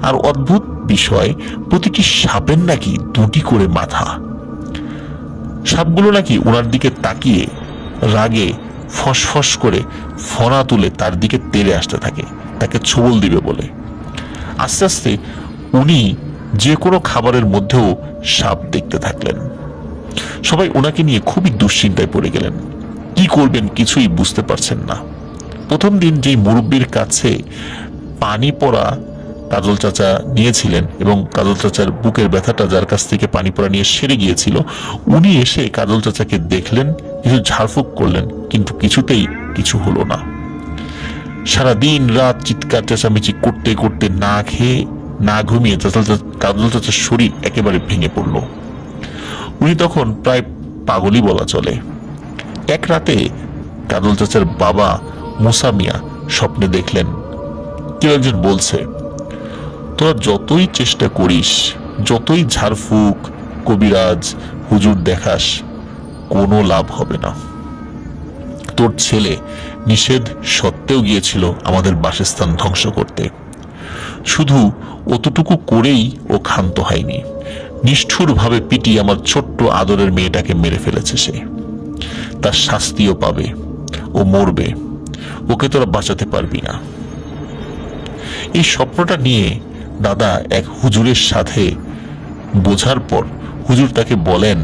আর অদ্ভুত বিষয়, প্রতিটি সাপের নাকি 2টি করে মাথা। সাপগুলো নাকি ওনার দিকে তাকিয়ে রাগে ফসফস করে ফনা তুলে তার দিকে তেড়ে আসতে থাকে, তাকে ছোবল দিবে বলে। আস্তে আস্তে উনি যে কোনো খাবারের মধ্যেও সাপ দেখতে থাকলেন। সবাই ওনাকে নিয়ে খুবই দুশ্চিন্তায় পড়ে গেলেন। কি করবেন কিছুই বুঝতে পারছেন না। প্রথম দিন যেই মুরব্বীর কাছে পানি পড়া কাজল চাচা নিয়েছিলেন এবং কাজল চাচার বুকের ব্যথাটা যার কাছ থেকে পানি পড়া নিয়ে সেরে গিয়েছিল, উনি এসে কাজল চাচাকে দেখলেন, কিছু ঝাড়ফুঁক করলেন, কিন্তু কিছুতেই কিছু হলো না। সারাদিন রাত চিৎকার চেঁচামেচি করতে করতে না খেয়ে না ঘুমিয়ে কাজল চাচার শরীর একেবারে ভেঙে পড়ল। উনি তখন প্রায় পাগলই বলা চলে। এক রাতে কাজল চাচার বাবা মুসা মিয়া স্বপ্নে দেখলেন কেউ একজন বলছে, তোরা যতই চেষ্টা করিস, যতই ঝাড়ফুঁক, কবিরাজ, হুজুর দেখাস, কোনো লাভ হবে না। তোর ছেলে নিষেধ সত্ত্বেও গিয়েছিল আমাদের বাসস্থান ধ্বংস করতে। শুধু অতটুকু করেই ও ক্ষান্ত হয়নি, নিষ্ঠুরভাবে পিটিয়ে আমার ছোট্ট আদরের মেয়েটাকে মেরে ফেলেছে সে। তার শাস্তিও পাবে, ও মরবে, ওকে তোরা বাঁচাতে পারবি না। এই স্বপ্নটা নিয়ে দাদা এক হুজুরের সাথে বোঝার পর হুজুর তাকে বলেন,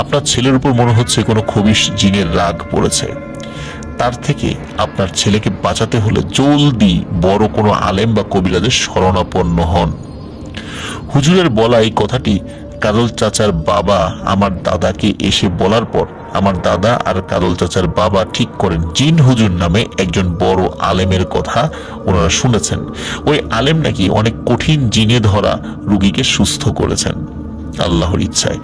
আপনার ছেলের উপর মনে হচ্ছে কোনো খবিশ জিনের রাগ পড়েছে, তার থেকে আপনার ছেলেকে বাঁচাতে হলে জলদি বড় কোনো আলেম বা কবিরাজের শরণাপন্ন হন। হুজুরের বলা এই কথাটি কাজল চাচার বাবা আমার দাদাকে এসে বলার পর আমার দাদা আর কাজল চাচার বাবা ঠিক করেন জিন হুজুর নামে একজন বড় আলেমের কথা ওনারা শুনেছেন। ওই আলেম নাকি অনেক কঠিন জিনে ধরা রুগীকে সুস্থ করেছেন আল্লাহর ইচ্ছায়।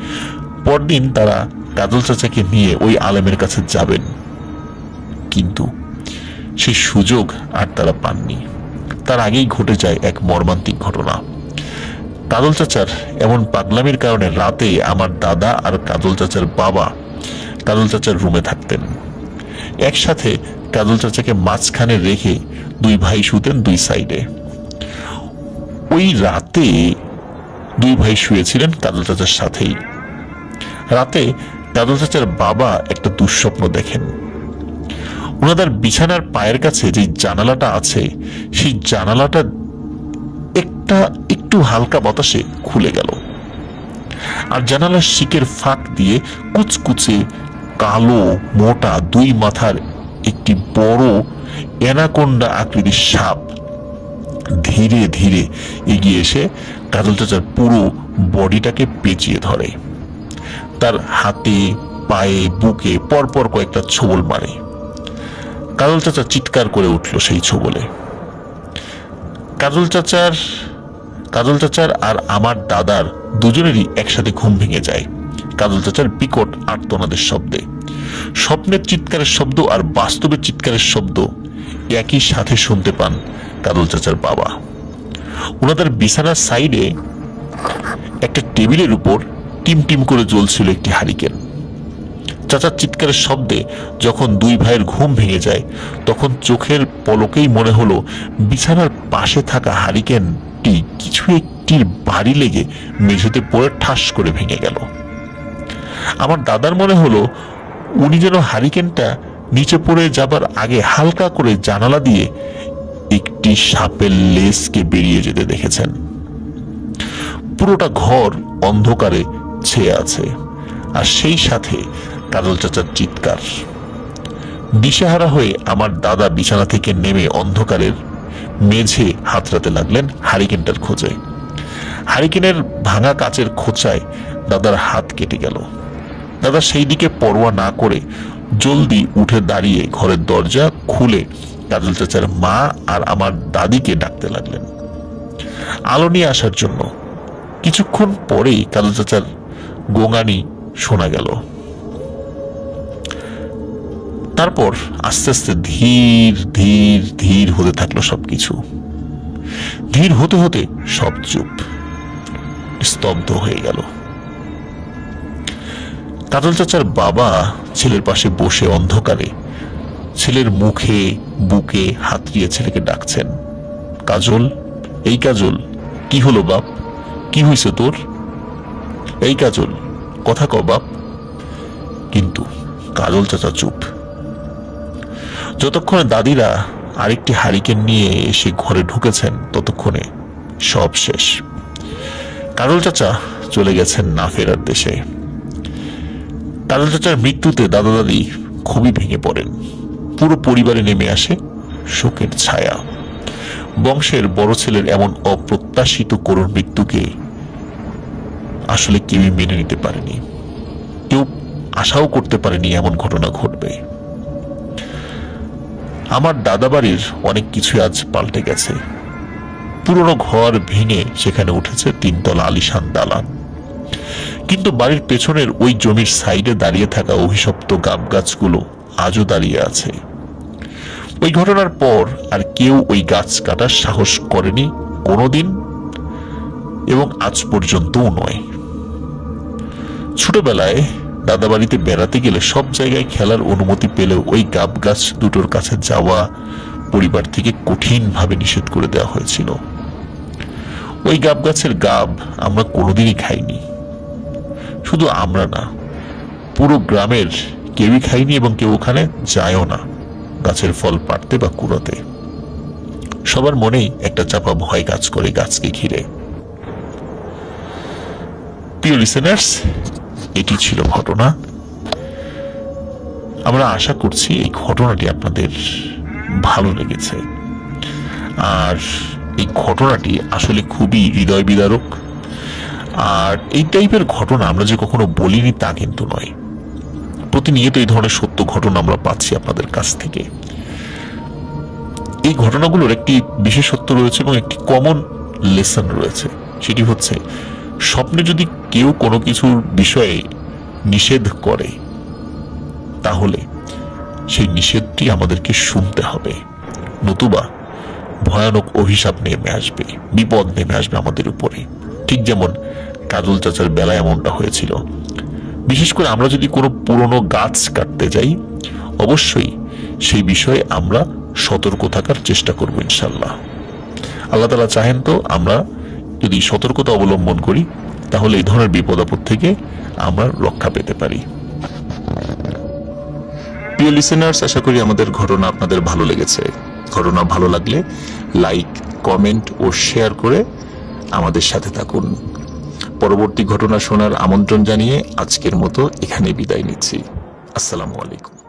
পরদিন তারা কাজল চাচাকে নিয়ে ওই আলেমের কাছে যাবেন, কিন্তু সেই সুযোগ আর তারা পাননি। তার আগেই ঘটে যায় এক মর্মান্তিক ঘটনা। কাজল চাচার এমন পাগলামির কারণে রাতে আমার দাদা আর কাজল চাচার বাবা কাজল চাচার রুমে থাকতেন। একসাথে কাজল চাচাকে মাঝখানে রেখে দুই ভাই শুতেন দুই সাইডে। ওই রাতে দুই ভাই শুয়েছিলেন কাজল চাচার সাথেই। রাতে কাজল চাচার বাবা একটা দুঃস্বপ্ন দেখেন। ওনাদের বিছানার পায়ের কাছে যে জানালাটা আছে, সেই জানালাটা একটু হালকা বাতাসে খুলে গেল, আর জানালার শিকের ফাঁক দিয়ে কুচকুচে কালো মোটা দুই মাথার একটি বড় অ্যানাকোন্ডা আকৃতির সাপ ধীরে ধীরে এগিয়ে এসে কাজল চাচার পুরো বডিটাকে পেঁচিয়ে ধরে। তার হাতে পায়ে বুকে পরপর কয়েকটা ছোবল মারে। কাজল চাচা চিৎকার করে উঠল সেই ছোবলে। কাজল চাচার আর আমার দাদার দুজনেরই একসাথে ঘুম ভেঙে যায় কাজল চাচার বিকট আর্তনাদের শব্দে। স্বপ্নের চিৎকারের শব্দ আর বাস্তবের চিৎকারের শব্দ একই সাথে শুনতে পান কাজল চাচার বাবা। ওনাদের বিছানার সাইডে একটা টেবিলের উপর টিম টিম করে জ্বলছিল একটি হারিকেন। চাচার চিৎকারের শব্দে যখন দুই ভাইয়ের ঘুম ভেঙে যায়, তখন চোখের পলকেই মনে হলো বিছানার পাশে থাকা হারিকেনটি কিছু একটির বাড়ি লেগে মেঝেতে পড়ে ঠাস করে ভেঙে গেল। আমার দাদার মনে হলো উনি যেন হারিকেনটা নিচে পড়ে যাবার আগে হালকা করে জানালা দিয়ে একটি সাপের লেজকে বেরিয়ে যেতে দেখেছেন। পুরোটা ঘর অন্ধকারে ছেয়ে আছে, আর সেই সাথে কাজল চাচার চিৎকার। দিশেহারা হয়ে আমার দাদা বিছানা থেকে নেমে অন্ধকারের মেঝে হাতড়াতে লাগলেন হারিকেনটার খোঁজে। হারিকেনের ভাঙা কাচের খোঁচায় দাদার হাত কেটে গেল। দাদা সেই দিকে পরোয়া না করে জলদি উঠে দাঁড়িয়ে ঘরের দরজা খুলে কাজল চাচার মা আর আমার দাদিকে ডাকতে লাগলেন আলো নিয়ে আসার জন্য। কিছুক্ষণ পরেই কাজল চাচার গোঙানি শোনা গেল। তারপর আস্তে আস্তে ধীর ধীর ধীর হতে থাকলো সবকিছু। ধীর হতে হতে সব চুপ, স্তব্ধ হয়ে গেল। কাজল চাচার বাবা ছেলের পাশে বসে অন্ধকারে ছেলের মুখে বুকে হাত দিয়ে ছেলেকে ডাকছেন, কাজল, এই কাজল, কি হলো বাপ, কি হয়েছে তোর? এই কাজল, কথা কও বাপ। কিন্তু কাজল চাচা চুপ। যতক্ষণে দাদিরা আরেকটি হারিকেন নিয়ে এসে ঘরে ঢুকেছেন, ততক্ষণে সব শেষ। কাজল চাচা চলে গেছেন না ফেরার দেশে। কাজল চাচার মৃত্যুতে দাদা দাদি খুবই ভেঙে পড়েন। পুরো পরিবারে নেমে আসে শোকের ছায়া। বংশের বড় ছেলের এমন অপ্রত্যাশিত করুণ মৃত্যুকে আসলে কেউই মেনে নিতে পারেনি। কেউ আশাও করতে পারেনি এমন ঘটনা ঘটবে। আমার দাদা বাড়ির অনেক কিছু আজ পাল্টে গেছে। পুরনো ঘর ভেঙে সেখানে উঠেছে 3 তলা আলিশান দালান। কিন্তু বাড়ির পেছনের ওই জমির সাইডে দাঁড়িয়ে থাকা অভিশপ্ত গাব গাছগুলো আজও দাঁড়িয়ে আছে। ওই ঘটনার পর আর কেউ ওই গাছ কাটার সাহস করেনি কোনোদিন, এবং আজ পর্যন্তও নয়। ছোটবেলায় দাদা বাড়িতে বেড়াতে গেলে সব জায়গায় খেলার অনুমতি পেলেও ওই গাব গাছ দুটোর কাছে যাওয়া পরিবার থেকে কঠিনভাবে নিষেধ করে দেওয়া হয়েছিল। ওই গাব গাছের গাব আমরা কোনোদিনই খাইনি। শুধু আমরা না, পুরো গ্রামের কেউই খাইনি এবং কেউ ওখানে যায়ও না গাছের ফল পাড়তে বা কুড়াতে। সবার মনেই একটা চাপা ভয় কাজ করে গাছকে ঘিরে। প্রিয় লিসেনার্স, এটি ছিল ঘটনা। আমরা আশা করছি এই ঘটনাটি আপনাদের ভালো লেগেছে। আর এই ঘটনাটি আসলে খুবই হৃদয় বিদারক। আর এই টাইপের ঘটনা আমরা যে কখনো বলিনি তা কিন্তু নয়। প্রতিনিয়ত এই ধরনের সত্য ঘটনা আমরা পাচ্ছি আপনাদের কাছ থেকে। এই ঘটনাগুলোর একটি বিশেষত্ব রয়েছে এবং একটি কমন লেসন রয়েছে। সেটি হচ্ছে, স্বপ্নে যদি কেউ কোনো কিছুর বিষয়ে নিষেধ করে তাহলে সেই নিষেধটি আমাদেরকে শুনতে হবে, নতুবা ভয়ানক অভিশাপ নেমে আসবে, বিপদ নেমে আসবে আমাদের উপরে। ঠিক যেমন কাজল চাচার বেলায় এমনটা হয়েছিল। বিশেষ করে আমরা যদি কোনো পুরনো গাছ কাটতে যাই, অবশ্যই সেই বিষয়ে আমরা সতর্ক থাকার চেষ্টা করব ইনশাল্লাহ। আল্লাহ তাআলা চাহেন তো আমরা যদি সতর্কতা অবলম্বন করি তাহলে এই ধরনের বিপদ আপদ থেকে আমরা রক্ষা পেতে পারি। প্রিয় লিসেনার্স, আশা করি আমাদের ঘটনা আপনাদের ভালো লেগেছে। ঘটনা ভালো লাগলে লাইক, কমেন্ট ও শেয়ার করে আমাদের সাথে থাকুন। পরবর্তী ঘটনা শোনার আমন্ত্রণ জানিয়ে আজকের মতো এখানে বিদায় নিচ্ছি। আসসালামু আলাইকুম।